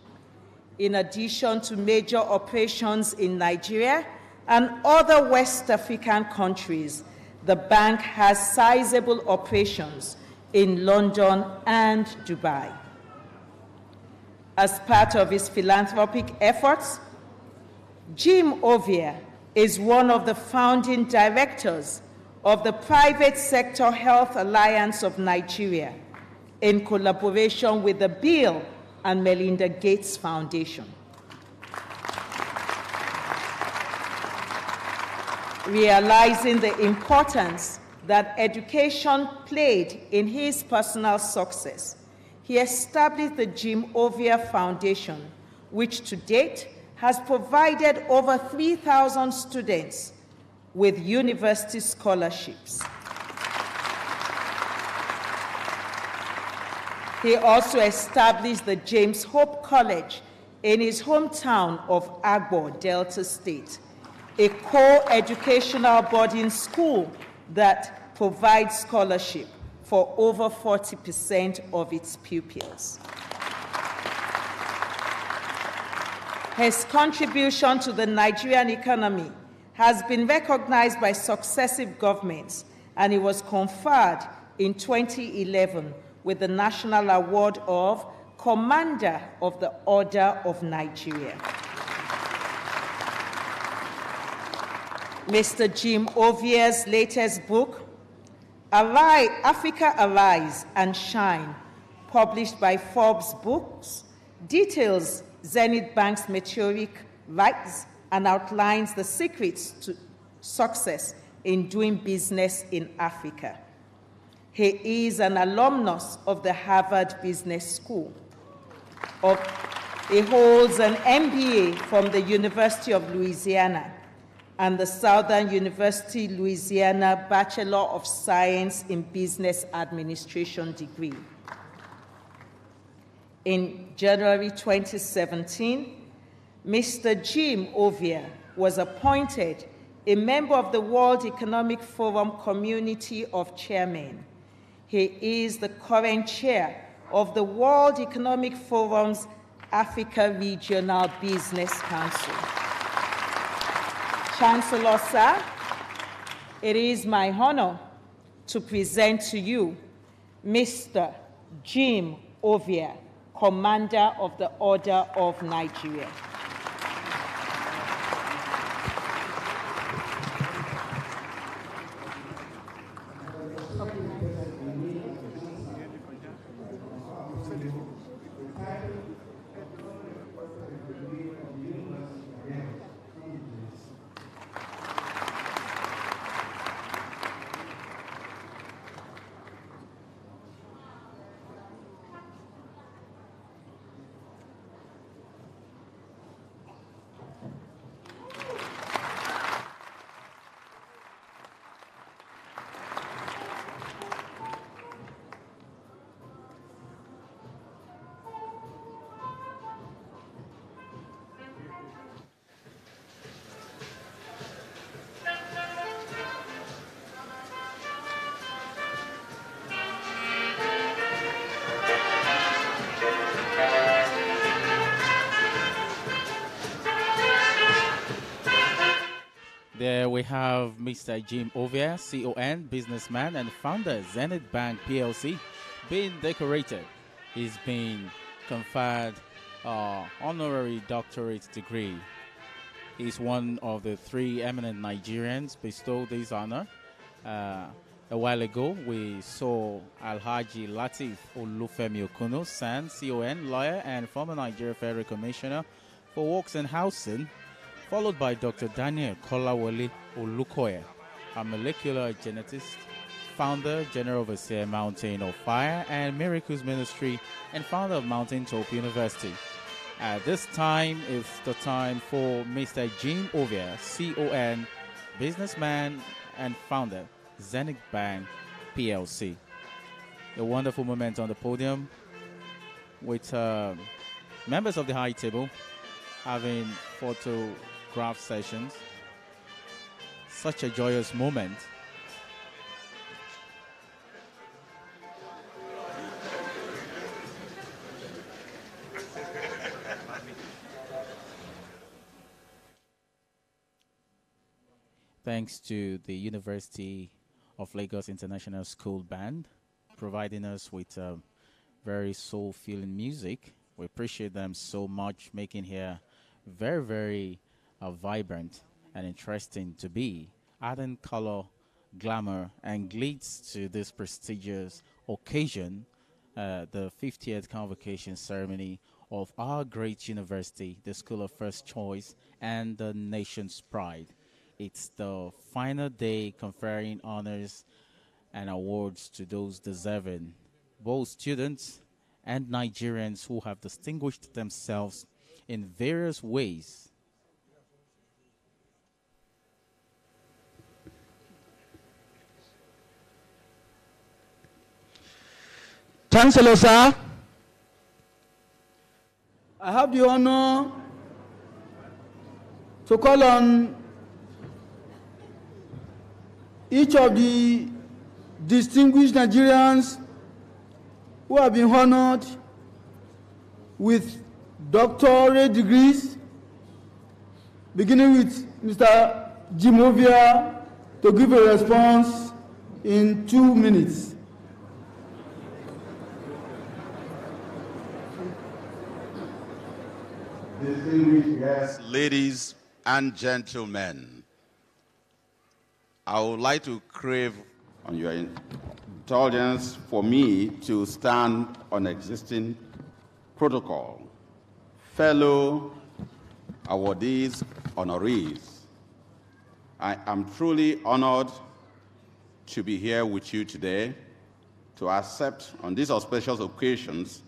In addition to major operations in Nigeria and other West African countries, the bank has sizable operations in London and Dubai. As part of his philanthropic efforts, Jim Ovia is one of the founding directors of the Private Sector Health Alliance of Nigeria in collaboration with the Bill and Melinda Gates Foundation. Realizing the importance that education played in his personal success, he established the Jim Ovia Foundation, which to date has provided over 3,000 students with university scholarships. He also established the James Hope College in his hometown of Agbo, Delta State, a co-educational boarding school that provides scholarship for over 40% of its pupils. His contribution to the Nigerian economy has been recognized by successive governments, and he was conferred in 2011 with the National Award of Commander of the Order of Nigeria. Mr. Jim Ovie's latest book, Africa Arise and Shine, published by Forbes Books, details Zenith Bank's meteoric rise and outlines the secrets to success in doing business in Africa. He is an alumnus of the Harvard Business School. He holds an MBA from the University of Louisiana and the Southern University Louisiana Bachelor of Science in Business Administration degree. In January 2017, Mr. Jim Ovie was appointed a member of the World Economic Forum Community of Chairmen. He is the current chair of the World Economic Forum's Africa Regional Business Council. Chancellor, sir, it is my honor to present to you Mr. Jim Ovie, Commander of the Order of Nigeria. There we have Mr. Jim Ovie, CON, businessman and founder, Zenith Bank PLC, being decorated. He's been conferred honorary doctorate degree. He's one of the 3 eminent Nigerians bestowed this honor. A while ago, we saw Alhaji Latif Olufemi Okuno, SAN, CON, lawyer and former Nigeria Federal Commissioner for Works and Housing, followed by Dr. Daniel Kolawole Olukoya, a molecular geneticist, founder, General Overseer, Mountain of Fire and Miracles Ministry, and founder of Mountain Top University. At this time is the time for Mr. Jim Ovie, CON, businessman and founder, Zenith Bank PLC. A wonderful moment on the podium with members of the high table having photograph sessions. Such a joyous moment. Thanks to the University of Lagos International School Band providing us with very soul-filling music. We appreciate them so much, making here very, very vibrant and interesting to be, adding color, glamour, and glitz to this prestigious occasion, the 50th Convocation ceremony of our great university, the School of First Choice and the nation's pride. It's the final day conferring honors and awards to those deserving, both students and Nigerians who have distinguished themselves in various ways. Chancellor, sir, I have the honor to call on each of the distinguished Nigerians who have been honored with doctorate degrees, beginning with Mr. Jimovia to give a response in 2 minutes. Distinguished guests, ladies and gentlemen, I would like to crave on your indulgence for me to stand on existing protocol. Fellow awardees, honorees, I am truly honored to be here with you today to accept on these auspicious occasions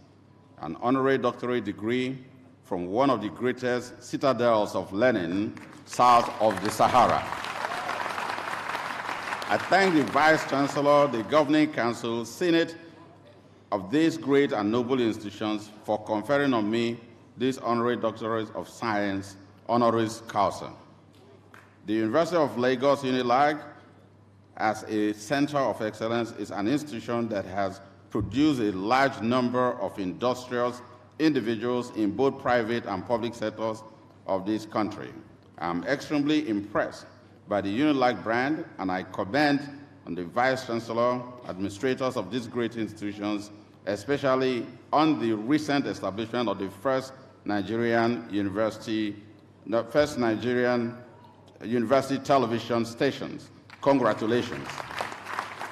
an honorary doctorate degree from one of the greatest citadels of learning south of the Sahara. I thank the Vice-Chancellor, the Governing Council, Senate of these great and noble institutions for conferring on me this honorary doctorate of science honoris causa. The University of Lagos, UNILAG, as a center of excellence, is an institution that has produced a large number of industrious individuals in both private and public sectors of this country. I'm extremely impressed by the UNILAG brand, and I commend on the Vice-Chancellor, administrators of these great institutions, especially on the recent establishment of the first Nigerian university television stations. Congratulations.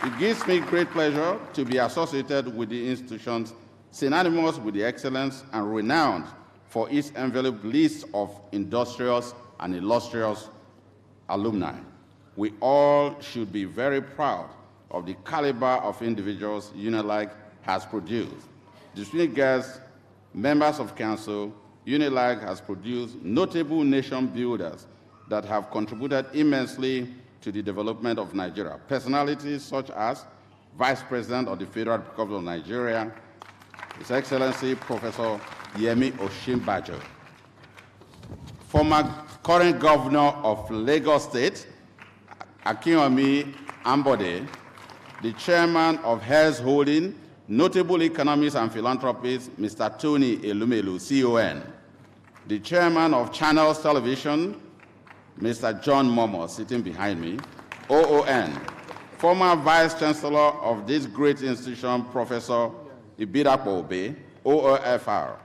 It gives me great pleasure to be associated with the institutions synonymous with the excellence and renowned for its enveloped list of industrious and illustrious alumni. We all should be very proud of the caliber of individuals UNILAG has produced. Distinguished guests, members of council, UNILAG has produced notable nation builders that have contributed immensely to the development of Nigeria. Personalities such as Vice President of the Federal Republic of Nigeria, His Excellency Professor Yemi Osinbajo, former current governor of Lagos State, Akinwumi Ambode, the chairman of Hairs Holding, notable economist and philanthropist, Mr. Tony Elumelu, CON, the chairman of Channels Television, Mr. John Momo, sitting behind me, OON, former Vice-Chancellor of this great institution, Professor Ibidapo Obe, OOFR,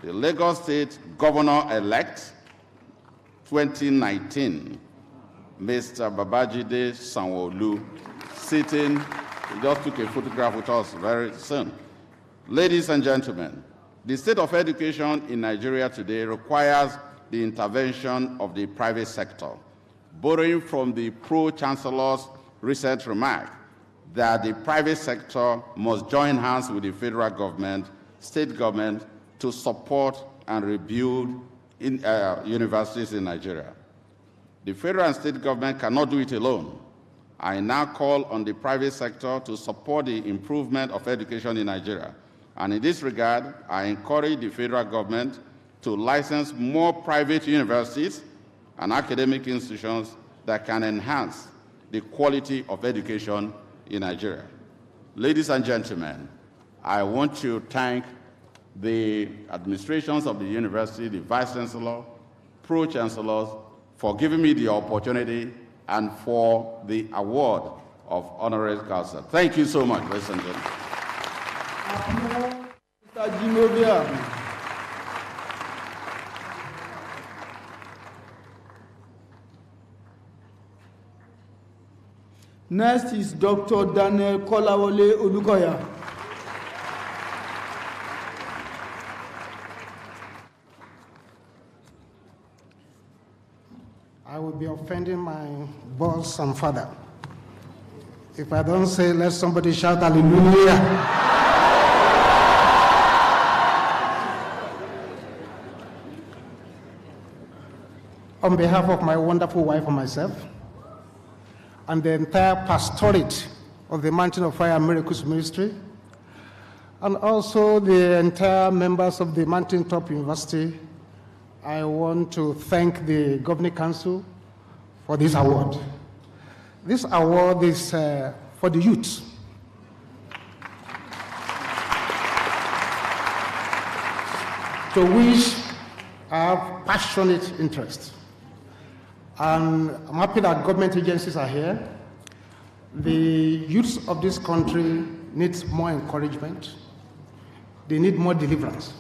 the Lagos State Governor-elect 2019, Mr. Babajide Sanwo-Olu, sitting, he just took a photograph with us very soon. Ladies and gentlemen, the state of education in Nigeria today requires the intervention of the private sector, borrowing from the Pro-Chancellor's recent remark that the private sector must join hands with the federal government, state government, to support and rebuild universities in Nigeria. The federal and state government cannot do it alone. I now call on the private sector to support the improvement of education in Nigeria. And in this regard, I encourage the federal government to license more private universities and academic institutions that can enhance the quality of education in Nigeria. Ladies and gentlemen, I want to thank the administrations of the university, the Vice-Chancellor, Pro-Chancellors, for giving me the opportunity and for the award of honoris causa. Thank you so much, ladies and gentlemen. Mr. Jimovia. Next is Dr. Daniel Kolawole Olukoya. I will be offending my boss and father if I don't say, let somebody shout hallelujah. On behalf of my wonderful wife and myself, and the entire pastorate of the Mountain of Fire and Miracles Ministry, and also the entire members of the Mountaintop University, I want to thank the Governing Council for this award. This award is for the youth. To which I have passionate interest. And I'm happy that government agencies are here. The youths of this country need more encouragement. They need more deliverance.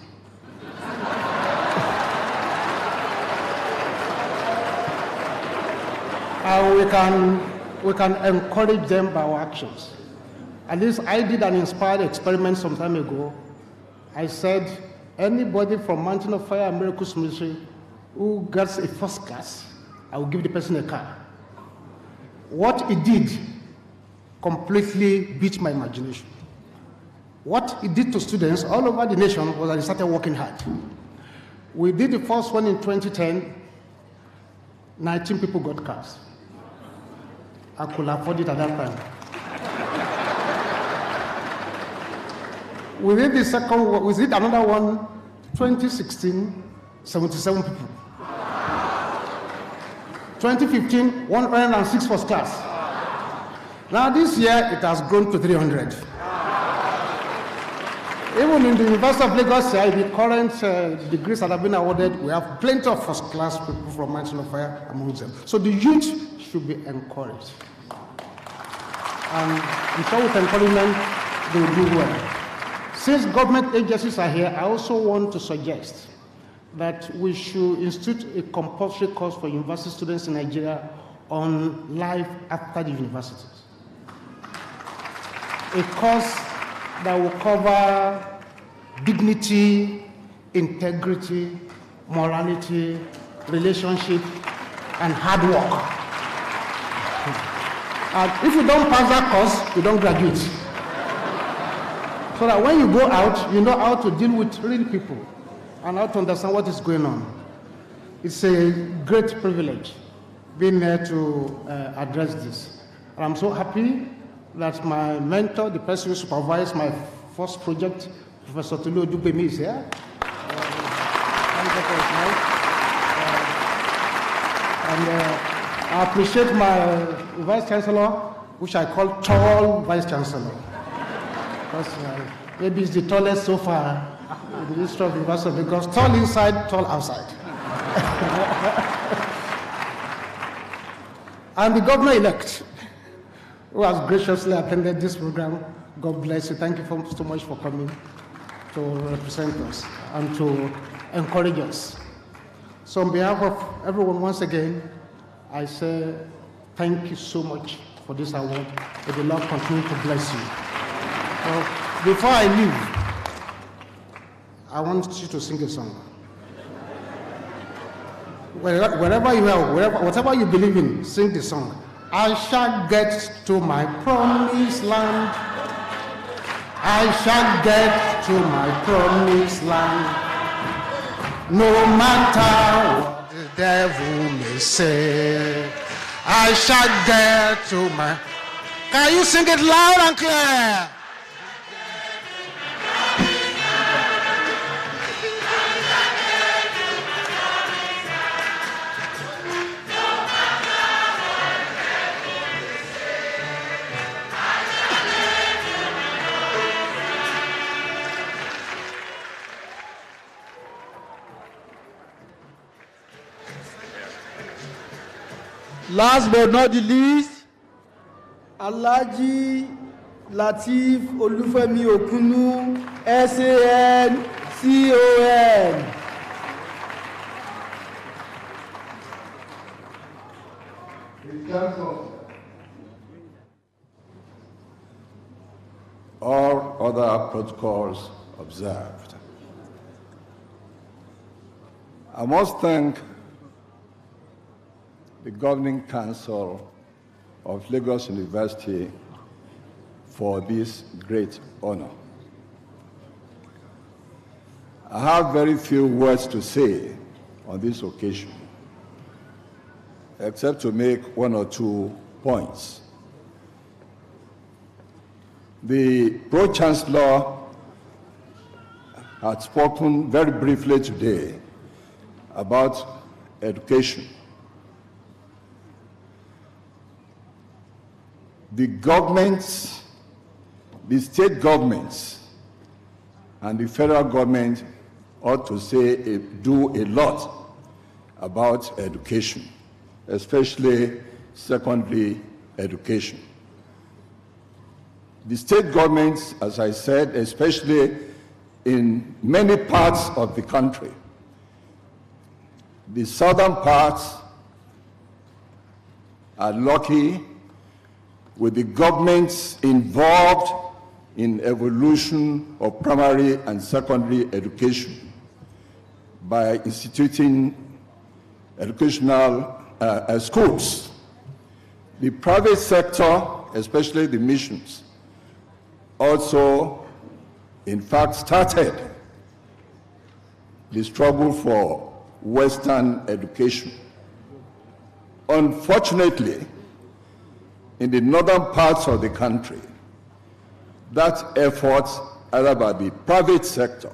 We can encourage them by our actions. At least I did an inspired experiment some time ago. I said, anybody from Mountain of Fire and Miracles Ministry who gets a first class, I will give the person a car. What it did completely beat my imagination. What it did to students all over the nation was that they started working hard. We did the first one in 2010, 19 people got cars. I could afford it at that time. We did the second one, we did another one, 2016, 77 people. 2015, 106 first class. Now this year, it has grown to 300. Even in the University of Lagos, the current degrees that have been awarded, we have plenty of first class people from Mountain of Fire amongst them. So the youth should be encouraged. And I'm sure with encouragement, they will do well. Since government agencies are here, I also want to suggest that we should institute a compulsory course for university students in Nigeria on life after the universities. A course that will cover dignity, integrity, morality, relationship, and hard work. And if you don't pass that course, you don't graduate. So that when you go out, you know how to deal with real people and how to understand what is going on. It's a great privilege being here to address this. And I'm so happy that my mentor, the person who supervised my first project, Professor Tulu Dubemi, is here. I appreciate my Vice-Chancellor, which I call tall Vice-Chancellor. Because maybe it's the tallest so far in the history of the University because tall inside, tall outside. And the governor-elect, who has graciously attended this program, God bless you. Thank you so much for coming to represent us and to encourage us. So on behalf of everyone, once again, I say thank you so much for this award. May the Lord continue to bless you. Before I leave, I want you to sing a song. Wherever you are, whatever you believe in, sing the song. I shall get to my promised land. I shall get to my promised land. No matter what the devil may say, I shall get to my... Can you sing it loud and clear? Last but not the least, Alhaji Lateef Olufemi Okunu, SAN, CON. All other protocols observed. I must thank the Governing Council of Lagos University for this great honor. I have very few words to say on this occasion, except to make one or two points. The Pro-Chancellor had spoken very briefly today about education. The governments, the state governments, and the federal government ought to do a lot about education. especially secondary education. The state governments, as I said, especially in many parts of the country, the southern parts are lucky with the governments involved in evolution of primary and secondary education by instituting educational schools. The private sector, especially the missions, also, in fact, started the struggle for Western education. Unfortunately, in the northern parts of the country, that effort, either by the private sector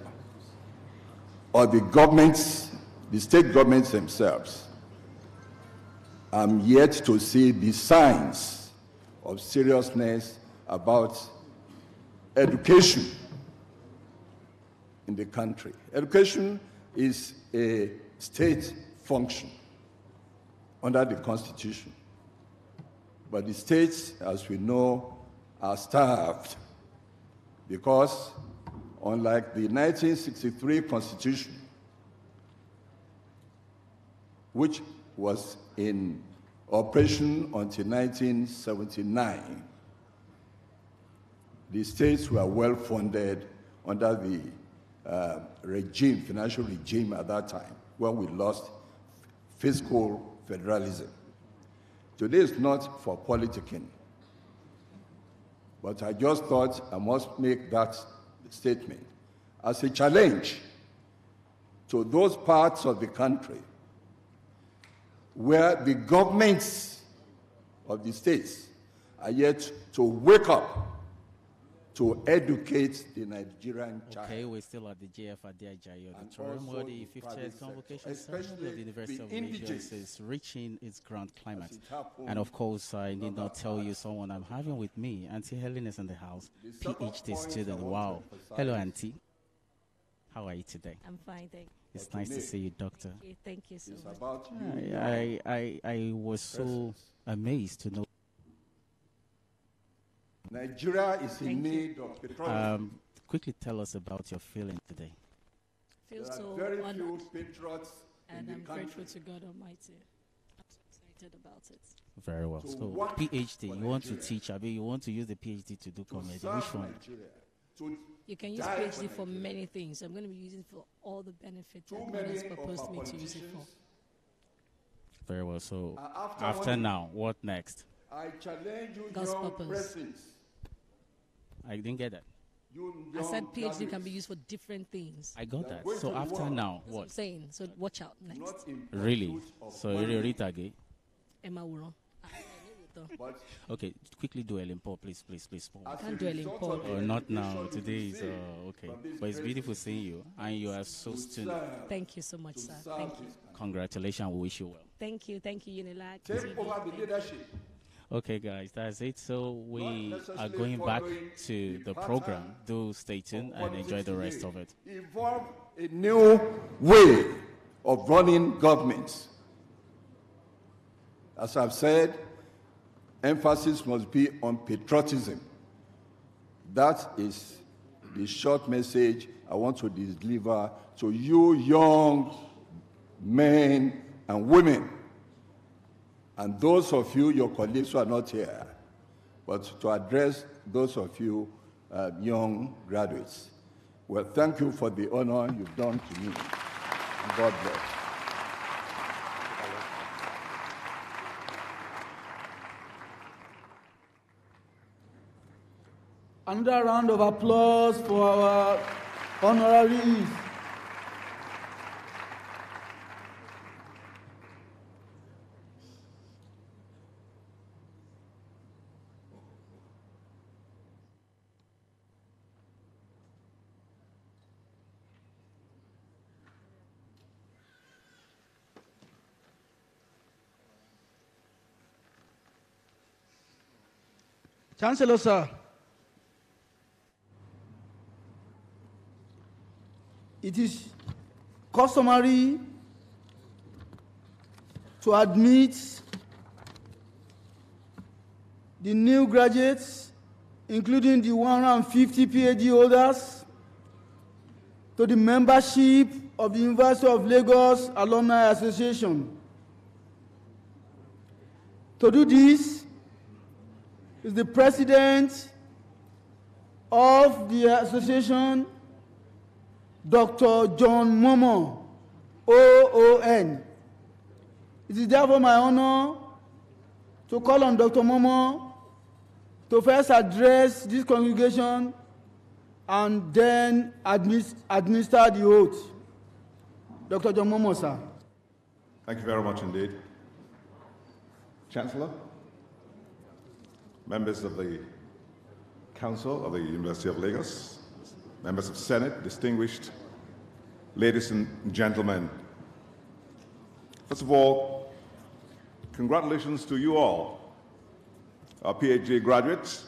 or the governments, the state governments themselves, I'm yet to see the signs of seriousness about education in the country. Education is a state function under the Constitution. But the states, as we know, are starved because, unlike the 1963 Constitution, which was in operation until 1979, the states were well funded under the financial regime at that time, when we lost fiscal federalism. Today is not for politicking, but I just thought I must make that statement as a challenge to those parts of the country where the governments of the states are yet to wake up to educate the Nigerian child. Okay, we're still at the JF Adiajayi Auditorium, where the 50th Convocation Ceremony of the University of Lagos is reaching its grand climax. And of course, I need not tell you someone I'm having with me. Auntie Helen is in the house, PhD student. Wow. Hello, Auntie. How are you today? I'm fine, thank you. It's nice to see you, Doctor. Okay, thank you so much. I was so amazed to know. Nigeria is in need of petroleum. Quickly tell us about your feeling today. Feel There so are very honored, few patriots and in I'm the country. grateful to God Almighty. I'm so excited about it. Very well. To So, work PhD, you for want to Nigeria. teach, you want to use the PhD to do comedy. serve Which one? Nigeria, to You can use die PhD for for Nigeria. many things. I'm going to be using it for all the benefits Too that God many has of proposed our me to use it for. politicians. Very well. So, After one- now, what next? I challenge you, God's young purpose. persons. I didn't get that. You I said young PhD can graduates, be used for different things. I got They are that. going So to the after war. now, That's what I'm what? saying. So watch out next. not in Really? pursuit of So money, you read again? Emma Wuron. but Okay, quickly do Ellen Paul, please. as can't a do Ellen result Paul. of the Oh, not now. education Today you is receive okay. from this But it's beautiful president, seeing you, and you are so to student. serve, Thank you so much, to sir. serve Thank you. this Congratulations. We wish you well. Thank you, UNILAG. Take TV. over the Thank you. leadership. Okay, guys, that's it. So we Not are necessarily going back following to the the pattern program. Do stay tuned and enjoy the rest of it. Evolve a new way of running governments. As I've said, emphasis must be on patriotism. That is the short message I want to deliver to you young men and women, and those of you, your colleagues who are not here, but to address those of you young graduates. Well, thank you for the honor you've done to me. And God bless. Another round of applause for our honoraries. Chancellor, sir. It is customary to admit the new graduates, including the 150 PhD holders, to the membership of the University of Lagos Alumni Association. To do this is the president of the association, Dr. John Momo, OON. It is therefore my honor to call on Dr. Momo to first address this congregation and then administer the oath. Dr. John Momo, sir. Thank you very much indeed. Chancellor, members of the Council of the University of Lagos, members of Senate, distinguished ladies and gentlemen. First of all, congratulations to you all, our PhD graduates,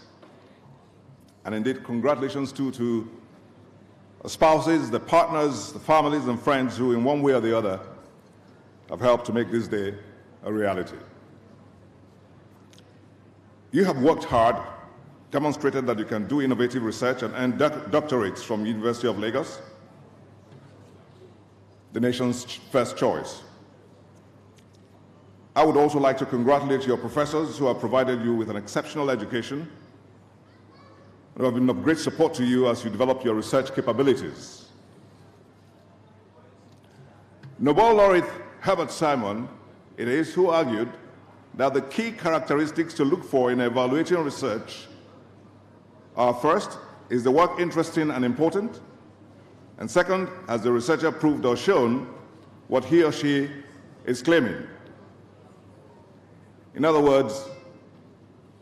and indeed congratulations to the spouses, the partners, the families and friends who in one way or the other have helped to make this day a reality. You have worked hard, demonstrated that you can do innovative research and earn doctorates from University of Lagos, the nation's first choice. I would also like to congratulate your professors who have provided you with an exceptional education and who have been of great support to you as you develop your research capabilities. Nobel laureate Herbert Simon, it is, who argued that the key characteristics to look for in evaluating research are: first, is the work interesting and important? And second, has the researcher proved or shown what he or she is claiming? In other words,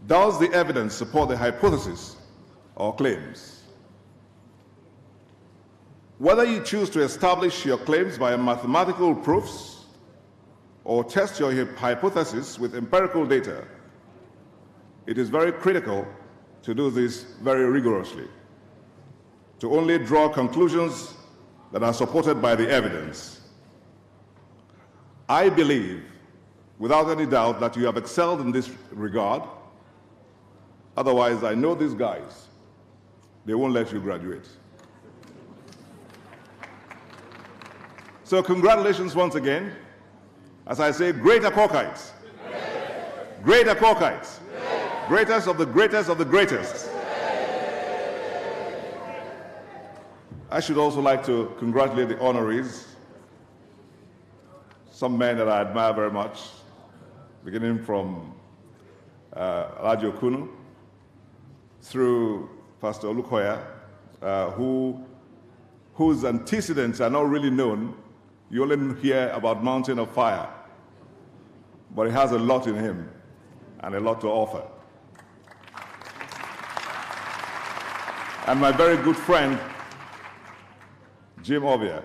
does the evidence support the hypothesis or claims? Whether you choose to establish your claims by mathematical proofs or test your hypothesis with empirical data, it is very critical to do this very rigorously, to only draw conclusions that are supported by the evidence. I believe, without any doubt, that you have excelled in this regard. Otherwise, I know these guys, they won't let you graduate. So congratulations once again. As I say, greater Corkites. Greater Corkites. Greatest of the greatest of the greatest. I should also like to congratulate the honorees, some men that I admire very much, beginning from Alaji Okunu through Pastor Olukoya, whose antecedents are not really known. You only hear about Mountain of Fire, but he has a lot in him and a lot to offer. And my very good friend, Jim Ovia,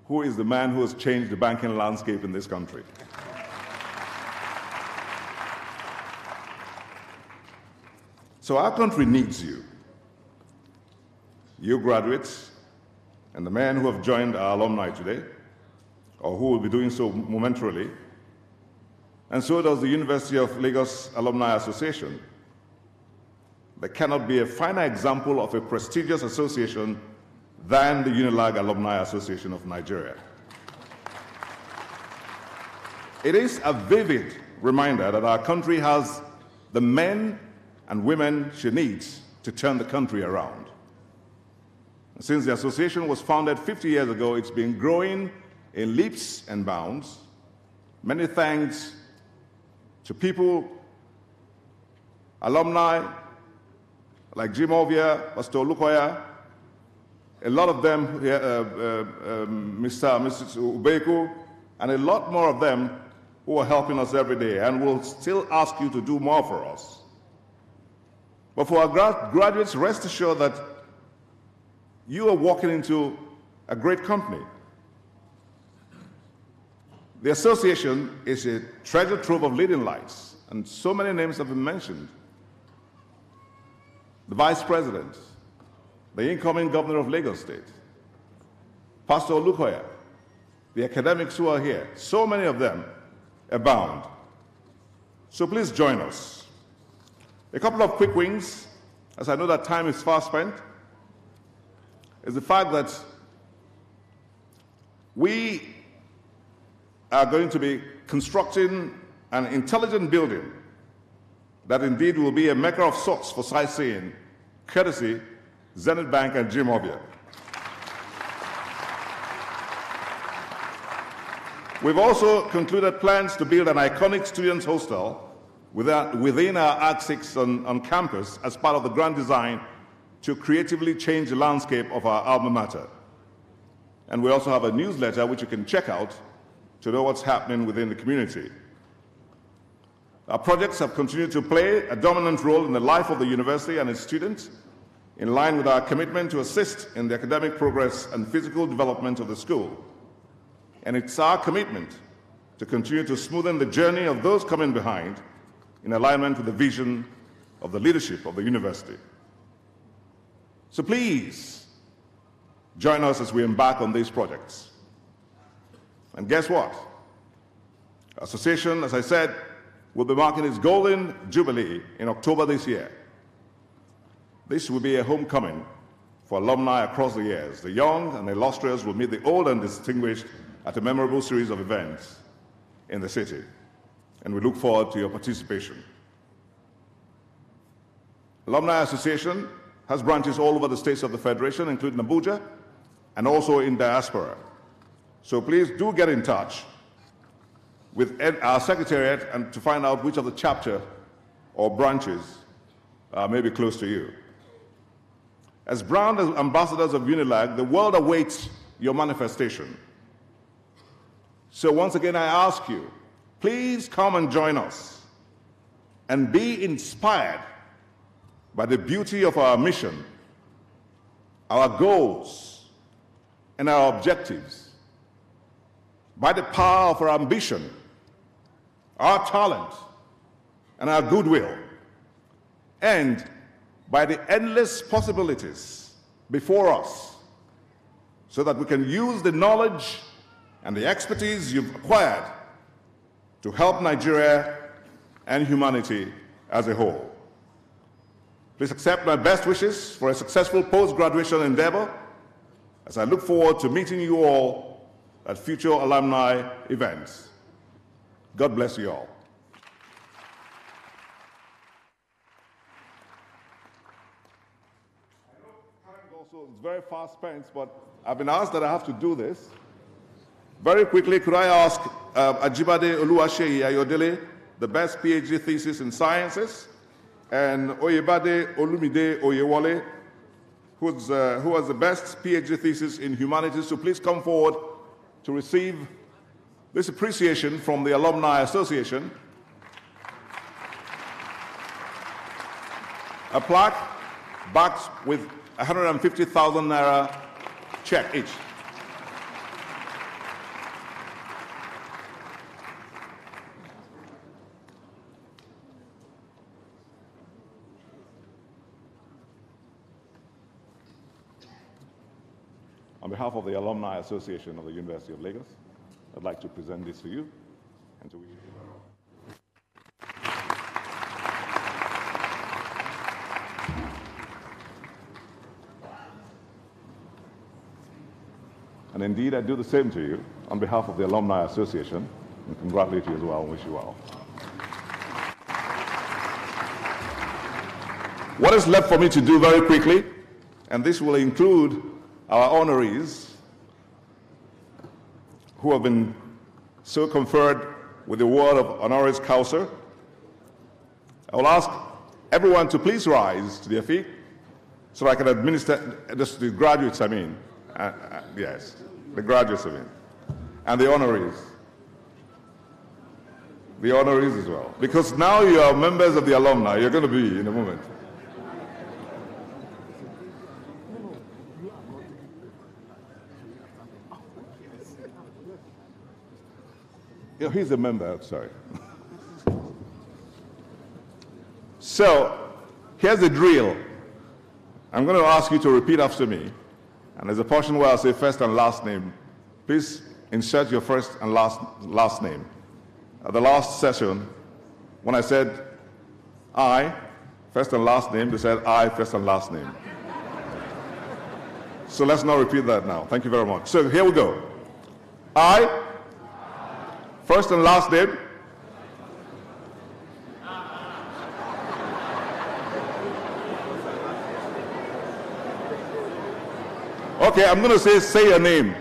who is the man who has changed the banking landscape in this country. So our country needs you. You graduates and the men who have joined our alumni today, or who will be doing so momentarily, and so does the University of Lagos Alumni Association. There cannot be a finer example of a prestigious association than the UNILAG Alumni Association of Nigeria. It is a vivid reminder that our country has the men and women she needs to turn the country around. Since the association was founded 50 years ago, it's been growing in leaps and bounds. Many thanks to people, alumni, like Jim Ovia, Pastor Olukoya, a lot of them, Mr. and Mrs. Ubeku, and a lot more of them who are helping us every day and will still ask you to do more for us. But for our graduates, rest assured that you are walking into a great company. The association is a treasure trove of leading lights, and so many names have been mentioned. The Vice President, the incoming Governor of Lagos State, Pastor Olukoya, the academics who are here. So many of them abound. So please join us. A couple of quick wins, as I know that time is fast spent, is the fact that we are going to be constructing an intelligent building that indeed will be a maker of sorts for sightseeing, courtesy Zenith Bank and Jim Obia. We've also concluded plans to build an iconic students' hostel within our Act 6 on campus as part of the grand design to creatively change the landscape of our alma mater. And we also have a newsletter which you can check out to know what's happening within the community. Our projects have continued to play a dominant role in the life of the university and its students, in line with our commitment to assist in the academic progress and physical development of the school. And it's our commitment to continue to smoothen the journey of those coming behind in alignment with the vision of the leadership of the university. So please join us as we embark on these projects. And guess what? Our association, as I said, will be marking its golden jubilee in October this year. This will be a homecoming for alumni across the years. The young and the illustrious will meet the old and distinguished at a memorable series of events in the city. And we look forward to your participation. Alumni Association has branches all over the states of the Federation, including Abuja, and also in diaspora. So please do get in touch with our secretariat and to find out which of the chapter or branches may be close to you. As brand ambassadors of UNILAG, the world awaits your manifestation. So once again, I ask you, please come and join us and be inspired by the beauty of our mission, our goals, and our objectives, by the power of our ambition, our talent, and our goodwill, and by the endless possibilities before us, so that we can use the knowledge and the expertise you've acquired to help Nigeria and humanity as a whole. Please accept my best wishes for a successful post-graduation endeavor as I look forward to meeting you all at future alumni events. God bless you all. Also, it's very fast spent, but I've been asked that I have to do this. Very quickly, could I ask Ajibade Oluwaseyi Ayodele, the best PhD thesis in sciences, and Oyebade Olumide Oyewole, who has the best PhD thesis in humanities, to please come forward to receive this appreciation from the Alumni Association. A plaque backed with 150,000 naira check each. On behalf of the Alumni Association of the University of Lagos, I'd like to present this to you and to wish you well. And indeed, I do the same to you on behalf of the Alumni Association, and congratulate you as well and wish you well. What is left for me to do very quickly, and this will include our honorees who have been so conferred with the award of honoris causa. I will ask everyone to please rise to their feet so I can administer this to the graduates, I mean. Yes, the graduates, I mean. And the honorees. The honorees as well. Because now you are members of the alumni, you're going to be in a moment. Yeah, he's a member, sorry. So, here's the drill. I'm going to ask you to repeat after me. And there's a portion where I'll say first and last name. Please insert your first and last name. At the last session, when I said I, first and last name, they said I, first and last name. So let's not repeat that now. Thank you very much. So here we go. I, first and last name. Okay, I'm going to say your name.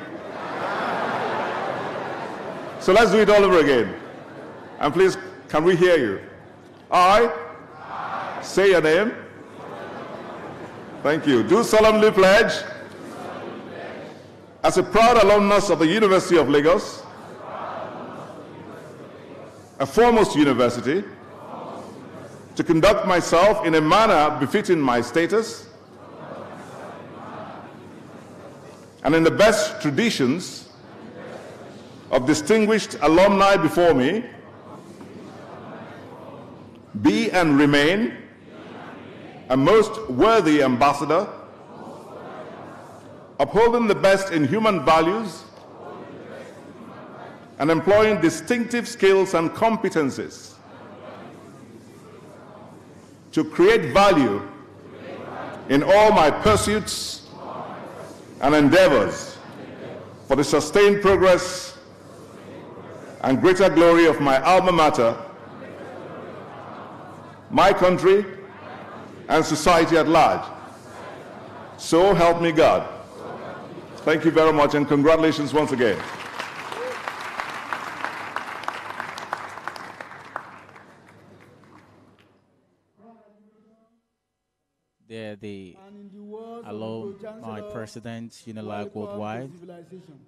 So let's do it all over again. And please, can we hear you? I, say your name. Thank you. Do solemnly pledge, as a proud alumnus of the University of Lagos, a foremost university, to conduct myself in a manner befitting my status and in the best traditions of distinguished alumni before me, be and remain a most worthy ambassador, upholding the best in human values and employing distinctive skills and competencies to create value in all my pursuits and endeavors for the sustained progress and greater glory of my alma mater, my country, and society at large. So help me God. Thank you very much, and congratulations once again. They're the Alumni President, UNILAG Worldwide,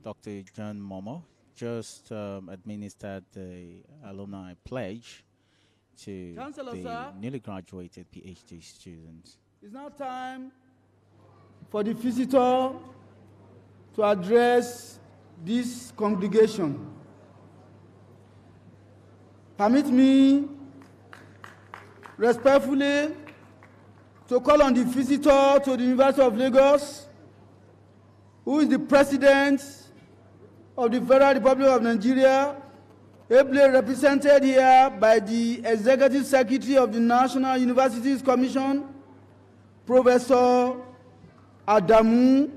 Dr. John Momo, just administered the Alumni Pledge to Chancellor, the sir, newly graduated PhD students. It's now time for the visitor to address this congregation. Permit me respectfully to call on the visitor to the University of Lagos, who is the President of the Federal Republic of Nigeria, ably represented here by the Executive Secretary of the National Universities Commission, Professor Adamu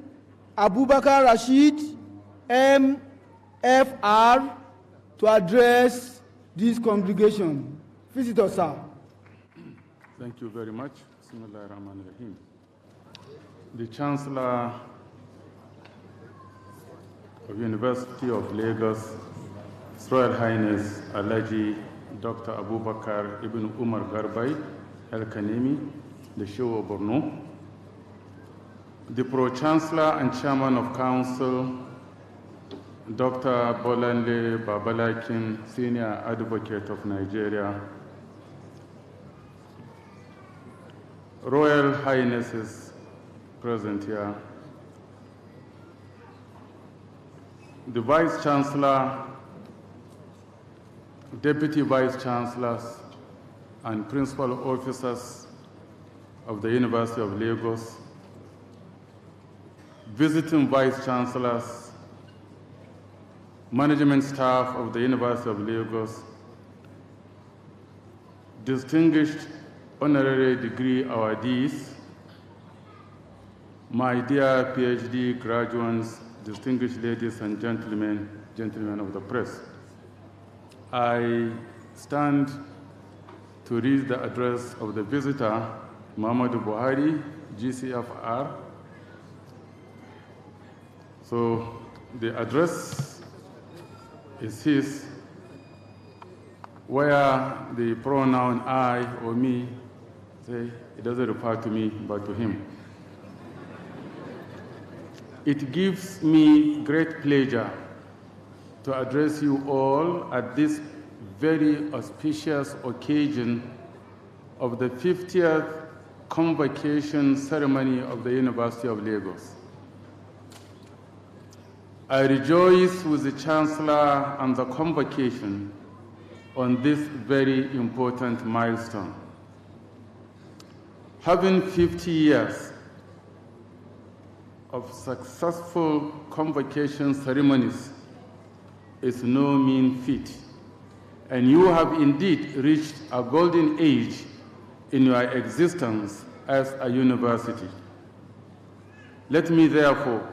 Abubakar Rashid, MFR, to address this congregation. Visitor, sir. Thank you very much. The Chancellor of University of Lagos, His Royal Highness Alhaji Dr. Abubakar Ibn Umar Garbai El-Kanemi, the Shehu of Borno, the Pro-Chancellor and Chairman of Council, Dr. Bolande Babalakin, Senior Advocate of Nigeria, Royal Highnesses present here, the Vice-Chancellor, Deputy Vice-Chancellors, and Principal Officers of the University of Lagos, visiting Vice-Chancellors, management staff of the University of Lagos, distinguished honorary degree awardees, my dear PhD graduates, distinguished ladies and gentlemen of the press. I stand to read the address of the visitor, Muhammadu Buhari, GCFR. So the address is his, where the pronoun I or me, say, it doesn't refer to me, but to him. It gives me great pleasure to address you all at this very auspicious occasion of the 50th Convocation ceremony of the University of Lagos. I rejoice with the Chancellor and the Convocation on this very important milestone. Having 50 years of successful convocation ceremonies is no mean feat, and you have indeed reached a golden age in your existence as a university. Let me therefore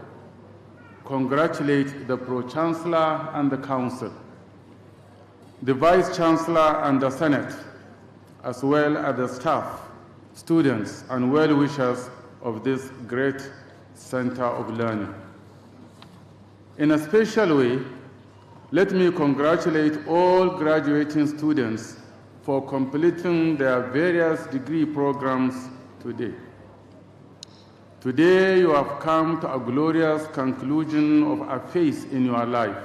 congratulate the Pro-Chancellor and the Council, the Vice-Chancellor and the Senate, as well as the staff, students, and well-wishers of this great center of learning. In a special way, let me congratulate all graduating students for completing their various degree programs today. Today, you have come to a glorious conclusion of a phase in your life.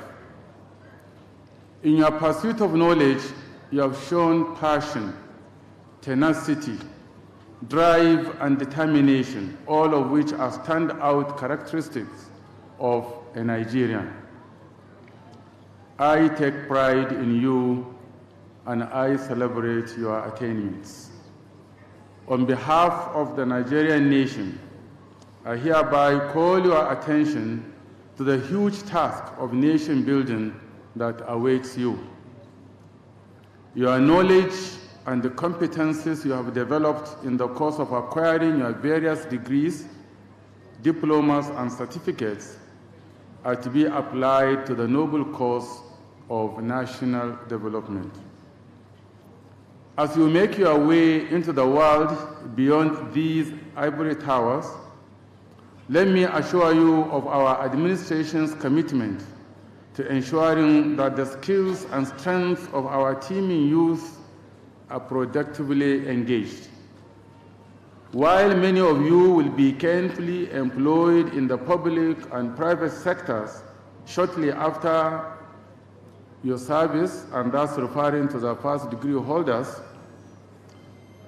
In your pursuit of knowledge, you have shown passion, tenacity, drive, and determination, all of which are standout characteristics of a Nigerian. I take pride in you, and I celebrate your attainments. On behalf of the Nigerian nation, I hereby call your attention to the huge task of nation building that awaits you. Your knowledge and the competencies you have developed in the course of acquiring your various degrees, diplomas, and certificates are to be applied to the noble cause of national development. As you make your way into the world beyond these ivory towers, let me assure you of our administration's commitment to ensuring that the skills and strength of our teeming youth are productively engaged. While many of you will be gainfully employed in the public and private sectors shortly after your service, and thus referring to the first degree holders,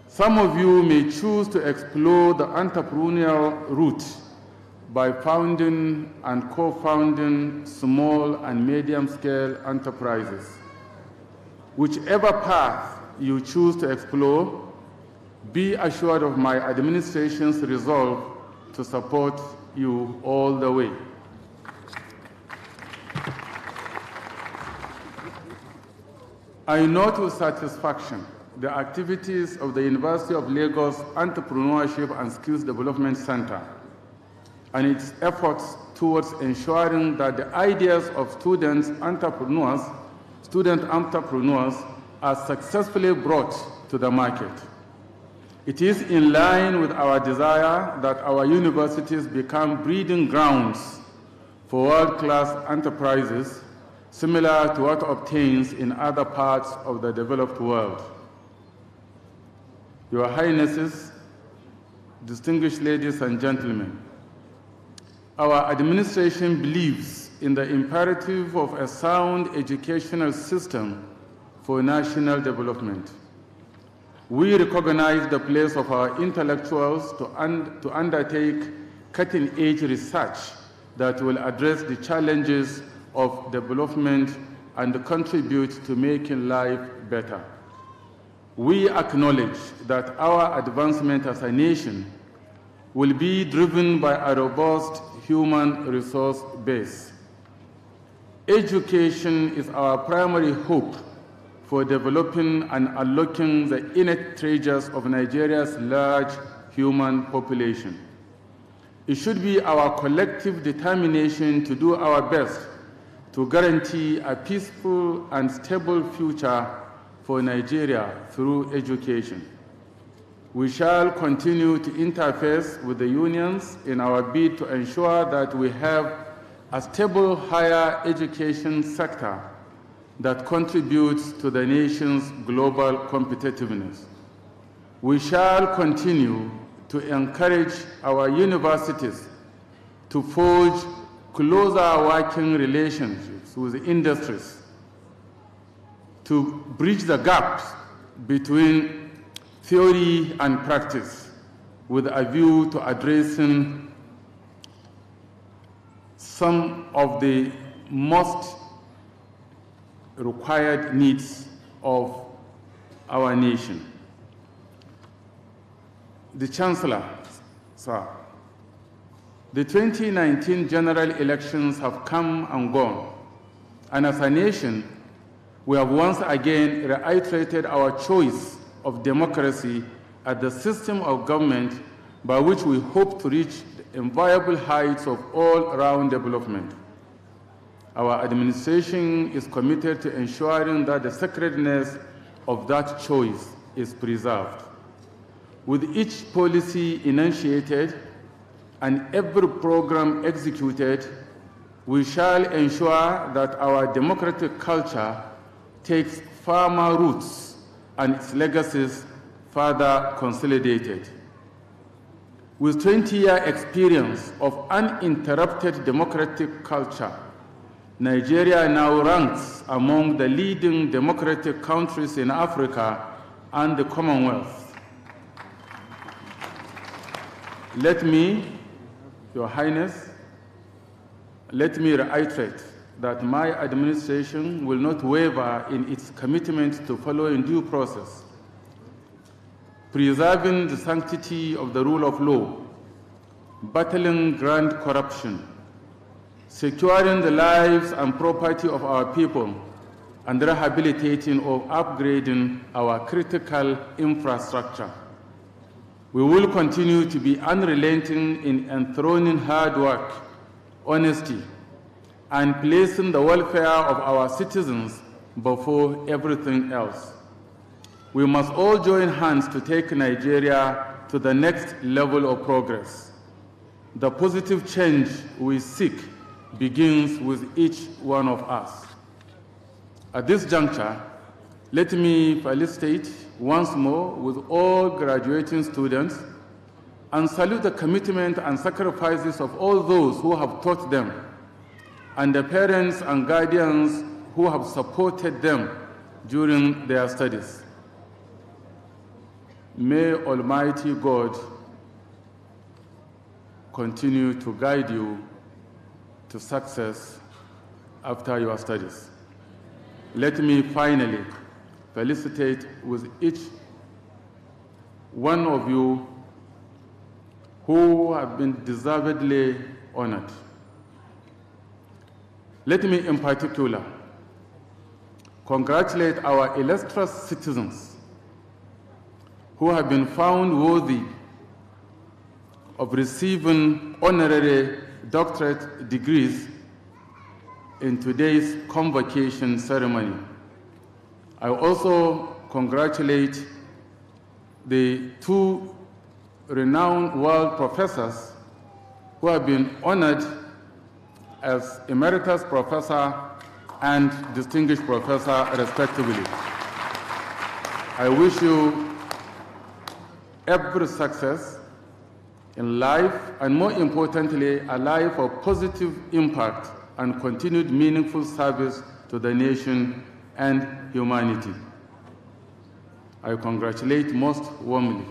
some of you may choose to explore the entrepreneurial route by founding and co-founding small and medium-scale enterprises. Whichever path you choose to explore, be assured of my administration's resolve to support you all the way. I note with satisfaction the activities of the University of Lagos Entrepreneurship and Skills Development Center and its efforts towards ensuring that the ideas of student entrepreneurs are successfully brought to the market. It is in line with our desire that our universities become breeding grounds for world-class enterprises, similar to what obtains in other parts of the developed world. Your Highnesses, distinguished ladies and gentlemen, our administration believes in the imperative of a sound educational system for national development. We recognize the place of our intellectuals to undertake cutting-edge research that will address the challenges of development and contribute to making life better. We acknowledge that our advancement as a nation will be driven by a robust human resource base. Education is our primary hope for developing and unlocking the innate treasures of Nigeria's large human population. It should be our collective determination to do our best to guarantee a peaceful and stable future for Nigeria through education. We shall continue to interface with the unions in our bid to ensure that we have a stable higher education sector that contributes to the nation's global competitiveness. We shall continue to encourage our universities to forge closer working relationships with industries, to bridge the gaps between theory and practice with a view to addressing some of the most required needs of our nation. The Chancellor, sir, the 2019 general elections have come and gone, And as a nation, we have once again reiterated our choice of democracy as the system of government by which we hope to reach the enviable heights of all-round development. Our administration is committed to ensuring that the sacredness of that choice is preserved. With each policy enunciated and every program executed, we shall ensure that our democratic culture takes firmer roots and its legacies further consolidated. With 20-year experience of uninterrupted democratic culture, Nigeria now ranks among the leading democratic countries in Africa and the Commonwealth. Let me, Your Highness, let me reiterate that my administration will not waver in its commitment to follow in due process, preserving the sanctity of the rule of law, battling grand corruption, securing the lives and property of our people, and rehabilitating or upgrading our critical infrastructure. We will continue to be unrelenting in enthroning hard work, honesty, and placing the welfare of our citizens before everything else. We must all join hands to take Nigeria to the next level of progress. The positive change we seek begins with each one of us. At this juncture, let me felicitate once more with all graduating students and salute the commitment and sacrifices of all those who have taught them and the parents and guardians who have supported them during their studies. May Almighty God continue to guide you to success after your studies. Let me finally felicitate with each one of you who have been deservedly honored. Let me in particular congratulate our illustrious citizens who have been found worthy of receiving honorary doctorate degrees in today's convocation ceremony. I also congratulate the two renowned world professors who have been honored as Emeritus Professor and Distinguished Professor, respectively. I wish you every success in life, and more importantly, a life of positive impact and continued meaningful service to the nation and humanity. I congratulate most warmly,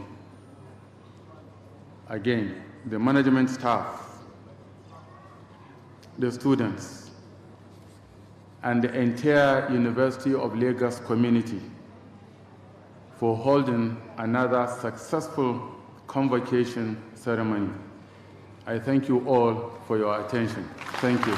again, the management staff, the students, and the entire University of Lagos community for holding another successful convocation ceremony. I thank you all for your attention. Thank you.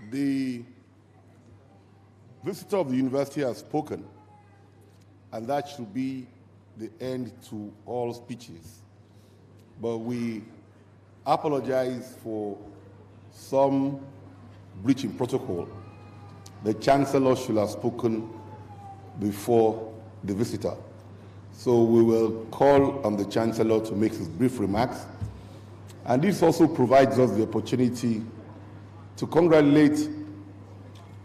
The visitor of the university has spoken, and that should be the end to all speeches. But we apologize for some breach in protocol. The Chancellor should have spoken before the visitor. So we will call on the Chancellor to make his brief remarks. And this also provides us the opportunity to congratulate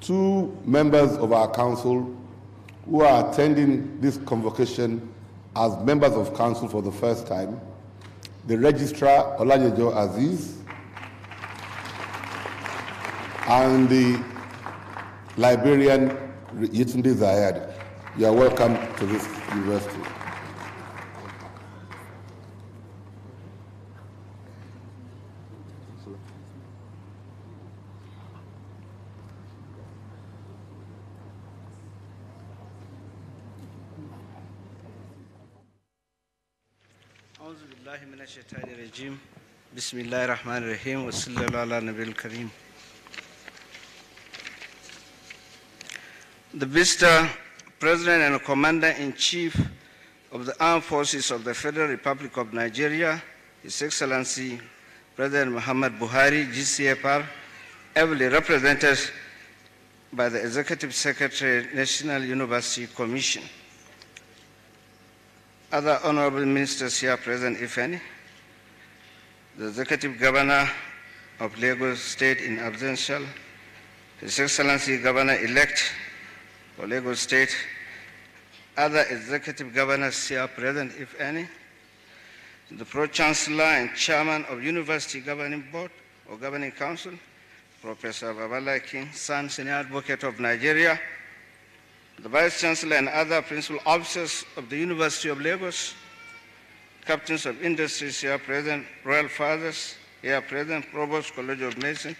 two members of our council who are attending this convocation as members of council for the first time, the Registrar Oladejo Aziz and the Librarian Yetunde Zayed. You are welcome to this university. أعوذ بالله من الشيطان الرجيم بسم الله الرحمن الرحيم وصلى الله على النبي الكريم. The Mr. President and Commander-in-Chief of the Armed Forces of the Federal Republic of Nigeria, His Excellency President Muhammad Buhari, GCFR, ably represented by the Executive Secretary, National University Commission. Other honorable ministers here present, if any, the Executive Governor of Lagos State in absentia, His Excellency Governor-elect for Lagos State, other Executive Governors here present, if any, the Pro-Chancellor and Chairman of University Governing Board or Governing Council, Professor Babala King, San Senior Advocate of Nigeria, the Vice-Chancellor and other principal officers of the University of Lagos, captains of industries here present, royal fathers here present, Provost College of Medicine,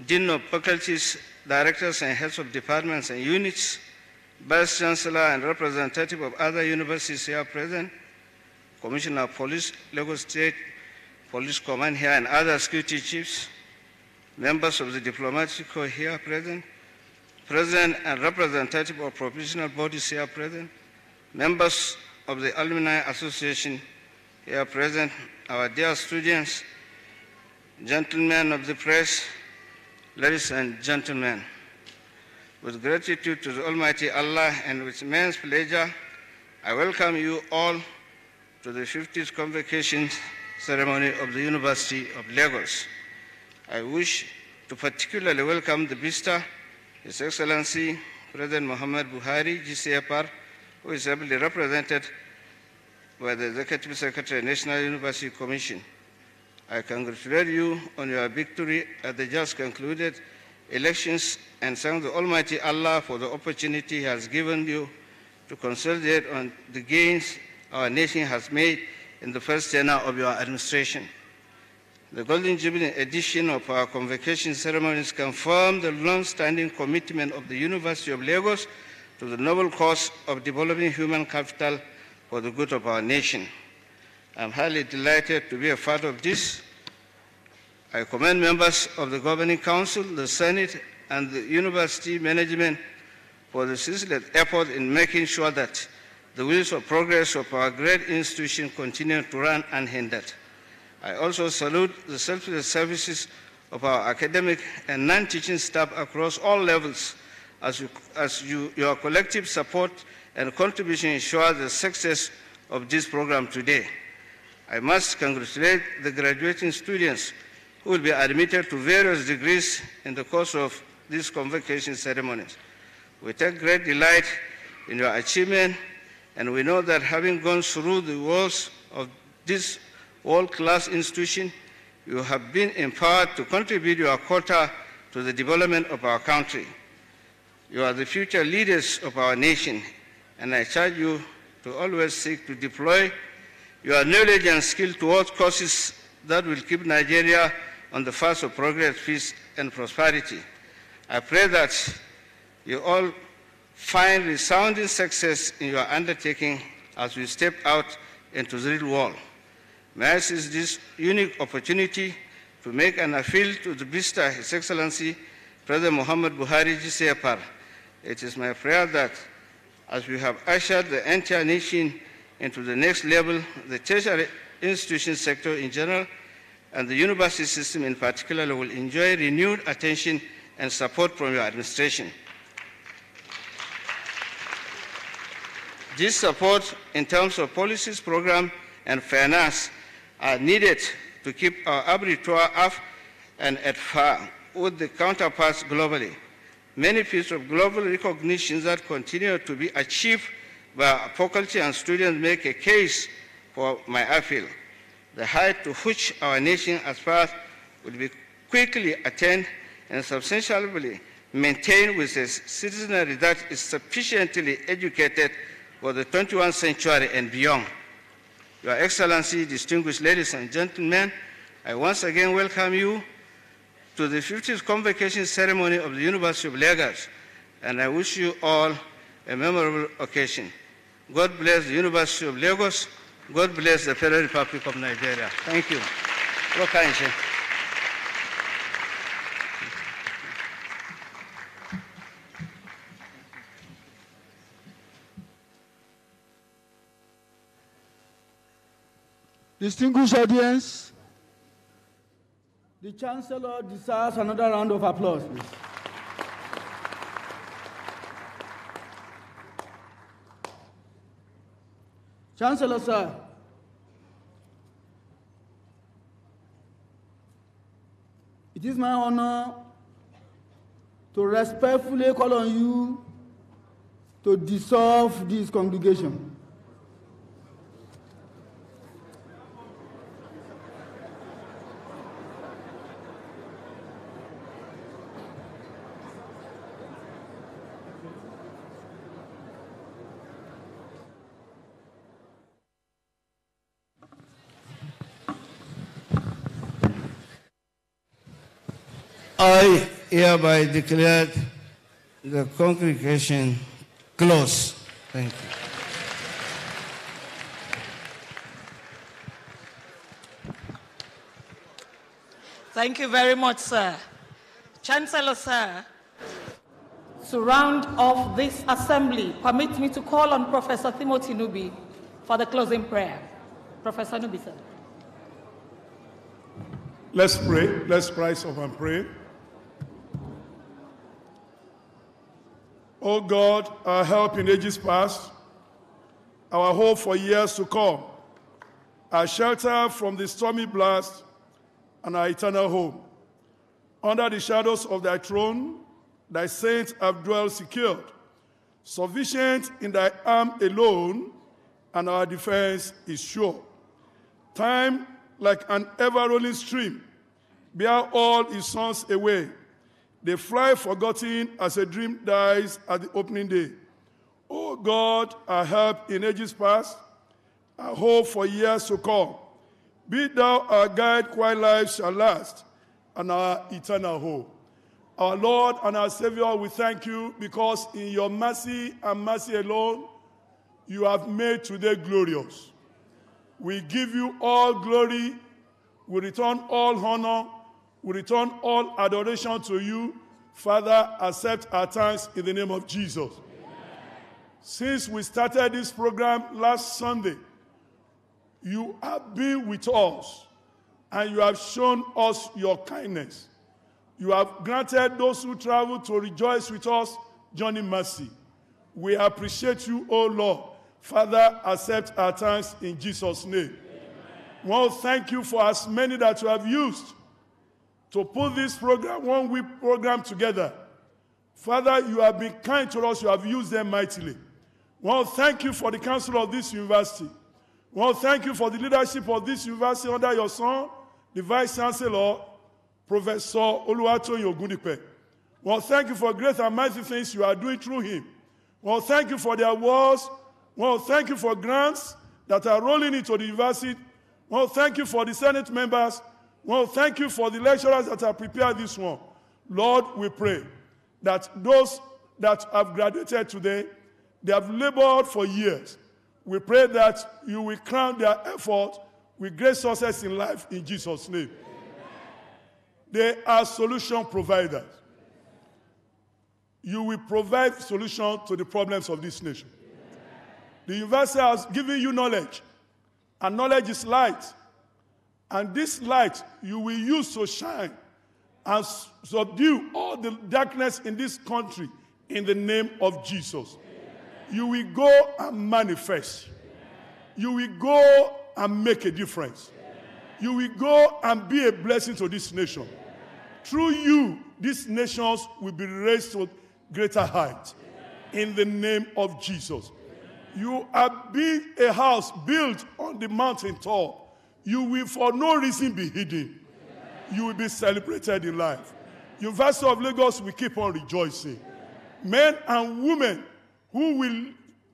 Dean of Faculties, Directors and Heads of Departments and Units, Vice-Chancellor and representative of other universities here present, Commissioner of Police, Lagos State Police Command here and other security chiefs, members of the diplomatic corps here present, President and representative of professional bodies here present, members of the Alumni Association here present, our dear students, gentlemen of the press, ladies and gentlemen. With gratitude to the Almighty Allah and with immense pleasure, I welcome you all to the 50th Convocation ceremony of the University of Lagos. I wish to particularly welcome the Vista, His Excellency President Muhammad Buhari, GCFR, who is ably represented by the Executive Secretary, National University Commission. I congratulate you on your victory at the just concluded elections and thank the Almighty Allah for the opportunity He has given you to consolidate on the gains our nation has made in the first tenure of your administration. The Golden Jubilee edition of our convocation ceremonies confirm the long-standing commitment of the University of Lagos to the noble cause of developing human capital for the good of our nation. I'm highly delighted to be a part of this. I commend members of the Governing Council, the Senate, and the university management for the ceaseless effort in making sure that the wheels of progress of our great institution continue to run unhindered. I also salute the selfless services of our academic and non-teaching staff across all levels your collective support and contribution ensure the success of this program today. I must congratulate the graduating students who will be admitted to various degrees in the course of these convocation ceremonies. We take great delight in your achievement, and we know that having gone through the walls of this world-class institution, you have been empowered to contribute your quota to the development of our country. You are the future leaders of our nation, and I charge you to always seek to deploy your knowledge and skill towards causes that will keep Nigeria on the path of progress, peace, and prosperity. I pray that you all find resounding success in your undertaking as we step out into the real world. May I seize this unique opportunity to make an appeal to the Vista, His Excellency President Muhammad Buhari, GCFR. It is my prayer that as we have ushered the entire nation into the next level, the tertiary institution sector in general and the university system in particular will enjoy renewed attention and support from your administration. This support in terms of policies, program, and finance are needed to keep our abattoir up and at par with the counterparts globally. Many pieces of global recognition that continue to be achieved by our faculty and students make a case for my appeal. The height to which our nation aspires will be quickly attained and substantially maintained with a citizenry that is sufficiently educated for the 21st century and beyond. Your Excellency, distinguished ladies and gentlemen, I once again welcome you to the 50th Convocation ceremony of the University of Lagos, and I wish you all a memorable occasion. God bless the University of Lagos. God bless the Federal Republic of Nigeria. Thank you. Distinguished audience, the Chancellor deserves another round of applause, please. Chancellor, sir, it is my honor to respectfully call on you to dissolve this congregation. I hereby declare the congregation closed. Thank you. Thank you very much, sir. Chancellor, sir, to round off this assembly, permit me to call on Professor Timothy Nubi for the closing prayer. Professor Nubi, sir. Let's pray. Let's rise up and pray. Oh God, our help in ages past, our hope for years to come, our shelter from the stormy blast, and our eternal home. Under the shadows of thy throne, thy saints have dwelt secured, sufficient in thy arm alone, and our defense is sure. Time, like an ever-rolling stream, bear all his sons away. They fly forgotten as a dream dies at the opening day. O God, our help in ages past, our hope for years to come, be thou our guide while life shall last, and our eternal hope. Our Lord and our Savior, we thank you because in your mercy and mercy alone, you have made today glorious. We give you all glory, we return all honor, we return all adoration to you. Father, accept our thanks in the name of Jesus. Amen. Since we started this program last Sunday, you have been with us and you have shown us your kindness. You have granted those who travel to rejoice with us journey mercy. We appreciate you, O Lord. Father, accept our thanks in Jesus' name. Well, thank you for as many that you have used to put this program, 1 week program together. Father, you have been kind to us. You have used them mightily. Well, thank you for the council of this university. Well, thank you for the leadership of this university under your son, the Vice-Chancellor, Professor Oluwatoyin Ogundipe. Well, thank you for great and mighty things you are doing through him. Well, thank you for the awards. Well, thank you for grants that are rolling into the university. Well, thank you for the Senate members. Well, thank you for the lecturers that have prepared this one. Lord, we pray that those that have graduated today, they have labored for years. We pray that you will crown their effort with great success in life in Jesus' name. They are solution providers. You will provide solutions to the problems of this nation. The university has given you knowledge, and knowledge is light. And this light you will use to shine and subdue all the darkness in this country in the name of Jesus. You will go and manifest. You will go and make a difference. You will go and be a blessing to this nation. Through you, these nations will be raised to greater heights in the name of Jesus. You have been a house built on the mountain top. You will for no reason be hidden. You will be celebrated in life. University of Lagos will keep on rejoicing. Men and women who will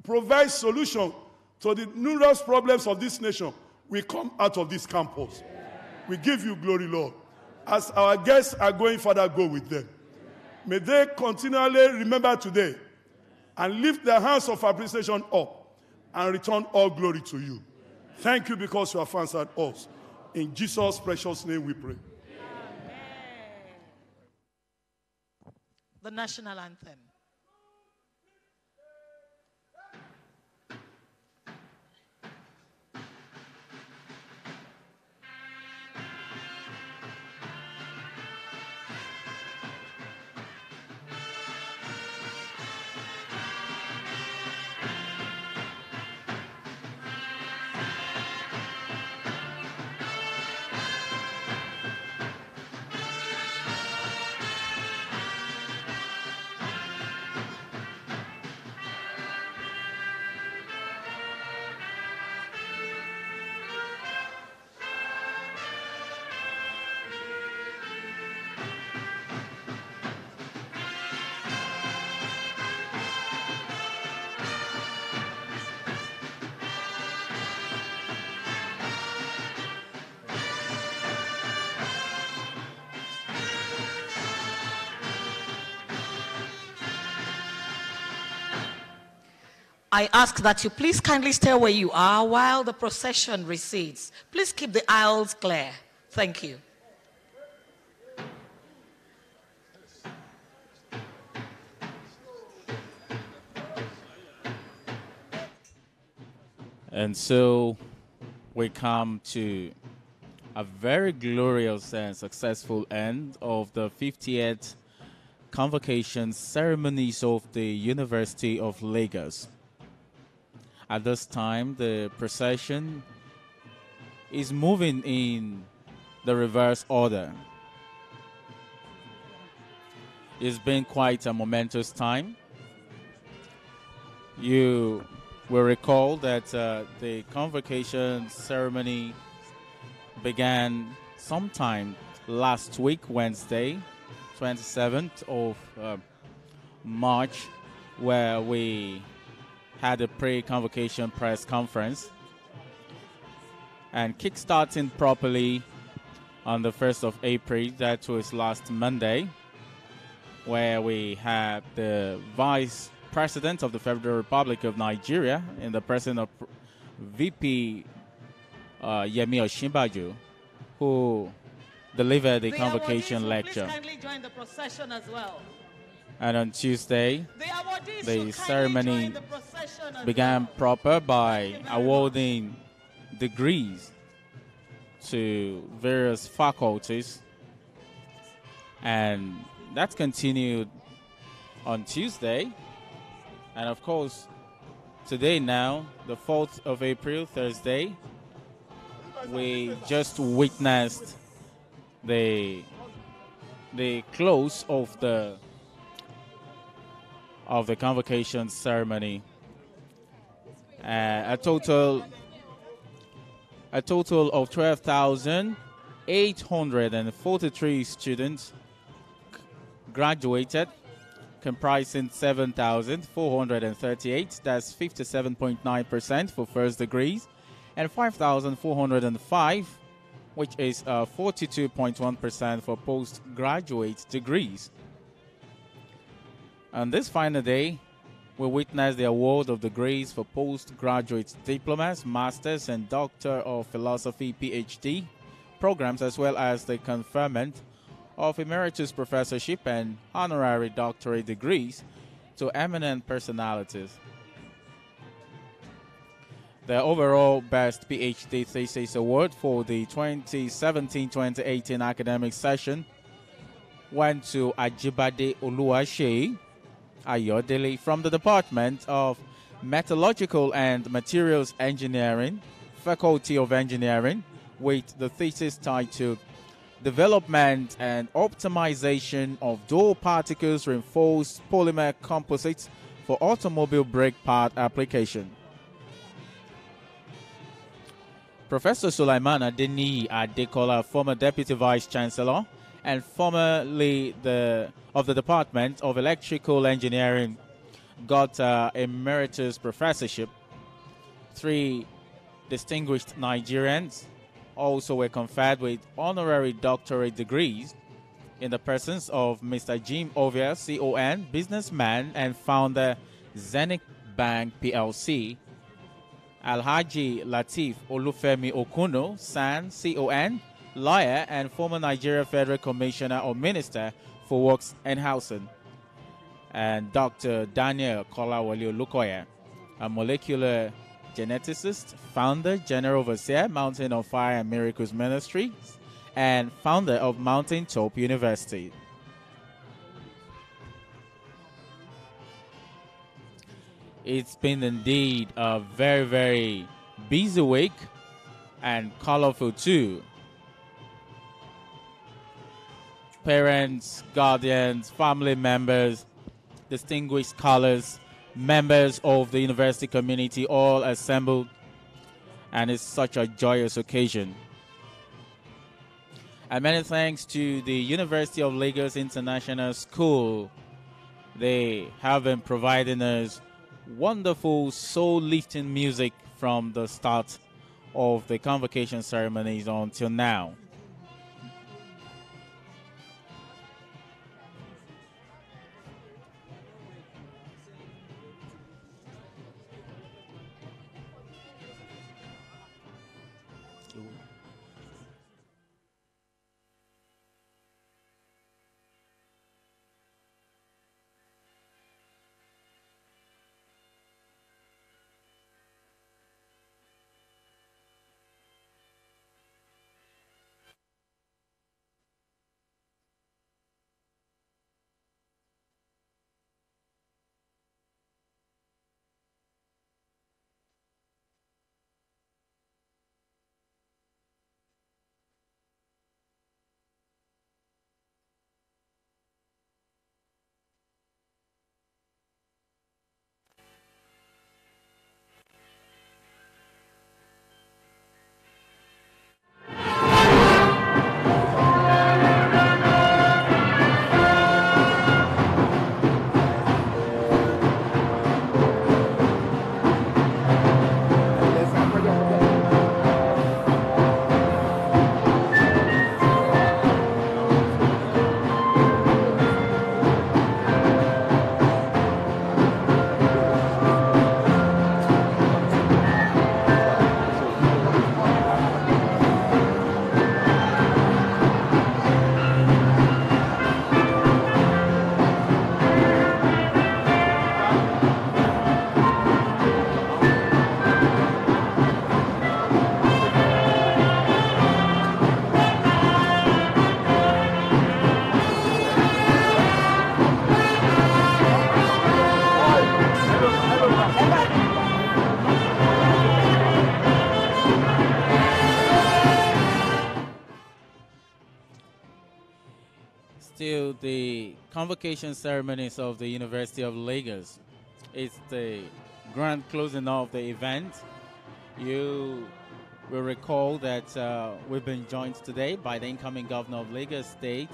provide solutions to the numerous problems of this nation will come out of this campus. We give you glory, Lord. As our guests are going, Father, go with them. May they continually remember today and lift their hands of appreciation up and return all glory to you. Thank you because you have answered us. In Jesus' precious name we pray. The national anthem. I ask that you please kindly stay where you are while the procession recedes. Please keep the aisles clear. Thank you. And so we come to a very glorious and successful end of the 50th Convocation ceremonies of the University of Lagos. At this time, the procession is moving in the reverse order. It's been quite a momentous time. You will recall that the convocation ceremony began sometime last week, Wednesday, 27th of March, where we had a pre-convocation press conference, and kickstarting properly on the 1st of April, that was last Monday, where we had the Vice President of the Federal Republic of Nigeria in the person of VP Yemi Osinbajo, who delivered the Convocation Lecture. Please kindly join the procession as well. And on Tuesday, the ceremony began proper by awarding degrees to various faculties, and that continued on Tuesday. And of course, today now, the 4th of April, Thursday, we just witnessed the close of the convocation ceremony. A total of 12,843 students graduated, comprising 7,438, that's 57.9% for first degrees, and 5,405, which is 42.1% for postgraduate degrees. On this final day, we witnessed the award of degrees for postgraduate diplomas, masters, and Doctor of Philosophy PhD programs, as well as the conferment of Emeritus professorship and honorary doctorate degrees to eminent personalities. The overall Best PhD Thesis Award for the 2017-2018 academic session went to Ajibade Oluwase Ayodele from the Department of Metallurgical and Materials Engineering, Faculty of Engineering, with the thesis titled Development and Optimization of Dual Particles Reinforced Polymer Composites for Automobile Brake Part Application. Professor Sulaiman Adeniyi Adekola, former Deputy Vice-Chancellor and formerly of the Department of Electrical Engineering, got Emeritus professorship. 3 distinguished Nigerians also were conferred with honorary doctorate degrees in the persons of Mr. Jim Ovia, CON, businessman and founder Zenith Bank PLC, Alhaji Lateef Olufemi Okuno, SAN, CON, lawyer and former Nigeria Federal Commissioner or Minister for Works and Housing. And Dr. Daniel Kolawole Olukoya, a molecular geneticist, founder, general overseer, Mountain of Fire and Miracles Ministries, and founder of Mountain Top University. It's been indeed a very, very busy week and colorful too. Parents, guardians, family members, distinguished scholars, members of the university community all assembled, and it's such a joyous occasion. And many thanks to the University of Lagos International School. They have been providing us wonderful soul-lifting music from the start of the convocation ceremonies until now. Still, the convocation ceremonies of the University of Lagos. It's the grand closing of the event. You will recall that we've been joined today by the incoming governor of Lagos State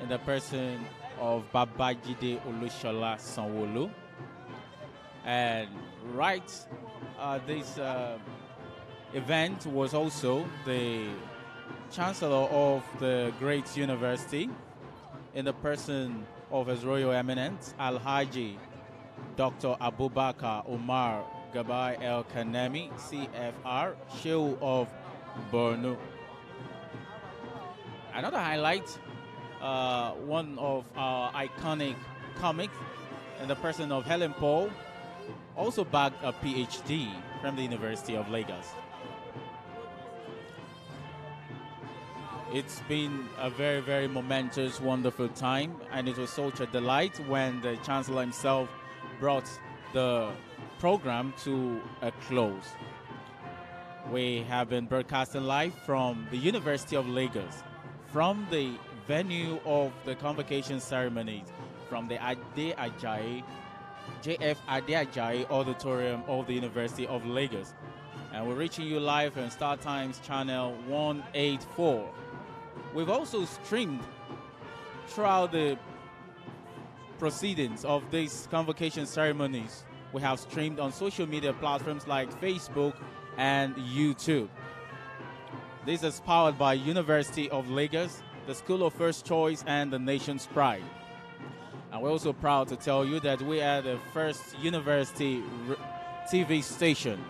in the person of Babajide Olushola Sanwo-Olu. And this event was also the Chancellor of the great university in the person of His Royal Eminence, Alhaji Dr. Abubakar Umar Gabai El Kanemi, CFR, Shehu of Borno. Another highlight, one of our iconic comics in the person of Helen Paul, also bagged a PhD from the University of Lagos. It's been a very, very momentous, wonderful time, and it was such a delight when the Chancellor himself brought the program to a close. We have been broadcasting live from the University of Lagos, from the venue of the convocation ceremonies, from the JF Ade Ajayi Auditorium of the University of Lagos. And we're reaching you live on Star Times channel 184. We've also streamed throughout the proceedings of these convocation ceremonies. We have streamed on social media platforms like Facebook and YouTube. This is powered by University of Lagos, the School of First Choice, and the nation's pride. And we're also proud to tell you that we are the first university TV station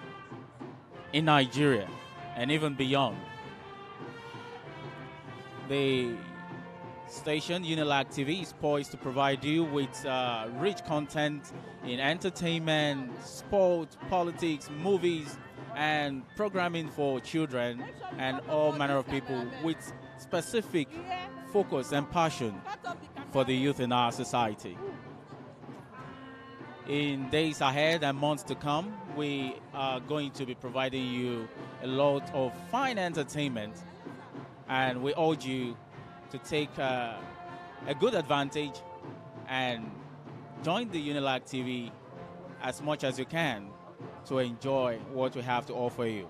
in Nigeria and even beyond. The station, UNILAG TV, is poised to provide you with rich content in entertainment, sport, politics, movies, and programming for children and all manner of people with specific focus and passion for the youth in our society. In days ahead and months to come, we are going to be providing you a lot of fine entertainment, and we urge you to take a good advantage and join the UNILAG TV as much as you can to enjoy what we have to offer you.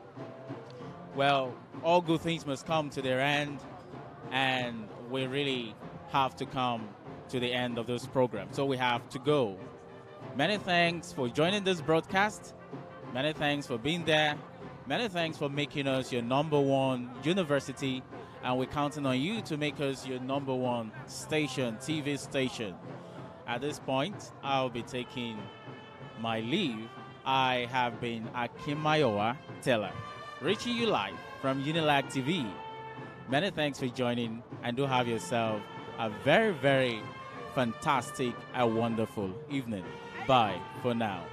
Well, all good things must come to their end, and we really have to come to the end of this program, so we have to go. Many thanks for joining this broadcast. Many thanks for being there. Many thanks for making us your #1 university, and we're counting on you to make us your #1 station, TV station. At this point, I'll be taking my leave. I have been Akimayowa Teller, reaching you live from UNILAG TV. Many thanks for joining, and do have yourself a very, very fantastic and wonderful evening. Bye for now.